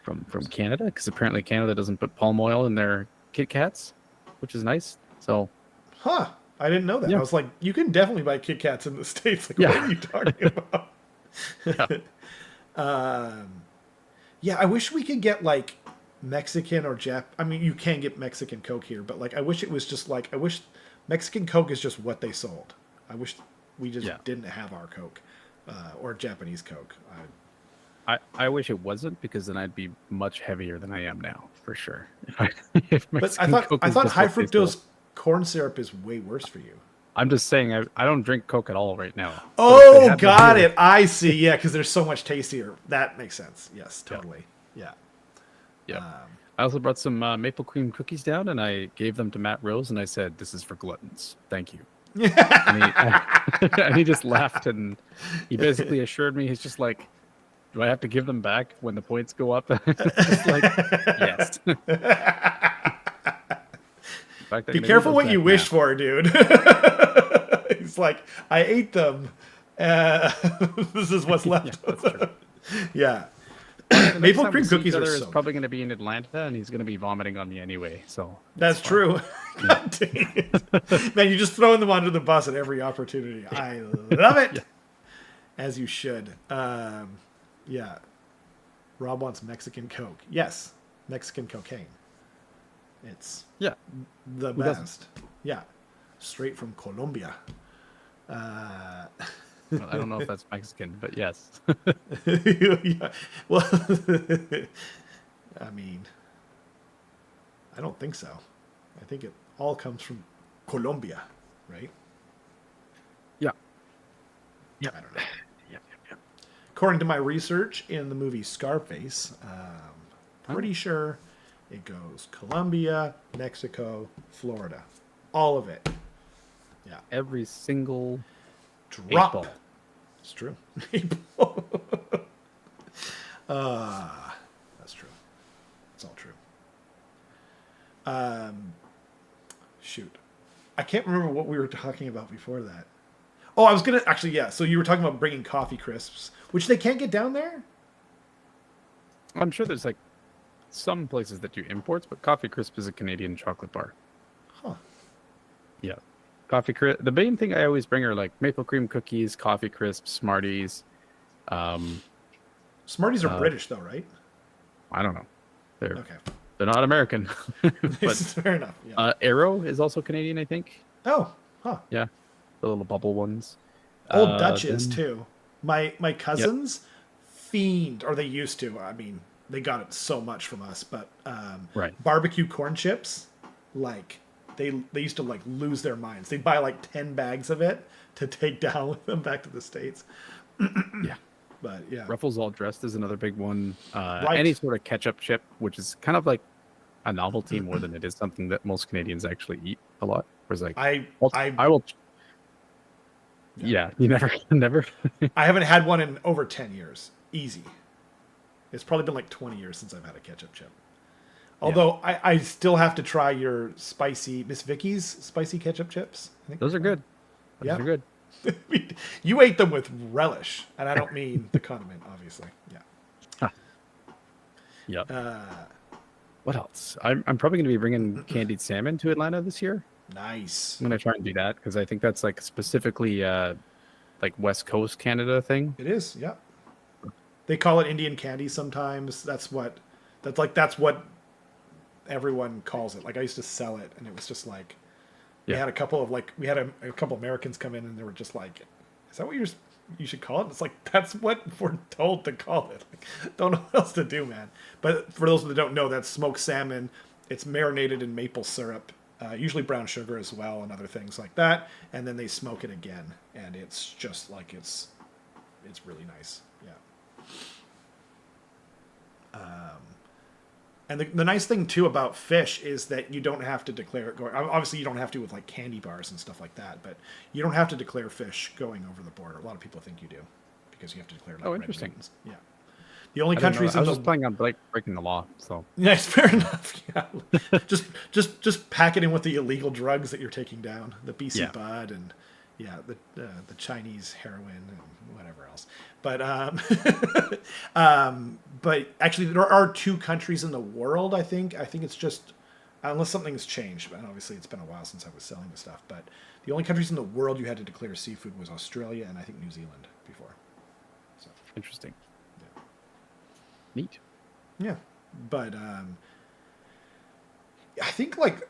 from Canada, because apparently Canada doesn't put palm oil in their Kit Kats, which is nice. So, Huh. I didn't know that. Yeah. I was like, you can definitely buy Kit Kats in the States. Like, Yeah. what are you talking about? Yeah, I wish we could get like Mexican or I mean, you can get Mexican Coke here, but like, I wish it was just like, I wish Mexican Coke is just what they sold. I wish we just didn't have our Coke or Japanese Coke. I wish it wasn't, because then I'd be much heavier than I am now, for sure. But I thought high fructose corn syrup is way worse for you. I'm just saying I don't drink Coke at all right now. But if they Oh, had me got here- it. I see. Yeah, because they're so much tastier. That makes sense. Yes, totally. Yeah. Yeah. I also brought some maple cream cookies down, and I gave them to Matt Rose, and I said, "This is for gluttons. Thank you." and, and he just laughed, and he basically assured me, he's just like, "Do I have to give them back when the points go up?" Just like, yes. In fact, I'm Be gonna careful do what those you back wish now. for, dude. He's like, I ate them. This is what's left. That's true. Yeah. The next Maple time we cream see each cookies are other is so probably going to be in Atlanta, and he's going to be vomiting on me anyway. So That's fine. true. God dang it. Man, you're just throwing them under the bus at every opportunity. I love it. Yeah. As you should. Yeah. Rob wants Mexican Coke. Yes. Mexican cocaine. It's Yeah. the Who doesn't? best. Yeah. Straight from Colombia. Well, I don't know if that's Mexican, but yes. Yeah. Well, I mean, I don't think so. I think it all comes from Colombia, right? Yeah. Yeah. I don't know. Yeah. According to my research in the movie Scarface, pretty sure it goes Colombia, Mexico, Florida. All of it. Yeah. Every single Drop. ball. It's true. That's true. It's all true. Shoot. I can't remember what we were talking about before that. Oh, I was going to actually, yeah. So you were talking about bringing coffee crisps, which they can't get down there? I'm sure there's like some places that do imports, but Coffee Crisp is a Canadian chocolate bar. Huh. Yeah. Coffee Crisp. The main thing I always bring are like maple cream cookies, Coffee Crisps, Smarties. Smarties are British, though, right? I don't know. Okay. They're not American. But Fair enough. Yeah. Arrow is also Canadian, I think. Oh, huh. Yeah. The little bubble ones. Old Dutch is, then- too. My cousins fiend, or they used to. I mean, they got it so much from us, but Right. barbecue corn chips, like they used to like lose their minds. They'd buy like 10 bags of it to take down with them back to the States. Yeah. But yeah, Ruffles all dressed is another big one. Right. Any sort of ketchup chip, which is kind of like a novelty more than it is something that most Canadians actually eat a lot. Whereas like I will. Yeah, you never. I haven't had one in over 10 years. Easy. It's probably been like 20 years since I've had a ketchup chip. Although I still have to try your spicy Miss Vicky's spicy ketchup chips. I think Those are good. Yeah. Those are good. You ate them with relish, and I don't mean the condiment, obviously. Yeah. Yeah. What else? I'm probably going to be bringing candied salmon to Atlanta this year. Nice. I'm going to try and do that because I think that's like specifically like West Coast Canada thing. It is. Yeah. They call it Indian candy sometimes. That's what everyone calls it. Like I used to sell it, and it was just like we had a couple of a couple Americans come in, and they were just like, "Is that what you should call it?" It's like that's what we're told to call it. Like, don't know what else to do, man. But for those that don't know, that's smoked salmon. It's marinated in maple syrup, usually brown sugar as well, and other things like that. And then they smoke it again, and it's just like it's really nice. Yeah. And the nice thing too about fish is that you don't have to declare it going. Obviously, you don't have to with like candy bars and stuff like that, but you don't have to declare fish going over the border. A lot of people think you do because you have to declare. Like, red Interesting. meat. Yeah. The only I didn't know countries that. I in was the just planning on breaking the law. So yeah, it's fair enough. Yeah, just pack it in with the illegal drugs that you're taking down, the BC bud and the Chinese heroin and whatever else. But but actually, there are two countries in the world. I think it's just unless something's changed. And obviously, it's been a while since I was selling the stuff. But the only countries in the world you had to declare seafood was Australia and I think New Zealand before. So interesting. Neat. yeah, but I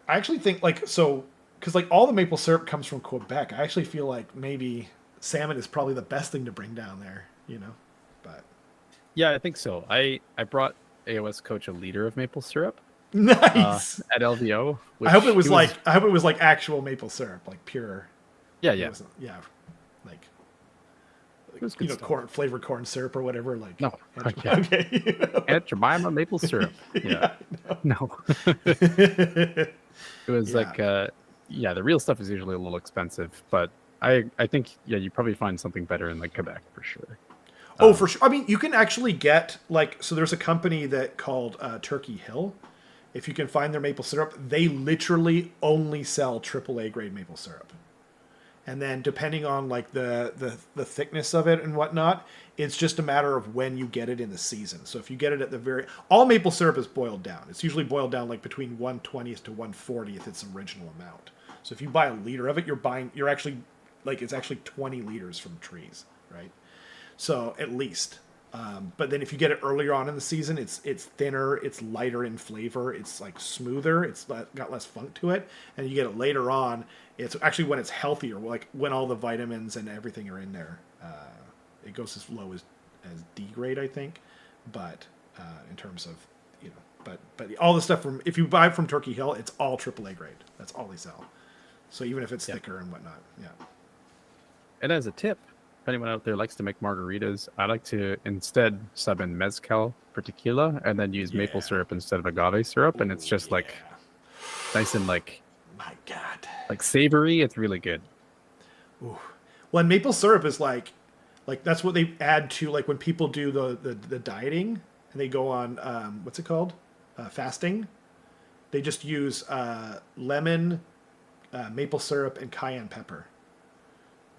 actually think so because like all the maple syrup comes from Quebec. I actually feel like maybe salmon is probably the best thing to bring down there, but Yeah, I think so. I brought AOS Coach a liter of maple syrup nice at LVO. I hope it was like actual maple syrup, like pure Yeah, It yeah. wasn't, yeah, like It was good stuff. flavored corn syrup or whatever. Like, No, yeah. okay, Aunt Jemima maple syrup. Yeah. yeah, No. It was yeah. like yeah, the real stuff is usually a little expensive, but I think yeah, you probably find something better in like Quebec for sure. Oh, for Um sure. I mean, you can actually get like, so there's a company that called Turkey Hill. If you can find their maple syrup, they literally only sell AAA grade maple syrup. And then depending on like the thickness of it and whatnot, it's just a matter of when you get it in the season. So if you get it at the very, all maple syrup is boiled down. It's usually boiled down like between 1/20th to 1/40th its original amount. So if you buy a liter of it, you're actually like, it's actually 20 liters from trees, right? So at least. But then if you get it earlier on in the season, it's thinner, it's lighter in flavor, it's like smoother, got less funk to it. And you get it later on, it's actually when it's healthier, like when all the vitamins and everything are in there. It goes as low as D grade, I think. But in terms of, but all the stuff from, if you buy from Turkey Hill, it's all AAA grade. That's all they sell. So even if it's thicker and whatnot, yeah. and as a tip, if anyone out there likes to make margaritas, I like to instead sub in mezcal for tequila and then use maple syrup instead of agave syrup, and it's just like nice and like My God. like savory. It's really good. Ooh. Well, and maple syrup is like that's what they add to, like when people do the dieting and they go on what's it called, fasting. They just use lemon, maple syrup, and cayenne pepper.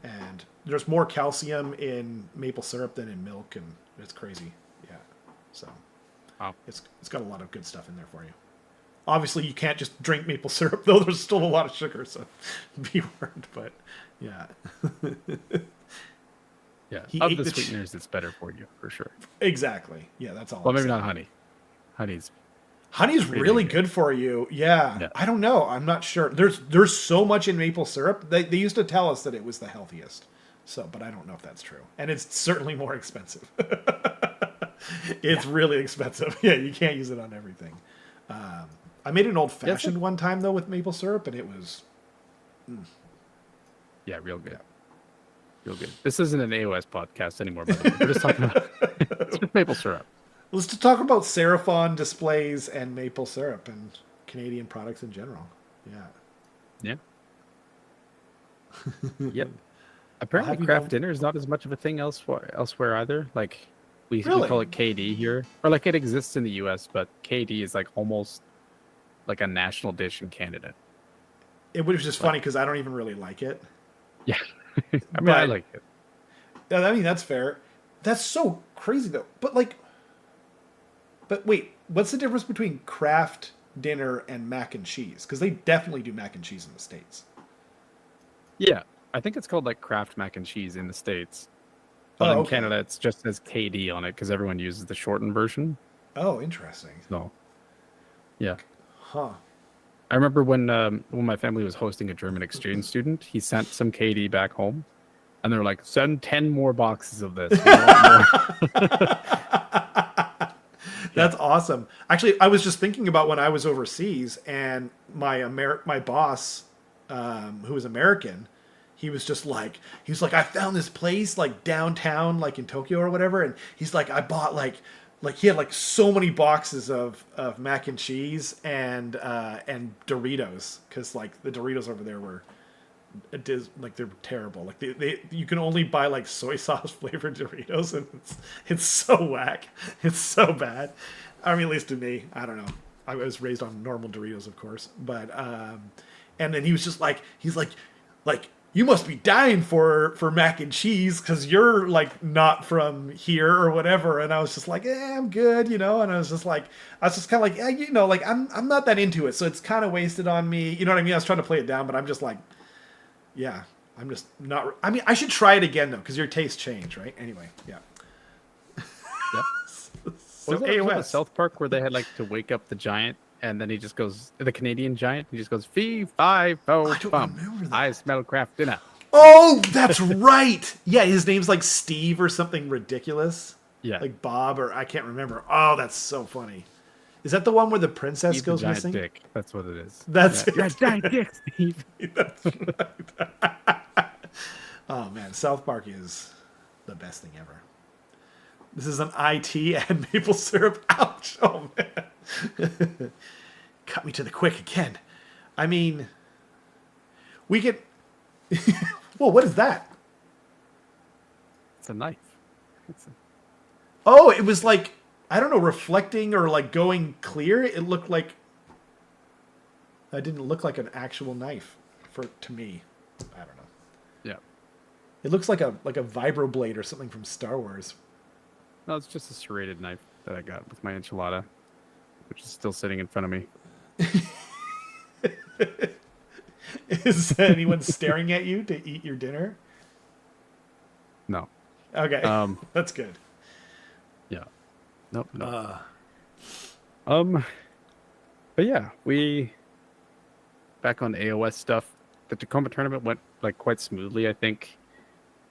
And there's more calcium in maple syrup than in milk, and it's crazy. Yeah, so Wow. it's got a lot of good stuff in there for you. Obviously, you can't just drink maple syrup though. There's still a lot of sugar, so be warned. But yeah, Yeah, He of ate the the sweeteners, it's better for you for sure. exactly. Yeah, that's all. Well, I'm maybe saying. not honey. Honey's Honey's pretty really good. good for you. Yeah. Yeah. I don't know. I'm not sure. There's so much in maple syrup. They used to tell us that it was the healthiest. So, but I don't know if that's true. And it's certainly more expensive. It's really expensive. Yeah, you can't use it on everything. I made an old fashioned one time though with maple syrup, and it was Yeah, real good. Real good. This isn't an AOS podcast anymore, by the way. We're just talking about it's just maple syrup. let's just talk about Seraphon displays and maple syrup and Canadian products in general. Yeah. Yeah. Yep. Apparently, have you craft done- dinner is not as much of a thing elsewhere either. Like we Really? call it KD here, or like it exists in the US, but KD is like almost like a national dish in Canada. It was just funny because I don't even really like it. Yeah, I mean I But- like it. Yeah, I mean, that's fair. That's so crazy though. But wait, what's the difference between Kraft dinner and mac and cheese? Because they definitely do mac and cheese in the States. Yeah, I think it's called like Kraft mac and cheese in the States, but Oh, in okay. Canada it's just says KD on it because everyone uses the shortened version. Oh, interesting. So, yeah. Huh. I remember when my family was hosting a German exchange student, he sent some KD back home, and they were like, "Send 10 more boxes of this." We want more." That's awesome. Actually, I was just thinking about when I was overseas and my boss, who was American, he was like, I found this place like downtown, like in Tokyo or whatever, and he's like, I bought like he had like so many boxes of mac and cheese and Doritos, because like the Doritos over there were like they're terrible. Like they you can only buy like soy sauce flavored Doritos, and it's so whack. It's so bad. I mean, at least to me, I don't know. I was raised on normal Doritos, of course, but and then he was just like, he's like you must be dying for mac and cheese because you're like not from here or whatever. And I was just like, I'm good, And I was just kind of like, like I'm not that into it, so it's kind of wasted on me. You know what I mean? I was trying to play it down, but I'm just like, yeah, I'm just not. I mean, I should try it again though, because your tastes change, right? Anyway, yeah. Yep. So Was that episode of AOS. South Park where they had like to wake up the giant, and then he just goes, the Canadian giant, he just goes, fee, fi, fo, I don't fum. remember that. I smell craft dinner. Oh, that's right. Yeah, his name's like Steve or something ridiculous. Yeah. Like Bob, or I can't remember. Oh, that's so funny. Is that the one where the princess He's the goes giant missing? dick. That's what it is. That's You're a giant dick, Steve. That's right. Oh man, South Park is the best thing ever. This is an IT and maple syrup. Ouch! Oh man, cut me to the quick again. I mean, we could. Well, what is that? It's a knife. Oh, it was like, I don't know, reflecting or like going clear. It looked like. That didn't look like an actual knife to me. I don't know. Yeah. It looks like a vibroblade or something from Star Wars. No, it's just a serrated knife that I got with my enchilada, which is still sitting in front of me. Is anyone staring at you to eat your dinner? No. Okay, that's good. Yeah. Nope. No. But yeah, we back on AOS stuff. The Tacoma tournament went like quite smoothly, I think.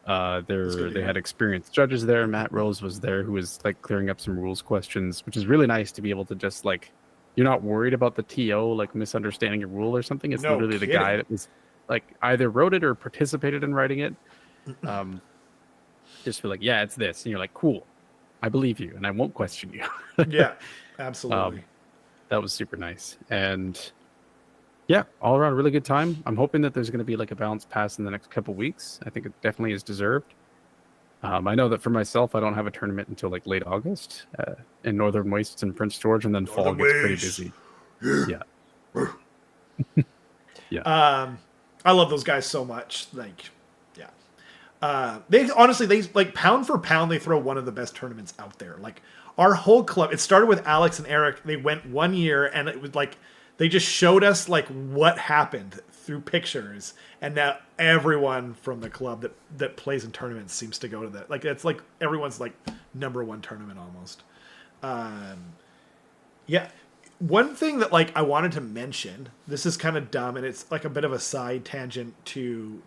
They had experienced judges there. Matt Rose was there, who was like clearing up some rules questions, which is really nice to be able to just like, you're not worried about the TO like misunderstanding a rule or something. It's literally the guy that was like either wrote it or participated in writing it. Just feel like, yeah, it's this, and you're like, cool, I believe you, and I won't question you. Yeah, absolutely. That was super nice, and yeah, all around really good time. I'm hoping that there's going to be like a balanced pass in the next couple weeks. I think it definitely is deserved. I know that for myself, I don't have a tournament until like late August in Northern Wastes in Prince George, and then fall gets pretty busy. Yeah. Yeah. I love those guys so much. Like, yeah. They honestly, they like pound for pound, they throw one of the best tournaments out there. Like our whole club, it started with Alex and Eric. They went 1 year, and it was like they just showed us like what happened through pictures, and now everyone from the club that plays in tournaments seems to go to that. Like it's like everyone's like #1 tournament almost. Yeah. One thing that like I wanted to mention, this is kind of dumb and it's like a bit of a side tangent to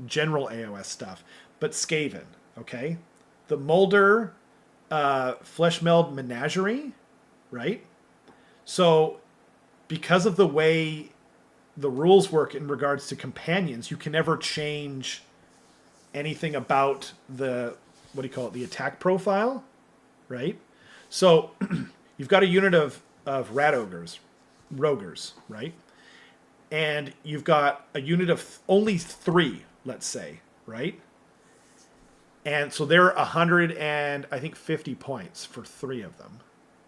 general AOS stuff, but Skaven, okay? The Mulder Flesh Meld Menagerie, right? So because of the way the rules work in regards to companions, you can never change anything about the, what do you call it, the attack profile, right? So you've got a unit of rat ogres, rogers, right? And you've got a unit of only 3, let's say, right? And so they're 100 and I think 50 points for 3 of them,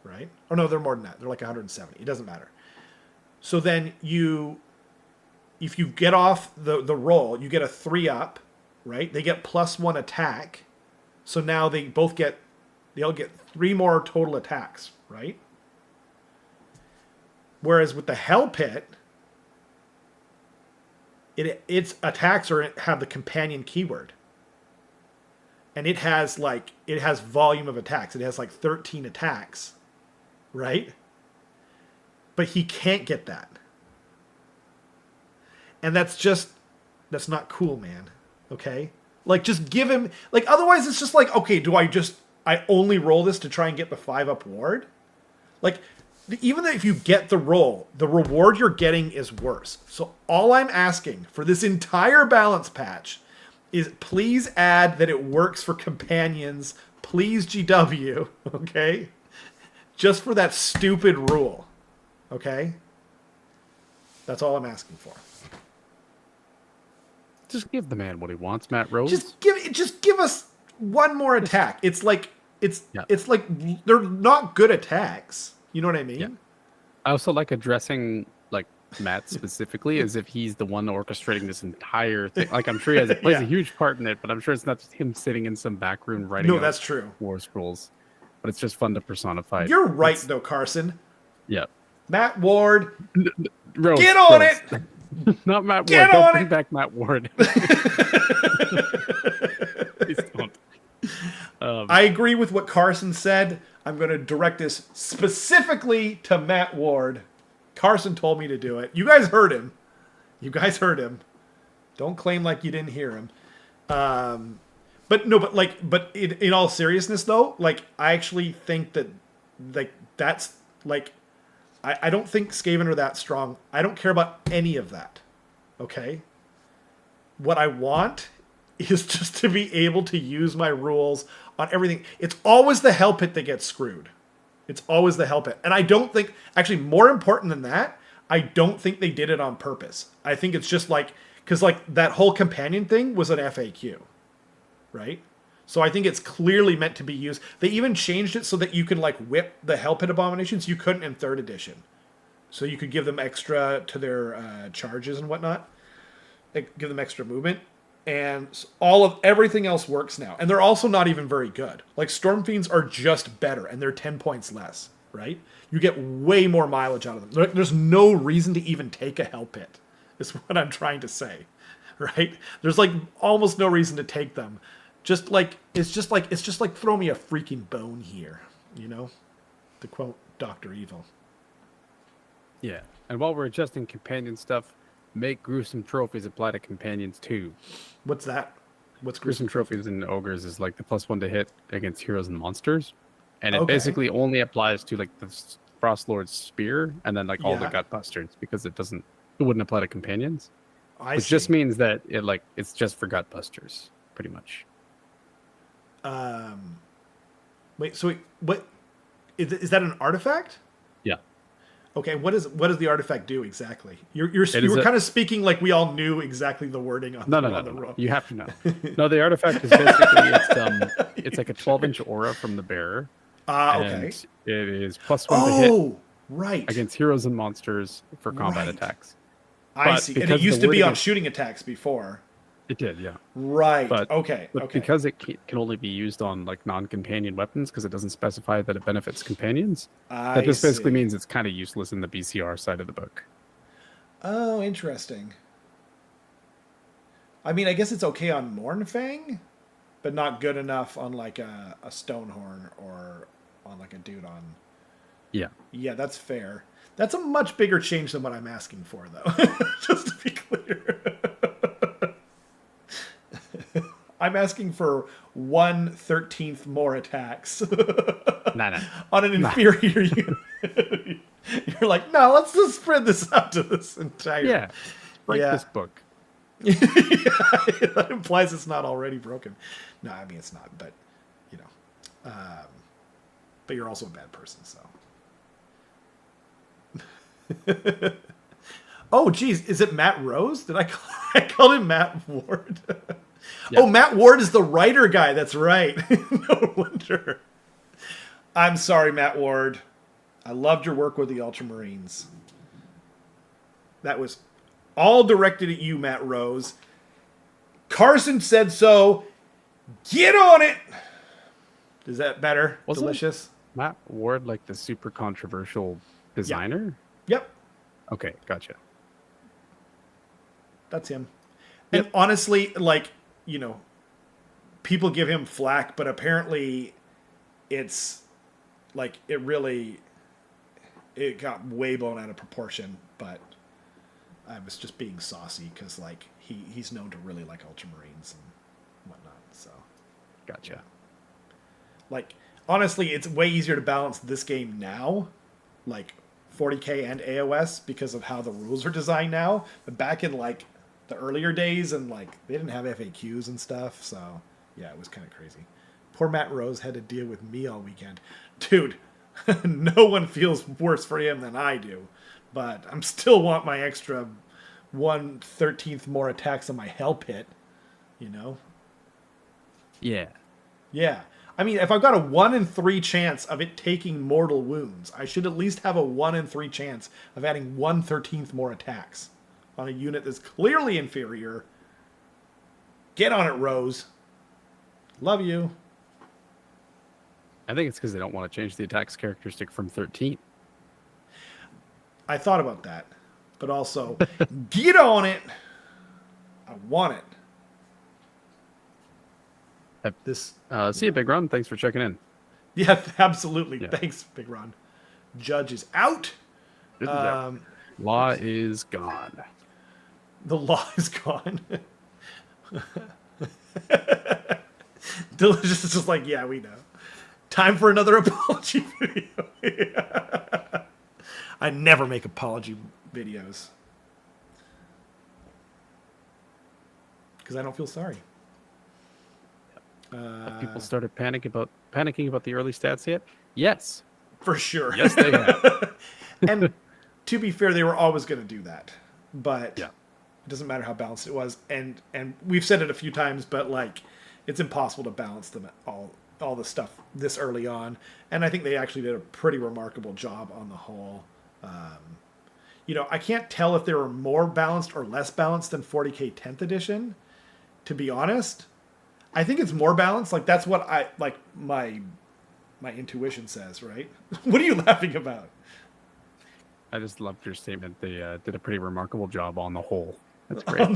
right? Oh no, they're more than that. They're like 170. It doesn't matter. So then if you get off the roll, you get a 3-up, right? They get +1 attack. So now they'll get 3 more total attacks, right? Whereas with the Hell Pit, its attacks have the companion keyword. And it has volume of attacks. It has like 13 attacks, right? But he can't get that. And that's not cool, man. Okay? Like, just give him, like, otherwise it's just like, okay, I only roll this to try and get the 5-up ward? Like, even if you get the roll, the reward you're getting is worse. So all I'm asking for this entire balance patch is please add that it works for companions. Please, GW, okay? Just for that stupid rule, okay? That's all I'm asking for. Just give the man what he wants, Matt Rose. Just give us one more attack. It's like they're not good attacks. You know what I mean? Yeah. I also like addressing like Matt specifically as if he's the one orchestrating this entire thing. Like I'm sure he plays a huge part in it, but I'm sure it's not just him sitting in some back room writing. No, that's true. War scrolls, but it's just fun to personify. You're right, though, Carson. Yeah. Matt Ward, Rose, get on it. Not Matt Get Ward. on Don't bring it. back Matt Ward. Please don't. I agree with what Carson said. I'm going to direct this specifically to Matt Ward. Carson told me to do it. You guys heard him. Don't claim like you didn't hear him. But in all seriousness though, like I actually think that like that's like I don't think Skaven are that strong. I don't care about any of that. Okay? What I want is just to be able to use my rules on everything. It's always the hell pit that gets screwed. It's always the hell pit. And I don't think, actually more important than that, I don't think they did it on purpose. I think it's just like, because like that whole companion thing was an FAQ, right? So I think it's clearly meant to be used. They even changed it so that you can like whip the hell pit abominations. You couldn't in 3rd edition. So you could give them extra to their charges and whatnot. Like, give them extra movement. And everything else works now. And they're also not even very good. Like, Storm Fiends are just better, and they're 10 points less, right? You get way more mileage out of them. There's no reason to even take a hell pit, is what I'm trying to say, right? There's like almost no reason to take them. It's just like throw me a freaking bone here, you know? To quote Dr. Evil. Yeah, and while we're adjusting companion stuff, make gruesome trophies apply to companions too. What's that? What's Gruesome trophies in ogres is like the +1 to hit against heroes and monsters, and it Okay. basically only applies to like the Frost Lord's spear and then like all the Yeah. gut busters, because it wouldn't apply to companions. Which see. just means that it's just for gut busters, pretty much. What is that an artifact? Yeah. Okay, what does the artifact do exactly? You were kind of speaking like we all knew exactly the wording on No. roll. You have to know. No, the artifact is basically it's like a 12-inch aura from the bearer. Okay. And it is +1 to hit right. against heroes and monsters for combat attacks. I see. And it used to be on shooting attacks before. It did, yeah. Right. But okay. because it can only be used on like non-companion weapons, because it doesn't specify that it benefits companions, that just basically means it's kind of useless in the BCR side of the book. Oh, interesting. I mean, I guess it's okay on Mournfang, but not good enough on like a Stonehorn or on like a dude on. Yeah. Yeah, that's fair. That's a much bigger change than what I'm asking for, though. Just to be clear. I'm asking for 1/13 more attacks. No. On an inferior unit. You're like, no, let's just spread this out to this entire. Yeah. Break this book. Yeah, that implies it's not already broken. No, I mean it's not, but you know. But you're also a bad person, so. Oh, geez, is it Matt Rose? Did I call him Matt Ward? Yeah. Oh, Matt Ward is the writer guy. That's right. No wonder. I'm sorry, Matt Ward. I loved your work with the Ultramarines. That was all directed at you, Matt Rose. Carson said so. Get on it. Is that better? Wasn't Delicious? Matt Ward like the super controversial designer? Yep. Okay, gotcha. That's him. And honestly, like, you know, people give him flack, but apparently it's like it got way blown out of proportion, but I was just being saucy because like he's known to really like Ultramarines and whatnot, so Gotcha. like honestly it's way easier to balance this game now, like 40k and AOS, because of how the rules are designed now, but back in like the earlier days and like they didn't have FAQs and stuff, so yeah, it was kind of crazy. Poor Matt Rose had to deal with me all weekend. Dude, no one feels worse for him than I do, but I'm still want my extra 1/13 more attacks on my hell pit, you know? Yeah. Yeah. I mean, if I've got a 1 in 3 chance of it taking mortal wounds, I should at least have a 1 in 3 chance of adding 1/13 more attacks on a unit that's clearly inferior. Get on it, Rose. Love you. I think it's because they don't want to change the attacks characteristic from 13. I thought about that, but also, get on it. I want it. See you, Big Ron. Thanks for checking in. Yeah, absolutely. Yeah. Thanks, Big Ron. Judge is out. Law is gone. The law is gone. Delicious is just like, yeah, we know. Time for another apology video. I never make apology videos. Because I don't feel sorry. Have people started panicking about the early stats yet? Yes. For sure. Yes, they have. And to be fair, they were always going to do that. But Yeah. it doesn't matter how balanced it was. And we've said it a few times, but like it's impossible to balance them all the stuff this early on. And I think they actually did a pretty remarkable job on the whole. I can't tell if they were more balanced or less balanced than 40k 10th edition, to be honest. I think it's more balanced. Like that's what my intuition says, right? What are you laughing about? I just loved your statement. They did a pretty remarkable job on the whole. That's great.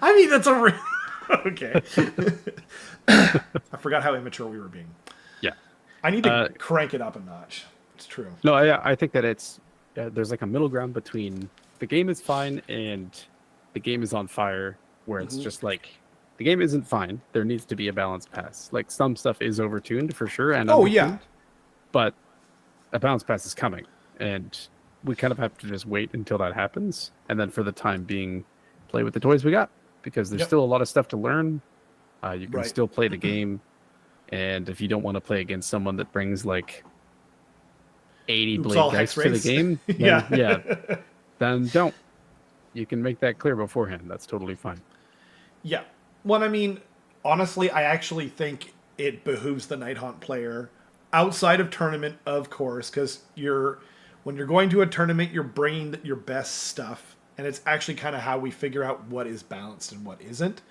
I mean, that's a okay. I forgot how immature we were being. Yeah. I need to crank it up a notch. It's true. No, I think that it's there's like a middle ground between the game is fine and the game is on fire, where it's just like the game isn't fine. There needs to be a balanced pass. Like some stuff is overtuned for sure, and undertuned, but a balanced pass is coming, and we kind of have to just wait until that happens, and then for the time being, play with the toys we got, because there's still a lot of stuff to learn. You can still play the game, and if you don't want to play against someone that brings like 80 blade dice to the game, then, then don't. You can make that clear beforehand. That's totally fine. Yeah. Well, I mean, honestly, I actually think it behooves the Nighthaunt player outside of tournament, of course, because when you're going to a tournament, you're bringing your best stuff, and it's actually kind of how we figure out what is balanced and what isn't.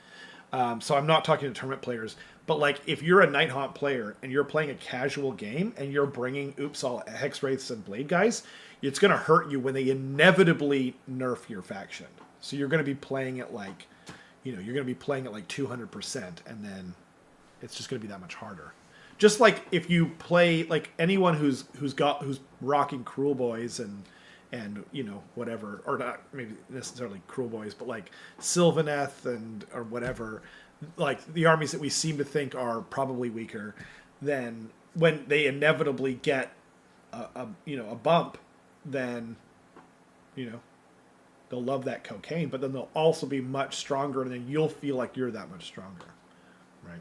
So I'm not talking to tournament players, but like if you're a Nighthaunt player and you're playing a casual game and you're bringing all Hex Wraiths and Blade guys, it's going to hurt you when they inevitably nerf your faction. So you're going to be playing at like, you're going to be playing at like 200%, and then it's just going to be that much harder. Just like if you play like anyone who's rocking Cruel Boys and whatever, or not maybe necessarily Cruel Boys, but like Sylvaneth or whatever, like the armies that we seem to think are probably weaker, then when they inevitably get a bump, then they'll love that cocaine, but then they'll also be much stronger, and then you'll feel like you're that much stronger, right?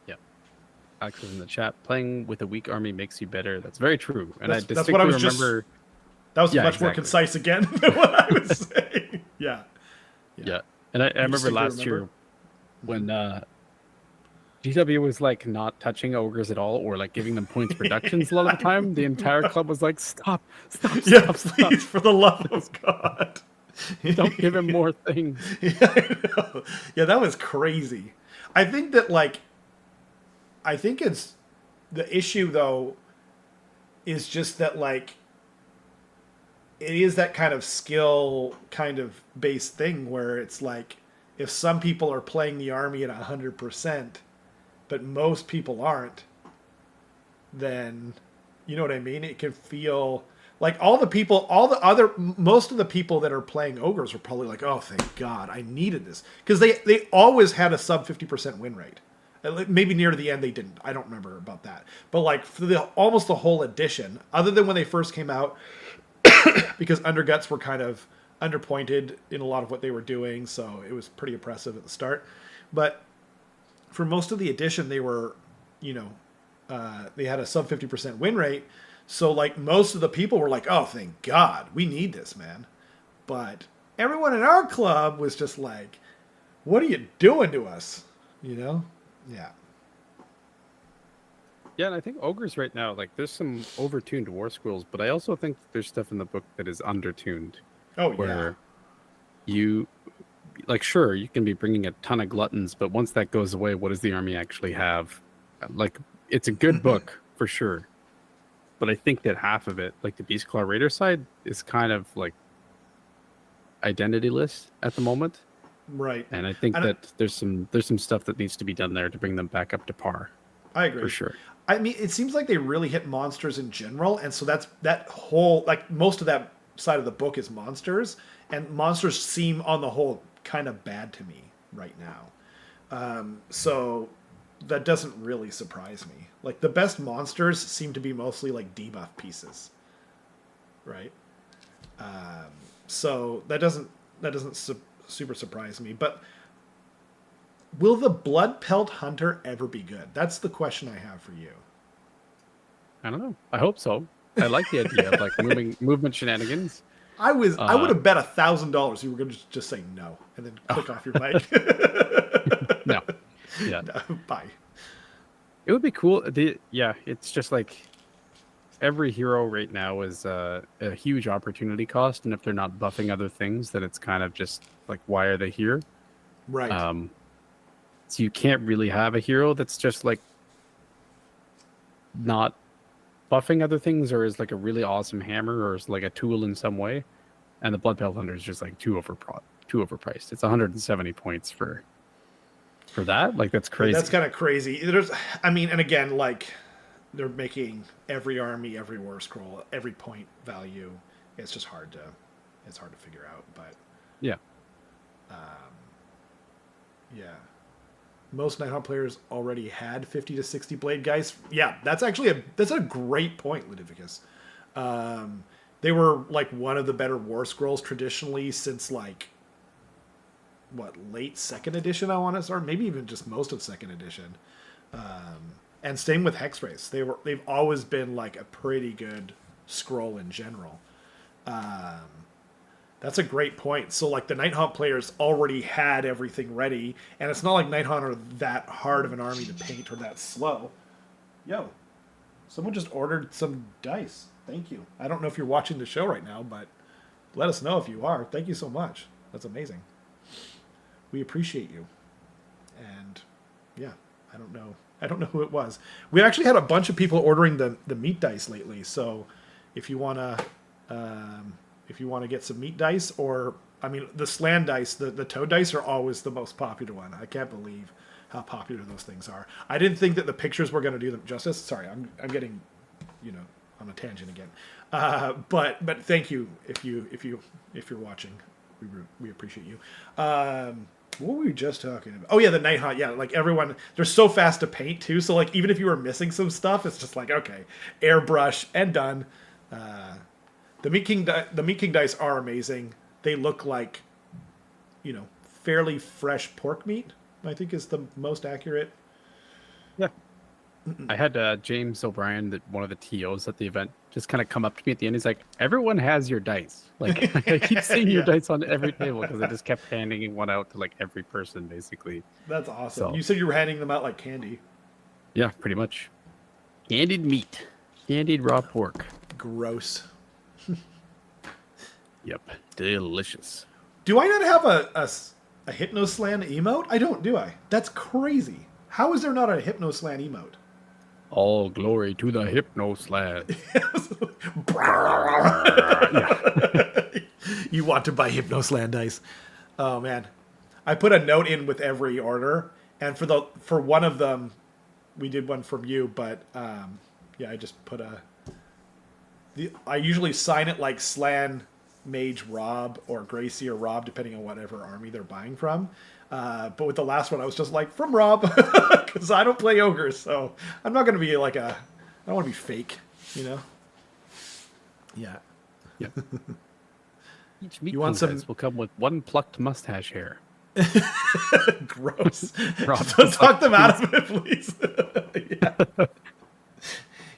Yeah. Alex is in the chat. Playing with a weak army makes you better. That's very true. And That's I distinctly what I was remember. That was much more concise again than what I was saying. Yeah. And I remember last year when GW was like not touching ogres at all, or like giving them points reductions a lot of the time. The entire club was like, stop. Please, for the love of God. Don't give him more things. I know. Yeah, that was crazy. I think it's the issue though is just that like it is that kind of skill kind of based thing where it's like if some people are playing the army at 100%, but most people aren't, then you know what I mean? It can feel like most of the people that are playing ogres are probably like, oh, thank God, I needed this. Because they always had a sub 50% win rate. Maybe near the end they didn't. I don't remember about that. But like for almost the whole edition, other than when they first came out, because Underguts were kind of underpointed in a lot of what they were doing, so it was pretty oppressive at the start. But for most of the edition, they were, they had a sub 50% win rate. So like most of the people were like, oh, thank God, we need this, man. But everyone in our club was just like, what are you doing to us? Yeah. Yeah, and I think ogres right now, like there's some overtuned war squirrels, but I also think there's stuff in the book that is undertuned. Oh, where you, like, sure, you can be bringing a ton of gluttons, but once that goes away, what does the army actually have? Like, it's a good book for sure, but I think that half of it, like the Beastclaw Raider side, is kind of like identityless at the moment. Right. And I think that there's some stuff that needs to be done there to bring them back up to par. I agree. For sure. I mean, it seems like they really hit monsters in general, and so that's that whole, like, most of that side of the book is monsters, and monsters seem, on the whole, kind of bad to me right now. So that doesn't really surprise me. Like, the best monsters seem to be mostly, like, debuff pieces. Right? So that doesn't super surprise me. But Will the Blood Pelt Hunter ever be good? That's the question I have for you. I don't know. I hope so. I like the idea of like movement shenanigans. I would Uh, have bet $1,000 you were going to just say no and then click off your mic. no, yeah, No, bye. it would be cool. Yeah, it's just like every hero right now is a huge opportunity cost, and if they're not buffing other things, then it's kind of just like, why are they here? Right. So you can't really have a hero that's just like not buffing other things, or is like a really awesome hammer, or is like a tool in some way. And the Blood Pelt Hunter is just like too overpriced. It's 170 points for that. Like, that's crazy. That's kind of crazy. And again, like, they're making every army, every war scroll, every point value. It's just hard to figure out. But yeah. yeah, most Nighthawk players already had 50 to 60 blade guys. Yeah, that's actually a great point, Ludovicus. They were like one of the better war scrolls traditionally since like late second edition, I want to start, maybe even just most of second edition. And same with Hex Race. They've always been like a pretty good scroll in general. That's a great point. So like the Nighthaunt players already had everything ready, and it's not like Nighthaunt are that hard of an army to paint or that slow. Yo, someone just ordered some dice. Thank you. I don't know if you're watching the show right now, but let us know if you are. Thank you so much. That's amazing. We appreciate you. And yeah, I don't know who it was. We actually had a bunch of people ordering the meat dice lately. So if you wanna get some meat dice, or the slan dice, the toad dice are always the most popular one. I can't believe how popular those things are. I didn't think that the pictures were going to do them justice. Sorry, I'm getting on a tangent again. But thank you if you're watching. We appreciate you. What were we just talking about? Oh yeah, the Nighthaunt. Yeah, like everyone, they're so fast to paint too. So like even if you were missing some stuff, it's just like, okay, airbrush and done. The Meat King dice are amazing. They look like, fairly fresh pork meat, I think is the most accurate. Yeah. I had James O'Brien, one of the TOs at the event, just kind of come up to me at the end. He's like, everyone has your dice. Like, I keep seeing your dice on every table, because I just kept handing one out to like every person, basically. That's awesome. So, you said you were handing them out like candy. Yeah, pretty much. Candied meat. Candied raw pork. Gross. Yep. Delicious. Do I not have a Hypnoslan emote? I don't, do I? That's crazy. How is there not a Hypnoslan emote? All glory to the Hypnoslan. You want to buy Hypnoslan dice? Oh man, I put a note in with every order, and for one of them, we did one from you, but I just put I usually sign it like Slan, Mage, Rob, or Gracie or Rob, depending on whatever army they're buying from. But with the last one, I was just like, from Rob, because I don't play ogres, so I'm not going to be like I don't want to be fake, Yeah. Yep. Each meat You want some? will come with one plucked mustache hair. Gross. Rob, Don't talk them out of it, please. Yeah.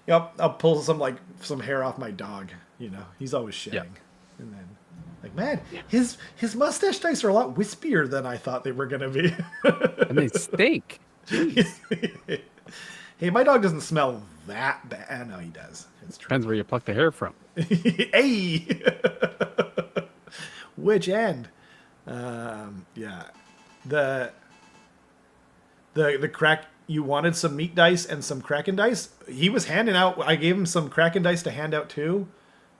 Yep, I'll pull some hair off my dog. He's always shedding. Yep. And then, like, man, his mustache dice are a lot wispier than I thought they were gonna be. And they stink. Hey, my dog doesn't smell that bad. No, he does. It's true. Depends where you pluck the hair from. Hey, which end? Yeah, the crack. You wanted some meat dice and some Kraken dice. He was handing out. I gave him some Kraken dice to hand out too.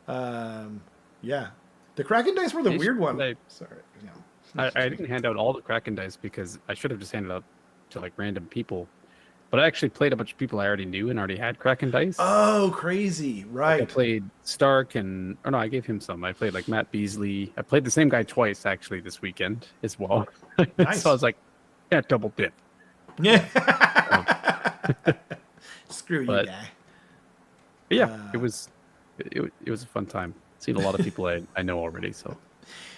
Yeah, the Kraken dice were the weird one. Sorry, yeah. I didn't hand out all the Kraken dice because I should have just handed out to like random people. But I actually played a bunch of people I already knew and already had Kraken dice. Oh, crazy! Right. Like I played Stark I gave him some. I played like Matt Beasley. I played the same guy twice actually this weekend as well. Nice. So I was like, yeah, double dip. Yeah. Screw you, guy. But yeah, it was a fun time. Seen a lot of people I know already. So.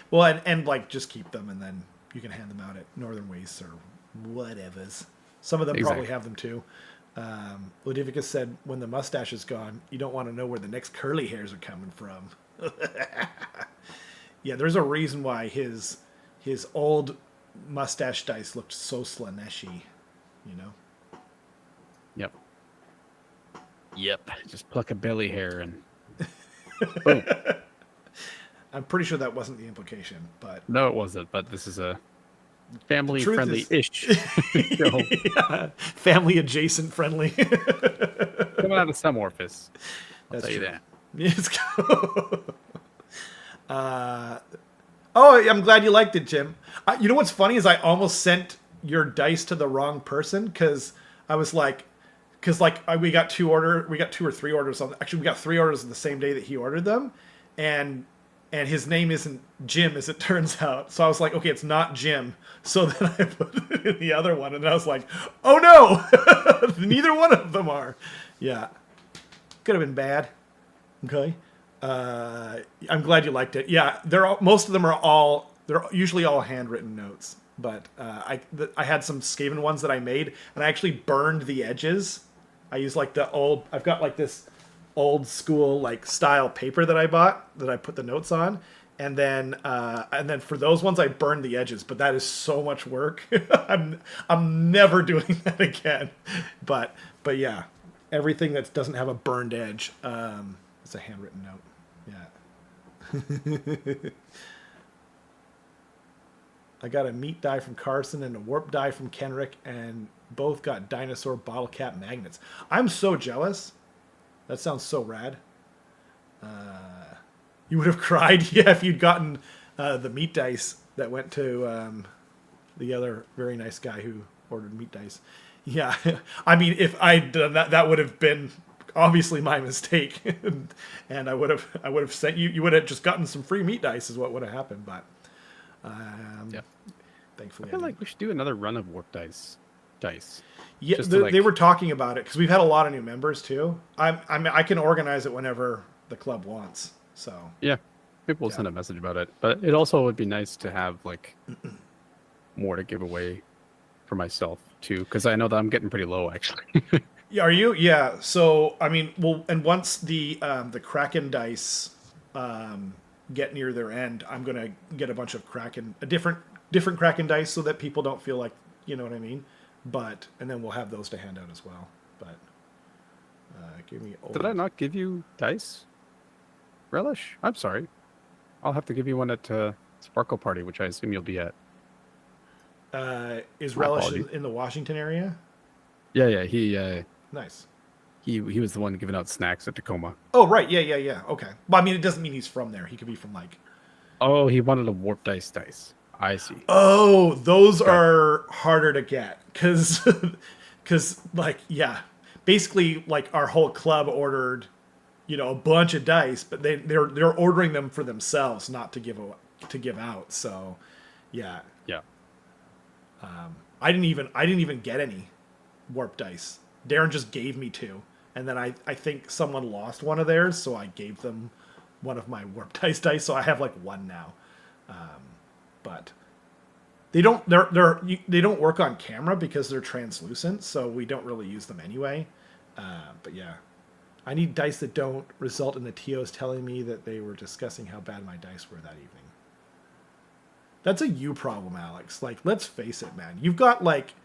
Well, and like just keep them, and then you can hand them out at Northern Waste or Whatevers. Some of them probably have them too. Ludivicus said, when the mustache is gone, you don't want to know where the next curly hairs are coming from. Yeah, there's a reason why his old mustache dice looked so Slaneshi, you know? Yep. Yep. Just pluck a belly hair and boom. I'm pretty sure that wasn't the implication, but... No, it wasn't, but this is a family-friendly-ish show. Yeah, family-adjacent friendly. Coming out of some orifice. I'll tell you that. Let's go. Oh, I'm glad you liked it, Jim. You know what's funny is I almost sent your dice to the wrong person because I was like, we got two or three orders on. Actually, we got 3 orders on the same day that he ordered them, and his name isn't Jim, as it turns out. So I was like, okay, it's not Jim. So then I put it in the other one, and I was like, oh no, neither one of them are. Yeah, could have been bad. Okay. I'm glad you liked it. Yeah, most of them are they're usually all handwritten notes, but I had some Skaven ones that I made, and I actually burned the edges. I used like I've got like this old school like style paper that I bought that I put the notes on, and then for those ones I burned the edges, but that is so much work. I'm never doing that again. But yeah, everything that doesn't have a burned edge is a handwritten note. Yeah. I got a meat die from Carson and a warp die from Kenrick, and both got dinosaur bottle cap magnets. I'm so jealous. That sounds so rad. You would have cried, yeah, if you'd gotten the meat dice that went to the other very nice guy who ordered meat dice. Yeah, I mean, if I'd done that, that would have been obviously my mistake, and I would have sent you. You would have just gotten some free meat dice, is what would have happened. But yeah, thankfully, I feel like we should do another run of warp dice. Yeah, they were talking about it because we've had a lot of new members too. I can organize it whenever the club wants. So yeah, people will send a message about it. But it also would be nice to have like more to give away for myself too, because I know that I'm getting pretty low actually. Yeah, are you? Yeah. So I mean, well, and once the Kraken dice get near their end, I'm gonna get a bunch of different Kraken dice so that people don't feel like, you know what I mean. But and then we'll have those to hand out as well. But give me. Did I not give you dice? Relish? I'm sorry. I'll have to give you one at Sparkle Party, which I assume you'll be at. Is Relish in the Washington area? Yeah. He nice. He was the one giving out snacks at Tacoma. Oh right, yeah. Okay. Well, I mean, it doesn't mean he's from there. He could be from like. Oh, he wanted a warp dice. I see. Oh, those are harder to get because like yeah, basically like our whole club ordered, you know, a bunch of dice, but they're ordering them for themselves, not to give out. So yeah. I didn't even get any warp dice. Darren just gave me 2, and then I think someone lost one of theirs, so I gave them one of my warp dice. So I have like 1 now. But they don't work on camera because they're translucent, so we don't really use them anyway. But yeah, I need dice that don't result in the TOs telling me that they were discussing how bad my dice were that evening. That's a you problem, Alex. Like, let's face it, man. You've got like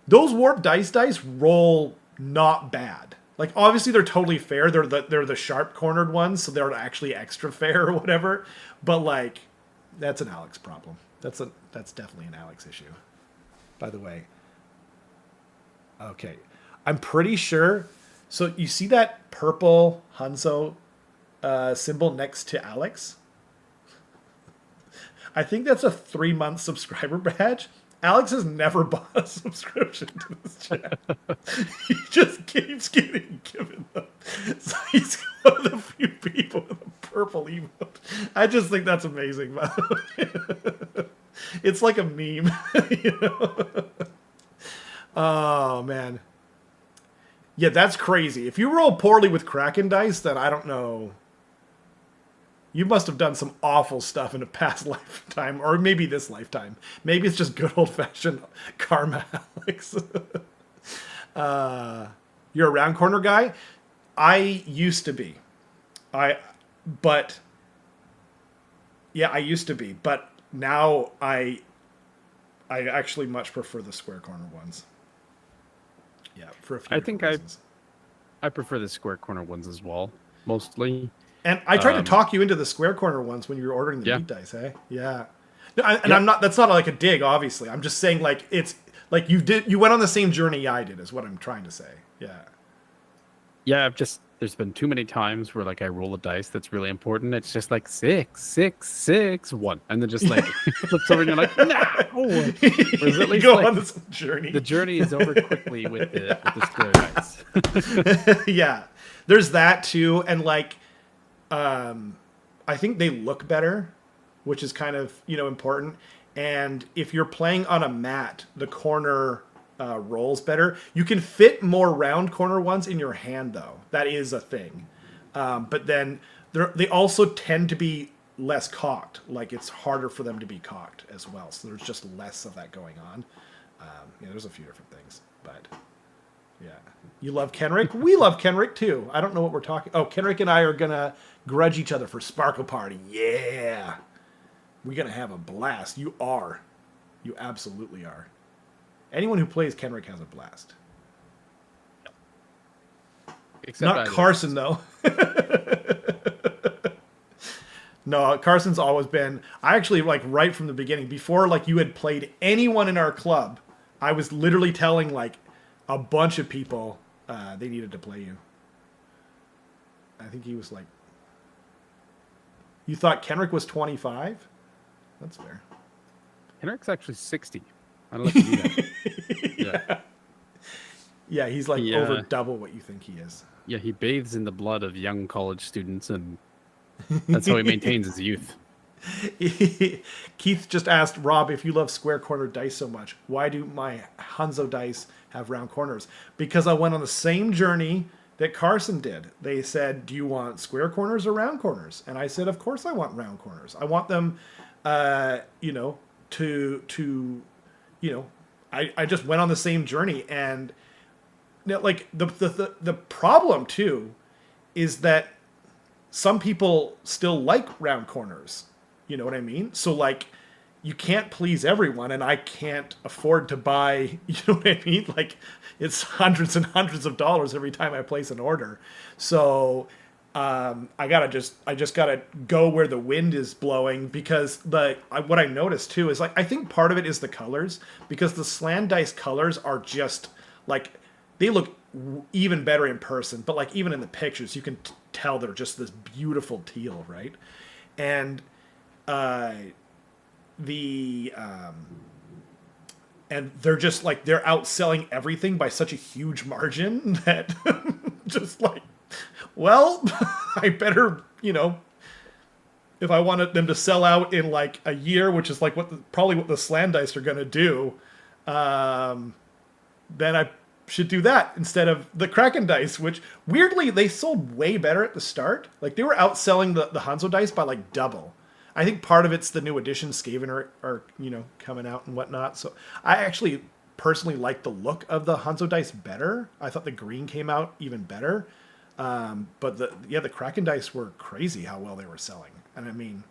those warp dice roll not bad. Like, obviously they're totally fair. They're the sharp cornered ones, so they're actually extra fair or whatever. But like, that's an Alex problem. That's definitely an Alex issue. By the way. Okay, I'm pretty sure. So you see that purple Hanzo symbol next to Alex? I think that's a 3-month subscriber badge. Alex has never bought a subscription to this channel. He just keeps getting given them. So he's one of the few people with a purple emote. I just think that's amazing, by the way. It's like a meme. You know? Oh, man. Yeah, that's crazy. If you roll poorly with Kraken dice, then I don't know. You must have done some awful stuff in a past lifetime, or maybe this lifetime. Maybe it's just good old-fashioned karma, Alex. You're a round corner guy? I used to be. I used to be, but now I actually much prefer the square corner ones. Yeah, for a few reasons. I prefer the square corner ones as well, mostly. And I tried to talk you into the square corner ones when you were ordering the meat dice, hey? Yeah. No, I'm not. That's not like a dig, obviously. I'm just saying, like, it's like you went on the same journey I did, is what I'm trying to say. Yeah. Yeah, there's been too many times where like I roll a dice that's really important. It's just like 6, 6, 6, 1, and then just like flips over and you're like, no. Whereas at least go on this journey. The journey is over quickly with the square dice. Yeah, there's that too, and like, I think they look better, which is kind of important. And if you're playing on a mat, the corner rolls better. You can fit more round corner ones in your hand, though. That is a thing. But then they also tend to be less cocked. Like, it's harder for them to be cocked as well. So there's just less of that going on. There's a few different things. But, yeah. You love Kenrick? We love Kenrick, too. I don't know what we're talking... Oh, Kenrick and I are going to grudge each other for Sparkle Party. Yeah! We're going to have a blast. You are. You absolutely are. Anyone who plays Kenrick has a blast. Except not Carson, though. No, Carson's always been... I actually, like, right from the beginning, before, like, you had played anyone in our club, I was literally telling, like, a bunch of people they needed to play you. I think he was, like... You thought Kenrick was 25? That's fair. Kenrick's actually 60. I don't know if you knew that. Yeah, he's like over double what you think he is. Yeah, he bathes in the blood of young college students, and that's how he maintains his youth. Keith just asked, Rob, if you love square corner dice so much, why do my Hanzo dice have round corners? Because I went on the same journey that Carson did. They said, do you want square corners or round corners? And I said, of course I want round corners. I want them, I just went on the same journey. And like the problem too is that some people still like round corners. You know what I mean? So like, you can't please everyone, and I can't afford to buy, you know what I mean? Like, it's hundreds and hundreds of dollars every time I place an order. So I just gotta go where the wind is blowing, because what I noticed too is, like, I think part of it is the colors, because the slant dice colors are just like, they look even better in person, but like even in the pictures you can tell they're just this beautiful teal, right? And and they're just like, they're outselling everything by such a huge margin that just like, well, I better, if I wanted them to sell out in like a year, which is like probably what the slant dice are going to do, then I should do that instead of the Kraken dice, which weirdly they sold way better at the start. Like, they were outselling the Hanzo dice by like double. I think part of it's the new edition Skaven are coming out and whatnot. So I actually personally like the look of the Hanzo dice better. I thought the green came out even better. But the Kraken dice were crazy how well they were selling. And I mean,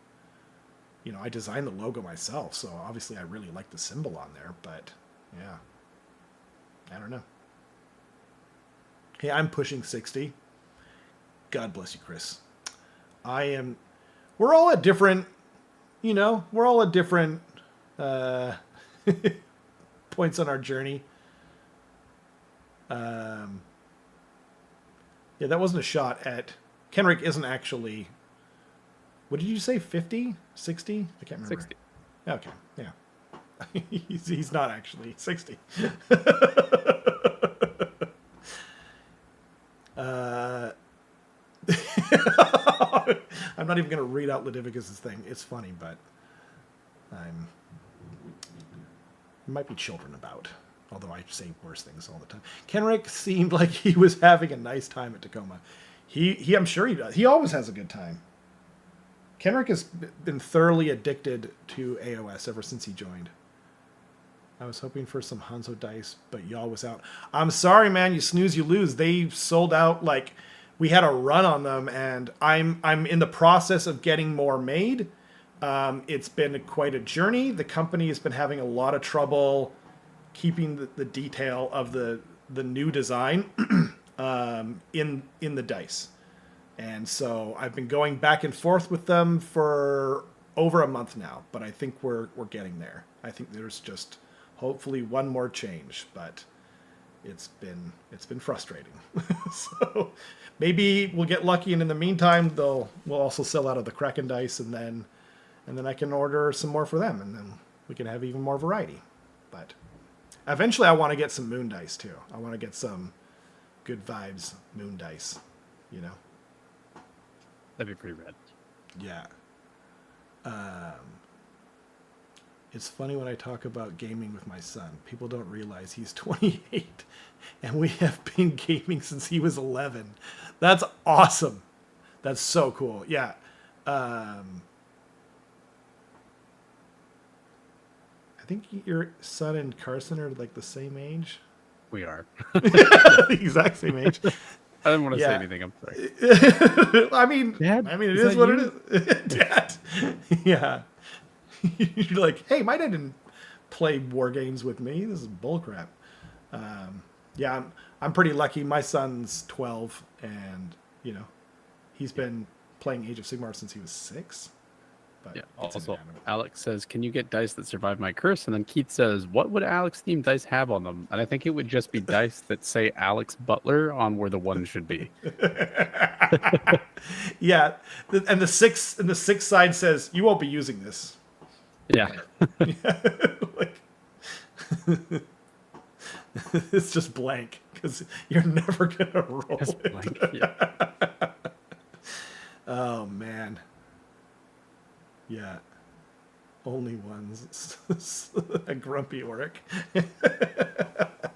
I designed the logo myself, so obviously I really like the symbol on there, but yeah, I don't know. Hey, I'm pushing 60. God bless you, Chris. We're all at different, points on our journey. Yeah, that wasn't a shot at... Kenrick isn't actually... What did you say, 50? 60? I can't remember. 60. Okay, yeah. he's not actually 60. I'm not even going to read out Ludivicus's thing. It's funny, but there might be children about, although I say worse things all the time. Kenrick seemed like he was having a nice time at Tacoma. I'm sure he does. He always has a good time. Kenrick has been thoroughly addicted to AOS ever since he joined. I was hoping for some Hanzo dice, but y'all was out. I'm sorry, man. You snooze, you lose. They sold out. Like, we had a run on them, and I'm in the process of getting more made. It's been quite a journey. The company has been having a lot of trouble keeping the detail of the new design in the dice. And so I've been going back and forth with them for over a month now, but I think we're getting there. I think there's just hopefully one more change, but it's been frustrating. So maybe we'll get lucky, and in the meantime, we'll also sell out of the Kraken dice, and then I can order some more for them, and then we can have even more variety. But eventually, I want to get some moon dice too. I want to get some good vibes moon dice, you know. That'd be pretty rad. Yeah. It's funny when I talk about gaming with my son. People don't realize he's 28, and we have been gaming since he was 11. That's awesome. That's so cool. Yeah. I think your son and Carson are like the same age. We are. The exact same age. I didn't want to say anything. I'm sorry. I mean, Dad, it is what it is. Dad. Yeah. You're like, hey, my dad didn't play war games with me. This is bullcrap. Yeah, I'm pretty lucky. My son's 12, and he's been playing Age of Sigmar since he was 6. But yeah. Also, Alex says, "Can you get dice that survive my curse?" And then Keith says, "What would Alex themed dice have on them?" And I think it would just be dice that say Alex Butler on where the one should be. Yeah, and the six side says, "You won't be using this." Yeah. Like, it's just blank because you're never gonna roll Just it. blank, yeah. Oh man. Yeah. Only ones. A grumpy Oric. That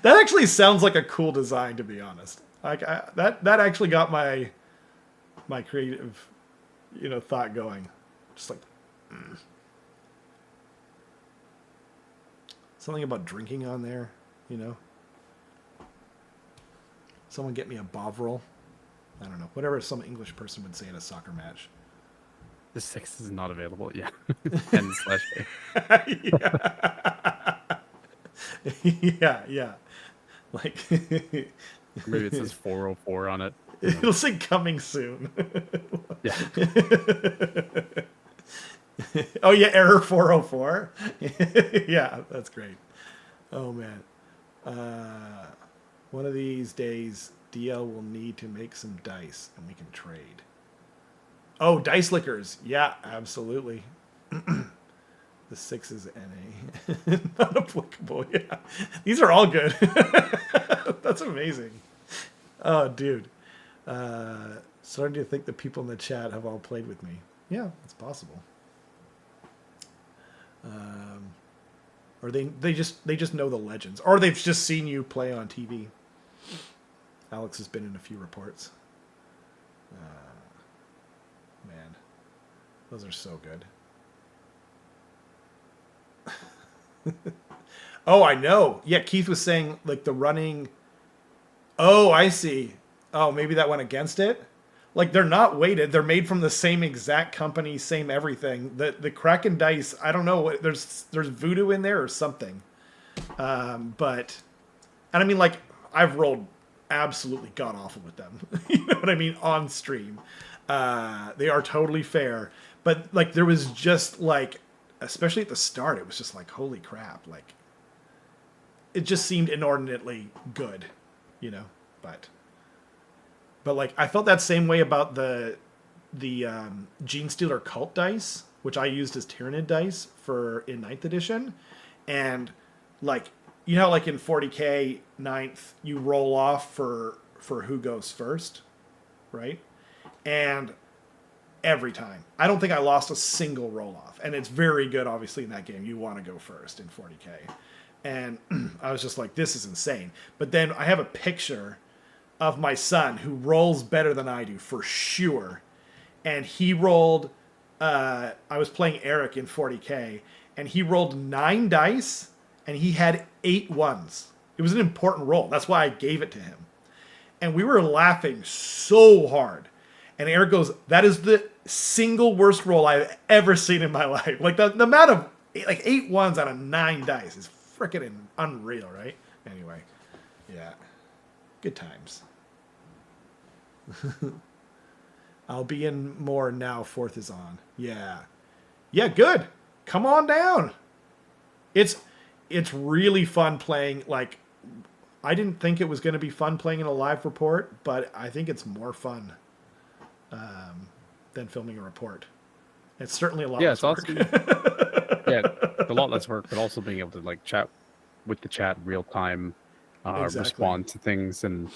actually sounds like a cool design, to be honest. Like that actually got my creative, thought going. Just like something about drinking on there, Someone get me a Bovril. I don't know. Whatever some English person would say at a soccer match. The 6 is not available. Yeah. N/A. Yeah. Yeah. Like Maybe it says 404 on it. It'll say coming soon. Yeah. Oh yeah, error 404. Yeah, that's great. Oh man. One of these days DL will need to make some dice and we can trade. Oh, dice lickers. Yeah, absolutely. The 6 is NA. Not applicable. Yeah. These are all good. That's amazing. Oh, dude. Starting to think the people in the chat have all played with me. Yeah, it's possible. Or they just know the legends. Or they've just seen you play on TV. Alex has been in a few reports. Man, those are so good. Oh, I know. Yeah, Keith was saying like the running. Oh, I see. Oh, maybe that went against it. Like they're not weighted. They're made from the same exact company, same everything. The Kraken dice. I don't know. There's voodoo in there or something. But I mean, like I've rolled absolutely god awful with them. You know what I mean? On stream. They are totally fair. But like there was just like, especially at the start, it was just like, holy crap. Like it just seemed inordinately good, but like I felt that same way about the Gene Stealer cult dice, which I used as Tyrannid dice in 9th edition. And like, like in 40k 9th, you roll off for who goes first, right? And every time, I don't think I lost a single roll off. And it's very good, obviously, in that game. You want to go first in 40k. And I was just like, this is insane. But then I have a picture of my son who rolls better than I do, for sure. And he rolled I was playing Eric in 40K, and he rolled 9 dice, and he had 8 ones. It was an important roll. That's why I gave it to him. And we were laughing so hard. And Eric goes, "That is the single worst roll I've ever seen in my life." Like the amount of like 8 ones out of 9 dice is freaking unreal, right? Anyway, yeah, good times. I'll be in more now. 4th is on. Yeah, good. Come on down. It's really fun playing. Like, I didn't think it was going to be fun playing in a live report, but I think it's more fun than filming a report. It's certainly a lot less work. Awesome. Yeah, a lot less work, but also being able to like chat with the chat in real time, respond to things, and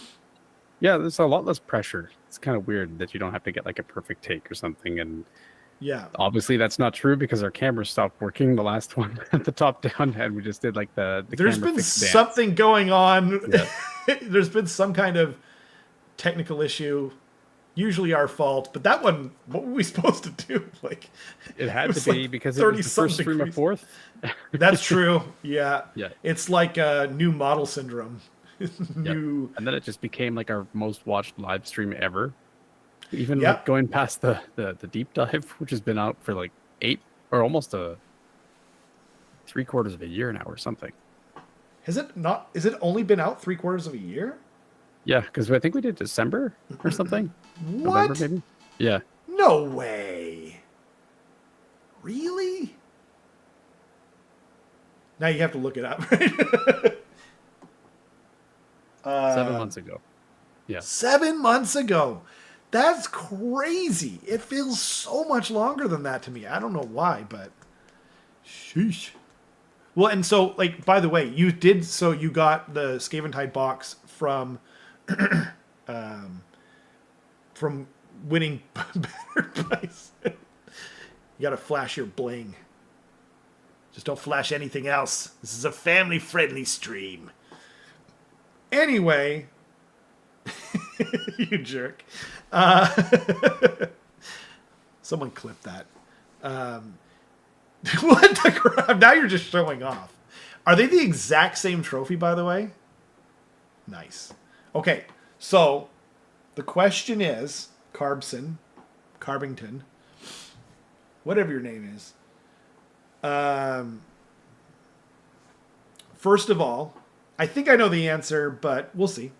yeah, there's a lot less pressure. It's kind of weird that you don't have to get like a perfect take or something, and yeah, obviously that's not true because our camera stopped working the last one at the top down, and we just did like the there's camera been fix dance. something going on. Yeah. There's been some kind of technical issue, usually our fault, but that one, what were we supposed to do? Like, it had to be like because it was the first stream of 4th. That's true. Yeah. Yeah. It's like a new model syndrome. New. And then it just became like our most watched live stream ever. Even Yep. like going past the deep dive, which has been out for like 8 or almost 3/4 of a year now or something. Has it not? Is it only been out 3/4 of a year? Yeah, because I think we did December or something. What? November, maybe? Yeah. No way. Really? Now you have to look it up, right? 7 months ago. Yeah. 7 months ago. That's crazy. It feels so much longer than that to me. I don't know why, but sheesh. Well, and so, like, by the way, you got the Skaven Tide box from winning better price. You gotta flash your bling. Just don't flash anything else. This is a family-friendly stream. Anyway, you jerk. Someone clip that. What the crap? Now you're just showing off. Are they the exact same trophy, by the way? Nice. Okay, so the question is, Carbington, whatever your name is. First of all, I think I know the answer, but we'll see.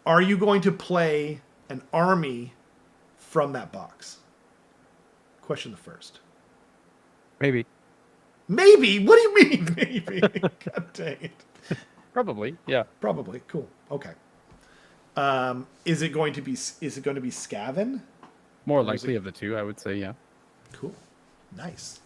Are you going to play an army from that box? Question the first. Maybe. Maybe? What do you mean, maybe? God dang it. Probably, yeah. Probably. Cool. Okay. Is it going to be Skaven? More likely of the two, I would say, yeah. Cool. Nice.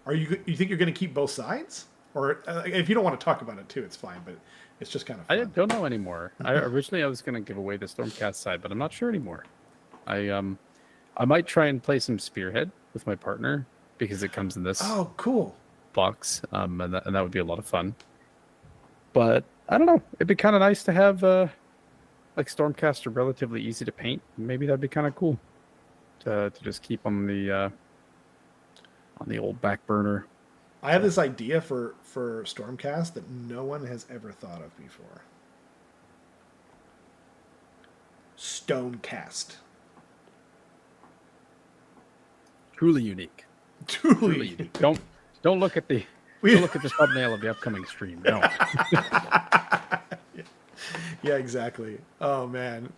You think you're going to keep both sides? Or if you don't want to talk about it too, it's fine, but it's just kind of fun. I don't know anymore. Originally I was going to give away the Stormcast side, but I'm not sure anymore. I might try and play some Spearhead with my partner because it comes in this cool box, and that would be a lot of fun. But I don't know. It'd be kind of nice to have like Stormcast are relatively easy to paint. Maybe that'd be kind of cool to just keep on the old back burner. I have this idea for Stormcast that no one has ever thought of before. Stonecast. Truly unique. Truly unique. Don't look at the thumbnail of the upcoming stream. No. Yeah, exactly. Oh man.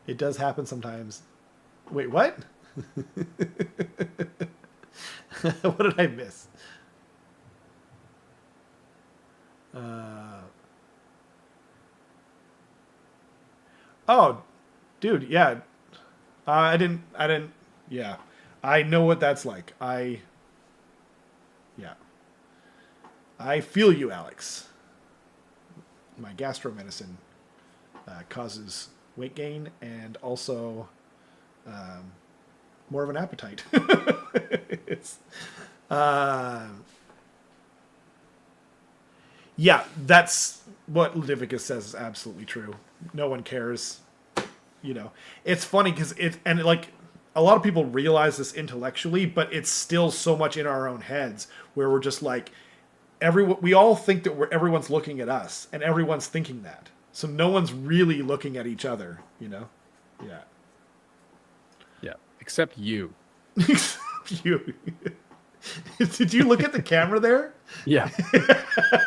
It does happen sometimes. Wait, what? What did I miss? Oh, dude, yeah. I didn't. Yeah, I know what that's like. Yeah. I feel you, Alex. My gastro medicine causes weight gain and also more of an appetite. Yeah, that's what Leviticus says is absolutely true. No one cares. You know, it's funny because like a lot of people realize this intellectually, but it's still so much in our own heads where we're just like we all think that everyone's looking at us and everyone's thinking that. So no one's really looking at each other, you know? Yeah. Yeah. Except you. You. Did you look at the camera there? Yeah.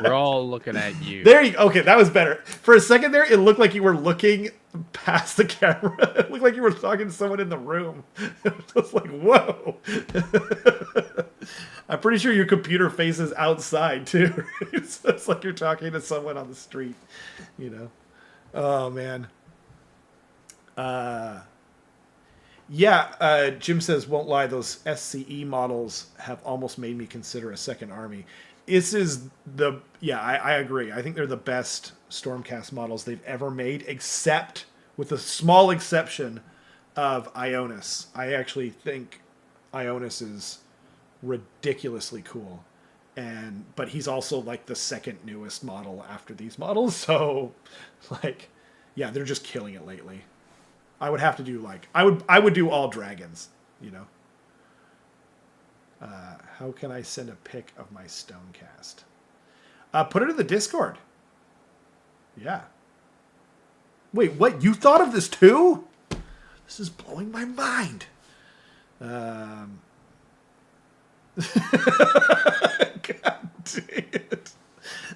We're all looking at you. There you go. Okay, that was better. For a second there, it looked like you were looking past the camera. It looked like you were talking to someone in the room. It was like, whoa. I'm pretty sure your computer faces outside too. It's like you're talking to someone on the street, you know. Oh man. Yeah, Jim says, won't lie, those SCE models have almost made me consider a second army. This is I agree. I think they're the best Stormcast models they've ever made, except with a small exception of Ionis. I actually think Ionis is ridiculously cool. But he's also like the second newest model after these models. So like, yeah, they're just killing it lately. I would have to do I would do all dragons, you know. How can I send a pic of my Stonecast? Put it in the Discord. Yeah. Wait, what? You thought of this too? This is blowing my mind. God dang it.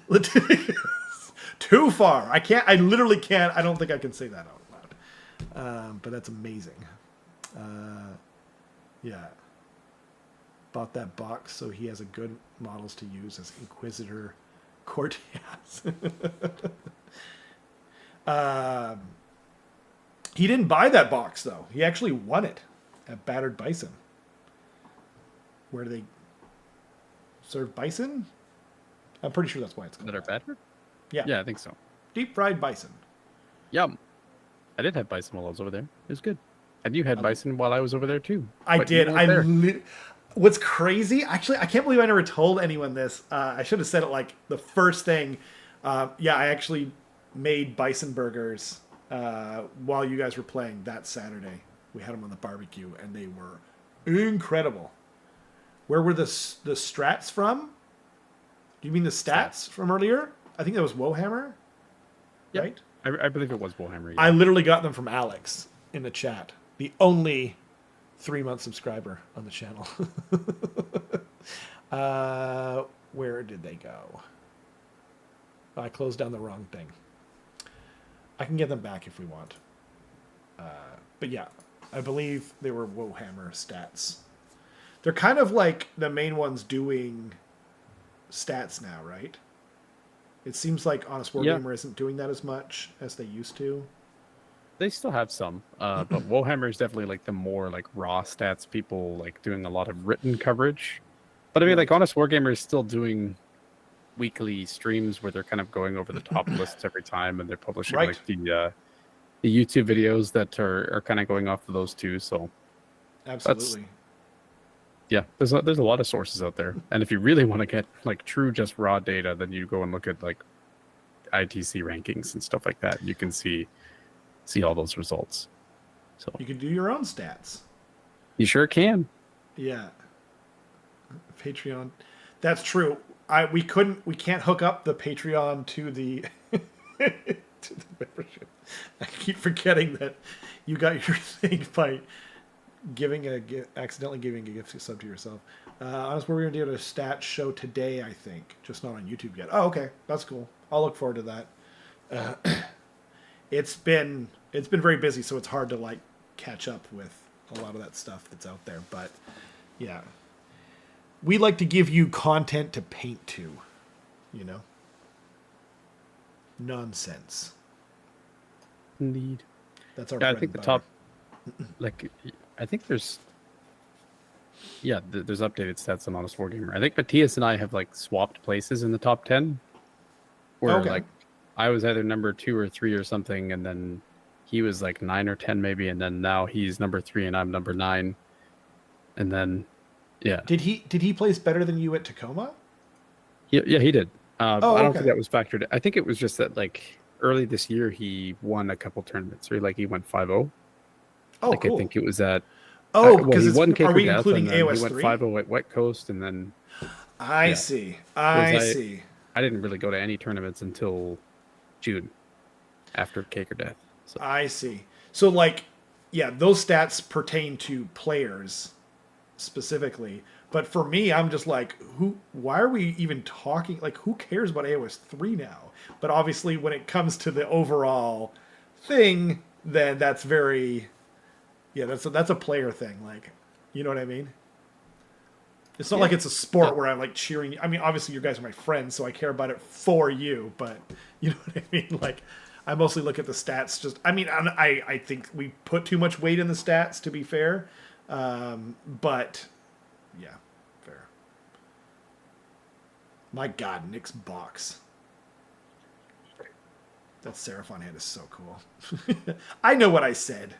Leviticus. Too far. I literally can't. I don't think I can say that out loud. But that's amazing. Yeah. Bought that box so he has a good models to use as Inquisitor Cortez. He didn't buy that box though. He actually won it at Battered Bison. Where do they serve bison? I'm pretty sure that's why it's called That are battered? Yeah. Yeah, I think so. Deep fried bison. Yum. I did have bison while I was over there. It was good. And you had bison while I was over there too. I did. What's crazy, actually, I can't believe I never told anyone this. I should have said it like the first thing. Yeah, I actually made bison burgers while you guys were playing that Saturday. We had them on the barbecue, and they were incredible. Where were the strats from? Do you mean the stats from earlier? I think that was Warhammer, Yep. right? I believe it was Warhammer. Yeah. I literally got them from Alex in the chat. The only 3-month subscriber on the channel. Where did they go? Oh, I closed down the wrong thing. I can get them back if we want. But yeah, I believe they were Warhammer stats. They're kind of like the main ones doing stats now, right? It seems like Honest Wargamer isn't doing that as much as they used to. They still have some, but Warhammer is definitely like the more like raw stats people like doing a lot of written coverage. But I mean, like Honest Wargamer is still doing weekly streams where they're kind of going over the top lists every time, and they're publishing like the YouTube videos that are kind of going off of those too. So absolutely, yeah, there's a lot of sources out there, and if you really want to get like true just raw data, then you go and look at like ITC rankings and stuff like that. You can see all those results. So you can do your own stats. You sure can. Yeah. Patreon. That's true. We can't hook up the Patreon to the to the membership. I keep forgetting that you got your thing by accidentally giving a gift sub to yourself. Honestly, we're going to do a stat show today, I think. Just not on YouTube yet. Oh, okay. That's cool. I'll look forward to that. It's been very busy, so it's hard to like catch up with a lot of that stuff that's out there. But yeah, we like to give you content to paint to, you know. Nonsense. Indeed. That's our. Yeah, I think the top. Like, I think there's. Yeah, there's updated stats on Honest Wargamer. I think Matthias and I have like swapped places in the top 10. Where like I was either number 2 or 3 or something, and then he was like 9 or 10 maybe, and then now he's number 3 and I'm number 9. And then yeah. Did he place better than you at Tacoma? Yeah, he did. I don't think that was factored. I think it was just that like early this year he won a couple tournaments. Or like he went 5-0. Oh, Like I cool. think it was at Oh, well, because he it's, won are Cake or we Death, including and then he AOS went 3? 5-0 at Wet Coast, and then I yeah. see. Whereas I see. I didn't really go to any tournaments until June after Cake or Death. So I see. So, like, yeah, those stats pertain to players specifically. But for me, I'm just like, why are we even talking? Like, who cares about AOS 3 now? But obviously, when it comes to the overall thing, then that's very, yeah, that's a player thing. Like, you know what I mean? It's not yeah, like it's a sport where I'm like cheering. I mean, obviously, you guys are my friends, so I care about it for you. But you know what I mean? Like, I mostly look at the stats. Just, I mean, I think we put too much weight in the stats, to be fair. But yeah, fair. My God, Nick's box. That Seraphon head is so cool. I know what I said.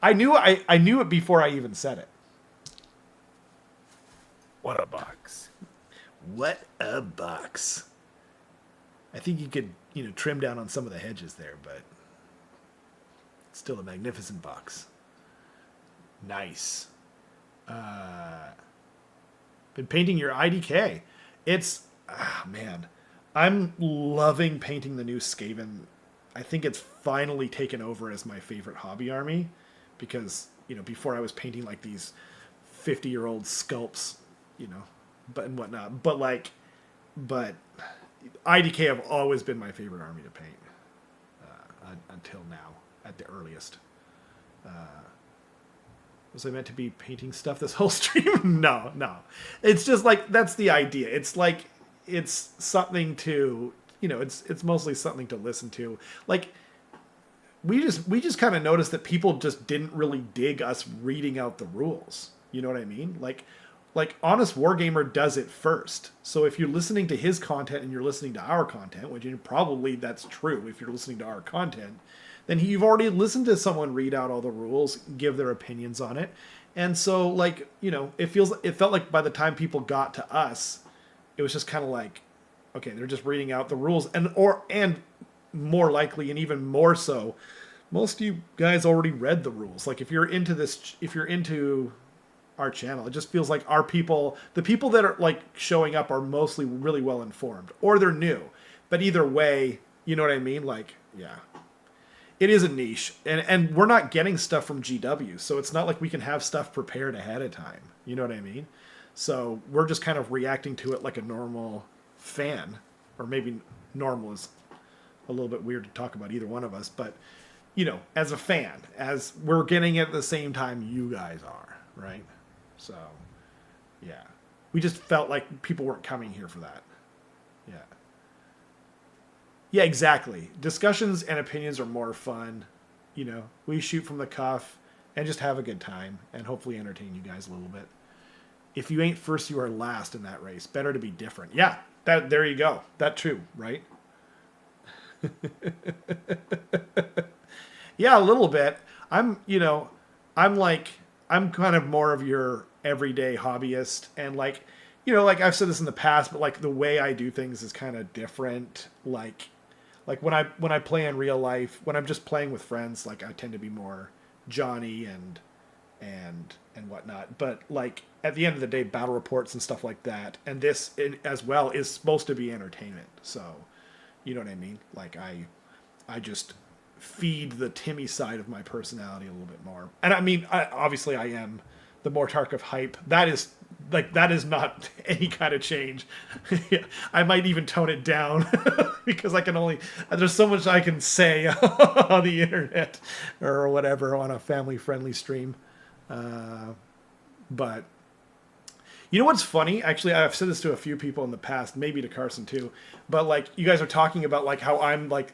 I knew it before I even said it. what a box. What a box. I think you could, trim down on some of the hedges there, but it's still a magnificent box. Nice. Been painting your IDK. It's, man, I'm loving painting the new Skaven. I think it's finally taken over as my favorite hobby army because, before I was painting like these 50-year-old sculpts, but and whatnot. But IDK have always been my favorite army to paint until now, at the earliest. Was I meant to be painting stuff this whole stream? No. It's just like, that's the idea. It's like, it's something to, it's mostly something to listen to. Like, we just kind of noticed that people just didn't really dig us reading out the rules. You know what I mean? Like Honest Wargamer does it first. So if you're listening to his content and you're listening to our content, which probably that's true if you're listening to our content, then you've already listened to someone read out all the rules, give their opinions on it. And so, like, it felt like by the time people got to us, it was just kind of like, okay, they're just reading out the rules. And more likely, and even more so, most of you guys already read the rules. Like, if you're into our channel, it just feels like the people that are like showing up are mostly really well informed, or they're new. But either way, you know what I mean? Like, yeah. It is a niche, and we're not getting stuff from GW, so it's not like we can have stuff prepared ahead of time. You know what I mean? So we're just kind of reacting to it like a normal fan, or maybe normal is a little bit weird to talk about either one of us, but as a fan, as we're getting it at the same time you guys are, right? So, yeah, we just felt like people weren't coming here for that. Yeah. Yeah, exactly. Discussions and opinions are more fun. We shoot from the cuff and just have a good time and hopefully entertain you guys a little bit. If you ain't first, you are last in that race. Better to be different. Yeah, there you go. That too, right? Yeah, a little bit. I'm kind of more of your everyday hobbyist, and like I've said this in the past, but like the way I do things is kind of different. Like when I play in real life, when I'm just playing with friends, like I tend to be more Johnny and whatnot. But like at the end of the day, battle reports and stuff like that, and this as well is supposed to be entertainment. So, you know what I mean? Like I just feed the Timmy side of my personality a little bit more. And I mean, obviously I am the Mortarch of hype. That is not any kind of change. I might even tone it down because there's so much I can say on the internet or whatever on a family friendly stream. But you know what's funny? Actually, I've said this to a few people in the past, maybe to Carson too, but like you guys are talking about like how I'm like,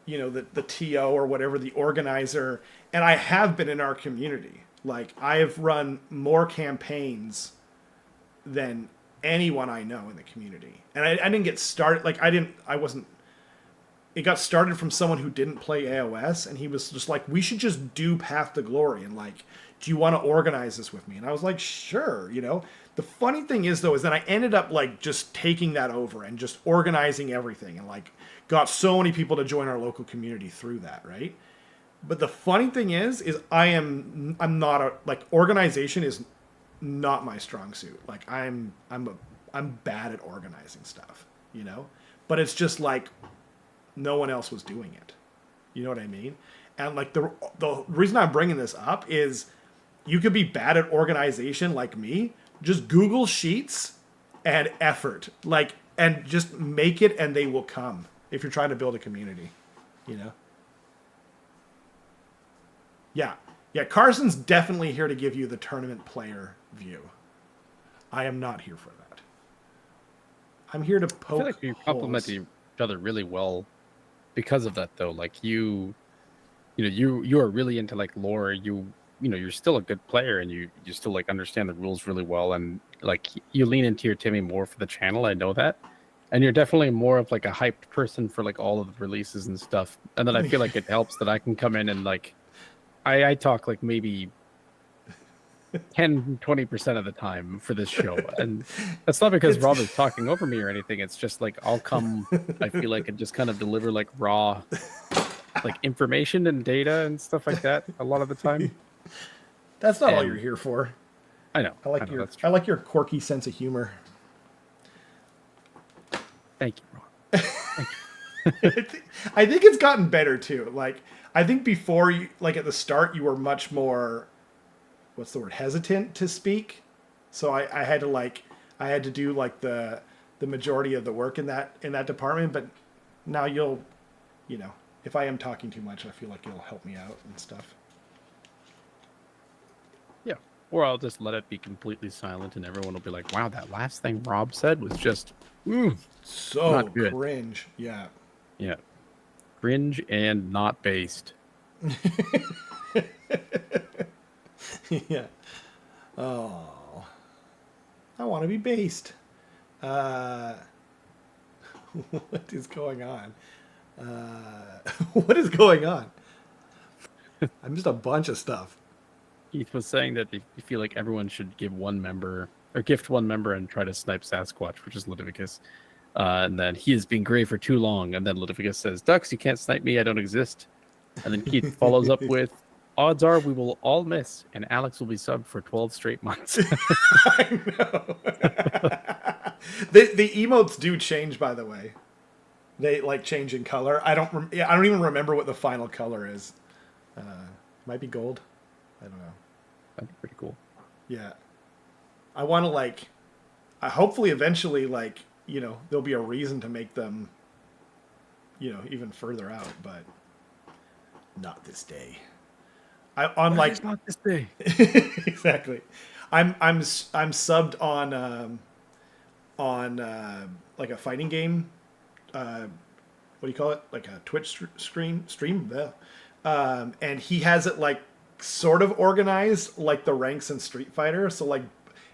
the TO or whatever, the organizer, and I have been in our community. Like I have run more campaigns than anyone I know in the community. And I didn't get started, like it got started from someone who didn't play AOS, and he was just like, we should just do Path to Glory, and like, do you want to organize this with me? And I was like, sure, The funny thing is, though, is that I ended up like just taking that over and just organizing everything and like got so many people to join our local community through that, right? But the funny thing is I'm not a, like, organization is not my strong suit. Like I'm bad at organizing stuff, you know? But it's just like no one else was doing it. You know what I mean? And like the reason I'm bringing this up is you could be bad at organization like me. Just Google Sheets and effort, like, and just make it, and they will come if you're trying to build a community, you know? Yeah. Yeah, Carson's definitely here to give you the tournament player view. I am not here for that. I'm here to poke I feel like you complement holes. each other really well because of that, though. Like you are really into like lore. You're still a good player, and you still like understand the rules really well, and like you lean into your Timmy more for the channel. I know that, and you're definitely more of like a hyped person for like all of the releases and stuff. And then I feel like it helps that I can come in and like I talk like maybe 10-20% of the time for this show, and that's not because Rob is talking over me or anything. It's just like I'll come, I feel like, and just kind of deliver like raw like information and data and stuff like that a lot of the time. That's not all you're here for. I know. I like your quirky sense of humor. Thank you, Rob. I think it's gotten better too. Like, I think before you, like at the start, you were much more, what's the word, hesitant to speak. So I had to do like the majority of the work in that department. But now you'll, you know, if I am talking too much, I feel like you'll help me out and stuff. Yeah. Or I'll just let it be completely silent, and everyone will be like, "Wow, that last thing Rob said was just so not good." Cringe." Yeah. Yeah. Cringe and not based. Yeah. Oh, I want to be based. What is going on? What is going on? I'm just a bunch of stuff. Keith was saying that you feel like everyone should give one member or gift one member and try to snipe Sasquatch, which is Leviticus. And then he has been gray for too long. And then Leviticus says, "Ducks, you can't snipe me. I don't exist." And then Keith follows up with, "Odds are we will all miss, and Alex will be subbed for 12 straight months." I know. The emotes do change, by the way. They like change in color. I don't even remember what the final color is. Might be gold. I don't know. That'd be pretty cool. Yeah. I want to like, hopefully eventually, like, you know, there'll be a reason to make them, you know, even further out, but not this day. On like, not this day. exactly. I'm subbed on like a fighting game. What do you call it? Like a Twitch stream. Yeah. And he has it like sort of organized like the ranks in Street Fighter. So like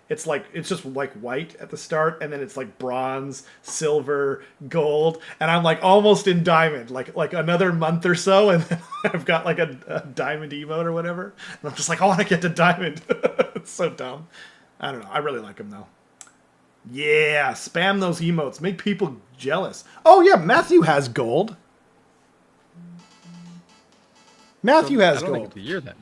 it's just like white at the start, and then it's like bronze, silver, gold, and I'm like almost in diamond, like another month or so, and then I've got like a diamond emote or whatever, and I'm just like, I want to get to diamond. It's so dumb. I don't know. I really like them though. Yeah, spam those emotes, make people jealous. Oh yeah, Matthew has gold. Matthew has I don't gold. think it's a year then.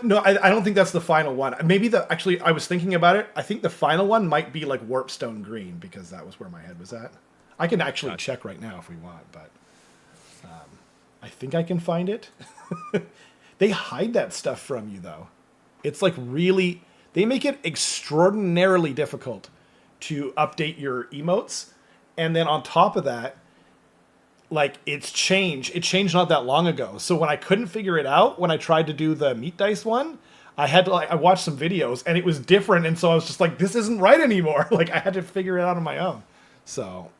No, I don't think that's the final one. Maybe actually, I was thinking about it. I think the final one might be like Warpstone Green, because that was where my head was at. I can actually check right now if we want, but I think I can find it. They hide that stuff from you, though. It's like really, they make it extraordinarily difficult to update your emotes. And then on top of that, like it changed not that long ago. So when I couldn't figure it out, when I tried to do the meat dice one, I watched some videos and it was different. And so I was just like, this isn't right anymore. Like I had to figure it out on my own. So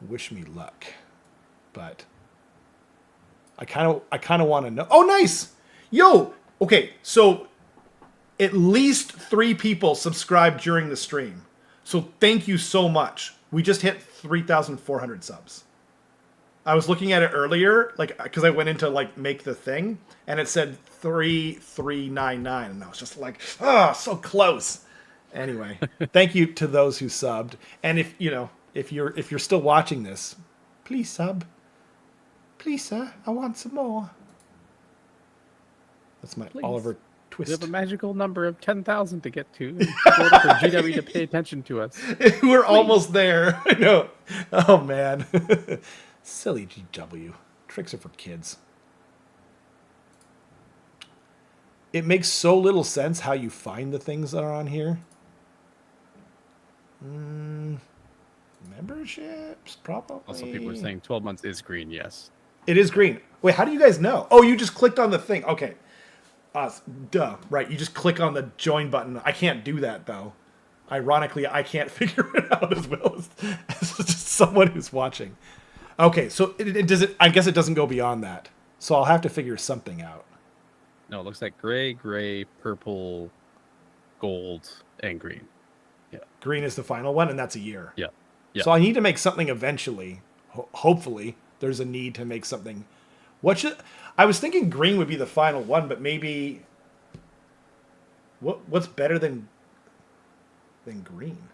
wish me luck, but I kind of want to know. Oh, nice. Yo. Okay. So at least 3 people subscribed during the stream. So thank you so much. We just hit 3,400 subs. I was looking at it earlier, like, because I went into like make the thing, and it said 3,399, and I was just like, so close. Anyway, thank you to those who subbed, and if you're still watching this, Please, sub. Please, sir, I want some more. That's my Please. Oliver We Twist. have a magical number of 10,000 to get to. In order for GW to pay attention to us. We're almost there. I know. Oh, man. Silly GW. Tricks are for kids. It makes so little sense how you find the things that are on here. Memberships, probably. Also, people are saying 12 months is green, yes. It is green. Wait, how do you guys know? Oh, you just clicked on the thing. Okay. Duh. Right, you just click on the join button. I can't do that, though. Ironically, I can't figure it out as well as just someone who's watching. Okay, so I guess it doesn't go beyond that. So I'll have to figure something out. No, it looks like gray, purple, gold, and green. Yeah. Green is the final one, and that's a year. Yeah. So I need to make something eventually. Hopefully, there's a need to make something. I was thinking green would be the final one, but maybe what's better than green?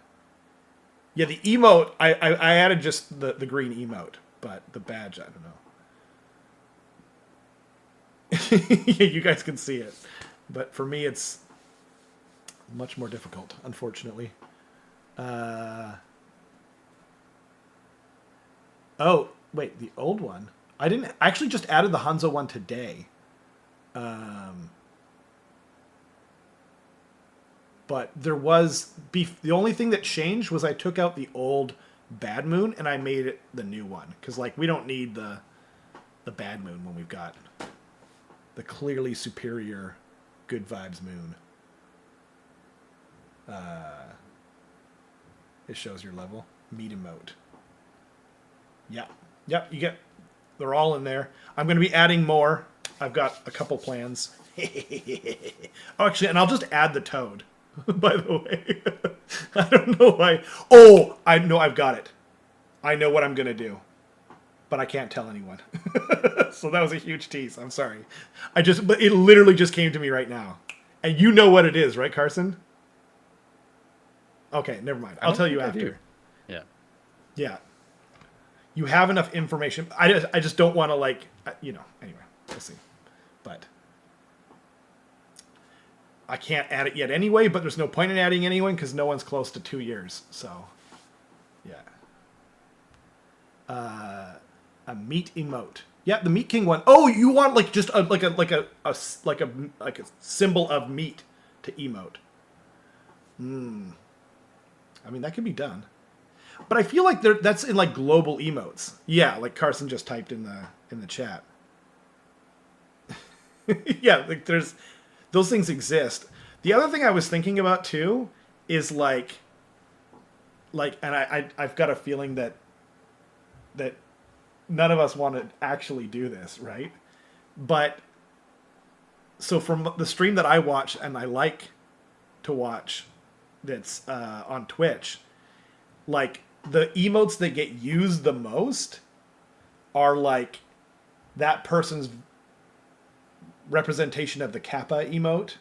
Yeah, the emote. I added just the green emote, but the badge I don't know. Yeah, you guys can see it, but for me it's much more difficult, unfortunately. Oh, wait, the old one. I actually just added the Hanzo one today. But there was the only thing that changed was I took out the old Bad Moon and I made it the new one. Because, like, we don't need the Bad Moon when we've got the clearly superior Good Vibes Moon. It shows your level. Meat emote. Yeah. Yep, they're all in there. I'm going to be adding more. I've got a couple plans. Oh, actually, and I'll just add the toad, by the way. I don't know why. Oh, I know I've got it. I know what I'm going to do. But I can't tell anyone. So that was a huge tease. I'm sorry. But it literally just came to me right now. And you know what it is, right, Carson? Okay, never mind. I'll tell you after. Yeah. Yeah. You have enough information. I just don't want to, like, anyway, we'll see. But I can't add it yet anyway, but there's no point in adding anyone because no one's close to 2 years. So, yeah. A meat emote. Yeah, the Meat King one. Oh, you want like just a symbol of meat to emote. I mean, that could be done. But I feel like that's in like global emotes. Yeah, like Carson just typed in the chat. Yeah, like those things exist. The other thing I was thinking about too is like and I've got a feeling that none of us want to actually do this, right? But so from the stream that I watch and I like to watch that's on Twitch, like the emotes that get used the most are like that person's representation of the Kappa emote.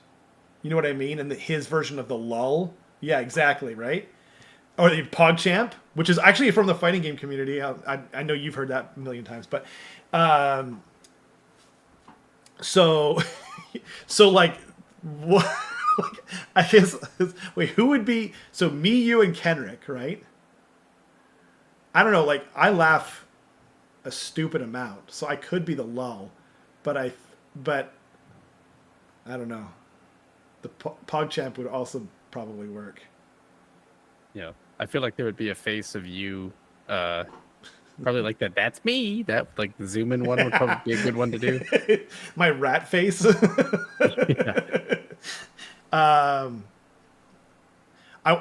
You know what I mean? And his version of the lull. Yeah, exactly, right? Or the PogChamp, which is actually from the fighting game community. I know you've heard that a million times, but so like what? Like, I guess wait, who would be so me, you, and Kenrick, right? I don't know. Like I laugh a stupid amount, so I could be the lull, but I don't know. The PogChamp would also probably work. Yeah, I feel like there would be a face of you, probably like that. That's me. That like the zoom in one would probably be a good one to do. My rat face. Yeah.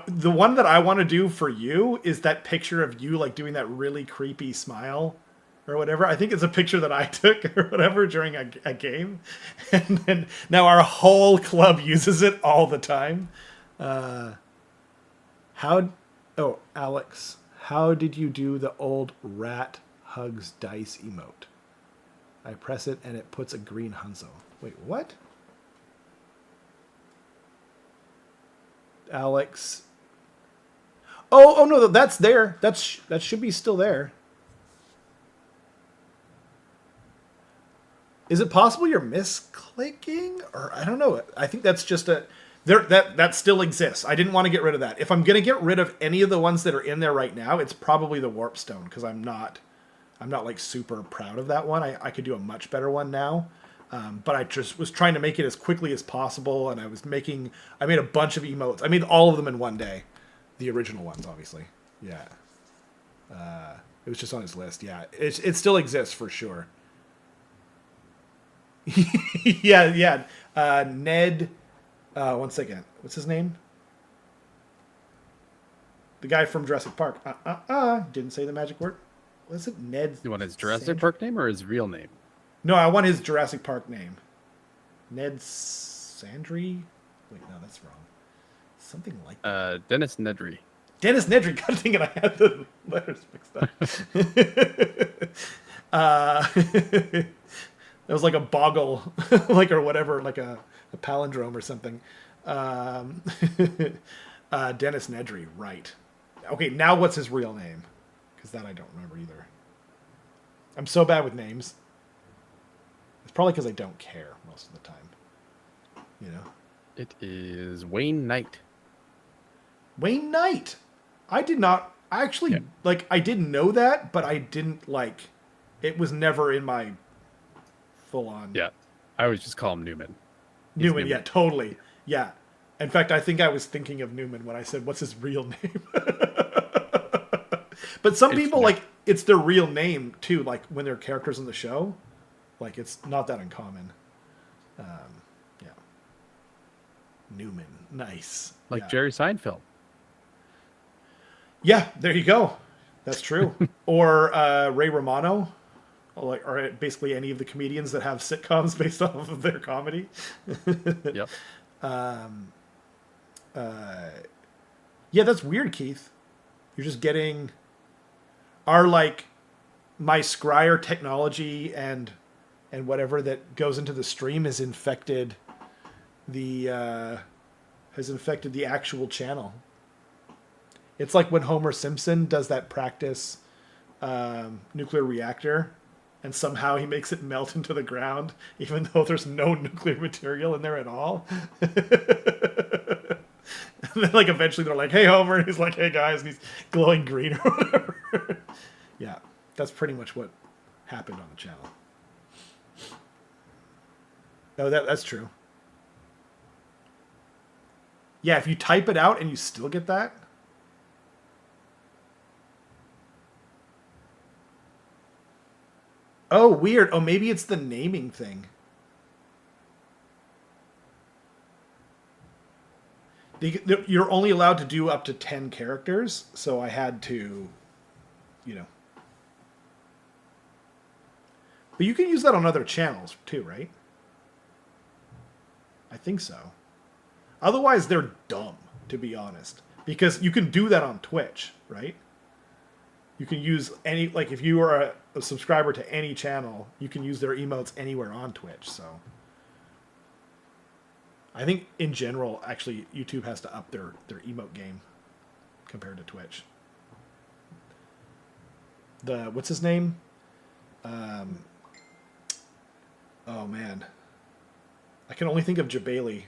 The one that I want to do for you is that picture of you like doing that really creepy smile or whatever. I think it's a picture that I took or whatever during a game, and then now our whole club uses it all the time. Alex, how did you do the old rat hugs dice emote? I press it and it puts a green Hanzo. Wait, what? Alex. Oh no, that's there. That should be still there. Is it possible you're misclicking? Or I don't know. I think that's just a that still exists. I didn't want to get rid of that. If I'm gonna get rid of any of the ones that are in there right now, it's probably the warp stone, because I'm not like super proud of that one. I could do a much better one now. But I just was trying to make it as quickly as possible, and I made a bunch of emotes. I made all of them in one day. The original ones, obviously. Yeah. It was just on his list. Yeah. It still exists for sure. yeah. Ned, one second. What's his name? The guy from Jurassic Park. Didn't say the magic word. Was it Ned? You want his Jurassic Park name or his real name? No, I want his Jurassic Park name. Ned Sandry? Wait, no, that's wrong. Something like that. Dennis Nedry. Dennis Nedry. God dang it, I had the letters mixed up. It was like a boggle, like, or whatever, like a palindrome or something. Dennis Nedry, right. Okay, now what's his real name? Because that I don't remember either. I'm so bad with names. It's probably because I don't care most of the time. You know? It is Wayne Knight. Wayne Knight! I did not... I actually... Yeah. Like, I didn't know that, but I didn't, like... It was never in my full-on... Yeah. I always just call him Newman. Newman, yeah, totally. Yeah. In fact, I think I was thinking of Newman when I said, what's his real name? But some people, like, it's their real name, too, like, when they're characters in the show. Like, it's not that uncommon. Yeah. Newman. Nice. Like yeah. Jerry Seinfeld. Yeah, there you go. That's true. Or Ray Romano. Or basically any of the comedians that have sitcoms based off of their comedy. Yep. Yeah, that's weird, Keith. You're just getting... Our, like, my Scryer technology and whatever that goes into the stream has infected the actual channel. It's like when Homer Simpson does that practice nuclear reactor, and somehow he makes it melt into the ground, even though there's no nuclear material in there at all. And then, like, eventually they're like, "Hey, Homer," and he's like, "Hey, guys," and he's glowing green or whatever. Yeah, that's pretty much what happened on the channel. No, that's true. Yeah, if you type it out and you still get that. Oh, weird. Oh, maybe it's the naming thing. You're only allowed to do up to 10 characters, so I had to, you know. But you can use that on other channels too, right? I think so. Otherwise, they're dumb, to be honest. Because you can do that on Twitch, right? You can use any... Like, if you are a subscriber to any channel, you can use their emotes anywhere on Twitch, so... I think, in general, actually, YouTube has to up their emote game compared to Twitch. What's his name? Oh, man. I can only think of Jabali.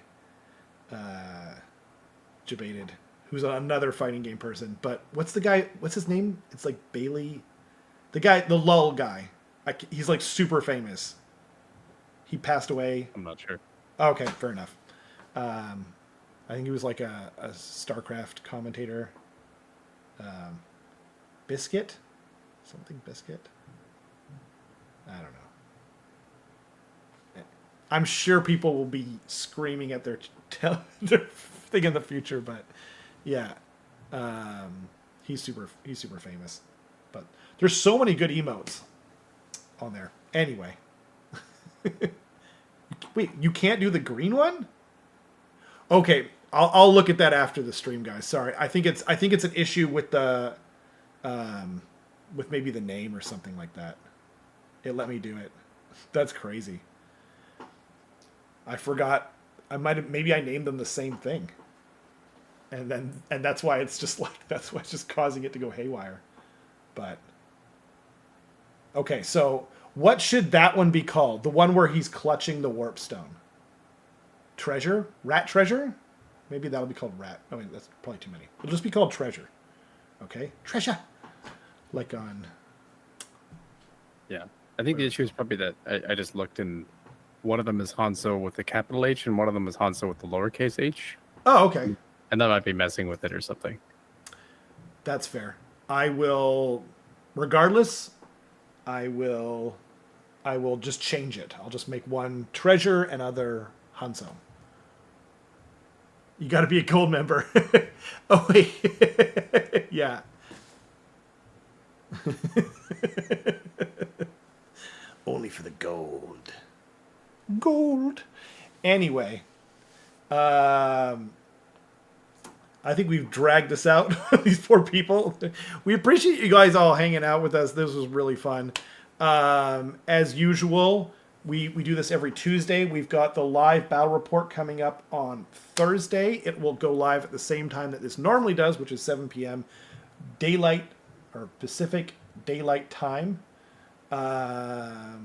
Jabated. Who's another fighting game person. But what's the guy... What's his name? It's like Bailey... The lull guy. He's, like, super famous. He passed away. I'm not sure. Okay, fair enough. I think he was like a StarCraft commentator. Biscuit? Something Biscuit? I don't know. I'm sure people will be screaming at their thing in the future, but yeah. He's super famous. But there's so many good emotes on there. Anyway. Wait, you can't do the green one? Okay, I'll look at that after the stream, guys. Sorry, I think it's an issue with the, with maybe the name or something like that. It let me do it. That's crazy. I forgot. Maybe I named them the same thing. And that's why it's just causing it to go haywire. But okay, so What should that one be called? The one where he's clutching the warp stone. Treasure? Rat treasure? Maybe that'll be called rat. I mean, that's probably too many. It'll just be called treasure. Okay? Treasure. Like on... Yeah. I think the issue is probably that I just looked and one of them is Hanzo with the capital H and one of them is Hanzo with the lowercase h. Oh, okay. And that might be messing with it or something. That's fair. I will... Regardless, I will just change it. I'll just make one treasure and other Hanzo. You got to be a gold member. Oh, wait. Yeah. Only for the gold. Gold. Anyway. I think we've dragged this out. These poor people. We appreciate you guys all hanging out with us. This was really fun. As usual, we do this every Tuesday. We've got the live battle report coming up on Thursday. It will go live at the same time that this normally does, which is 7 p.m. Daylight or Pacific Daylight Time. Yeah.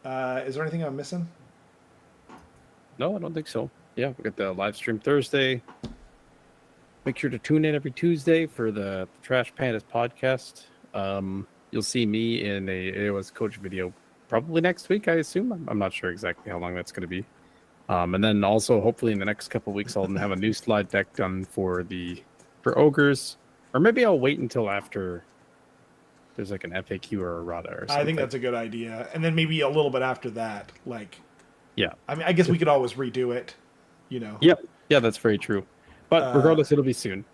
Is there anything I'm missing? No, I don't think so. Yeah, we got the live stream Thursday. Make sure to tune in every Tuesday for the Trash Pandas podcast. You'll see me in a AOS coach video probably next week, I assume. I'm not sure exactly how long that's going to be. And then also, hopefully, in the next couple of weeks, I'll have a new slide deck done for ogres, or maybe I'll wait until after there's like an FAQ or a RADA or something. I think that's a good idea, and then maybe a little bit after that, like. Yeah. I mean, I guess we could always redo it, you know. Yep. Yeah, that's very true. But regardless, it'll be soon.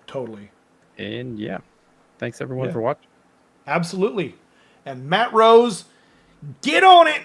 Totally. And yeah, thanks everyone for watching. Absolutely. And Matt Rose, get on it!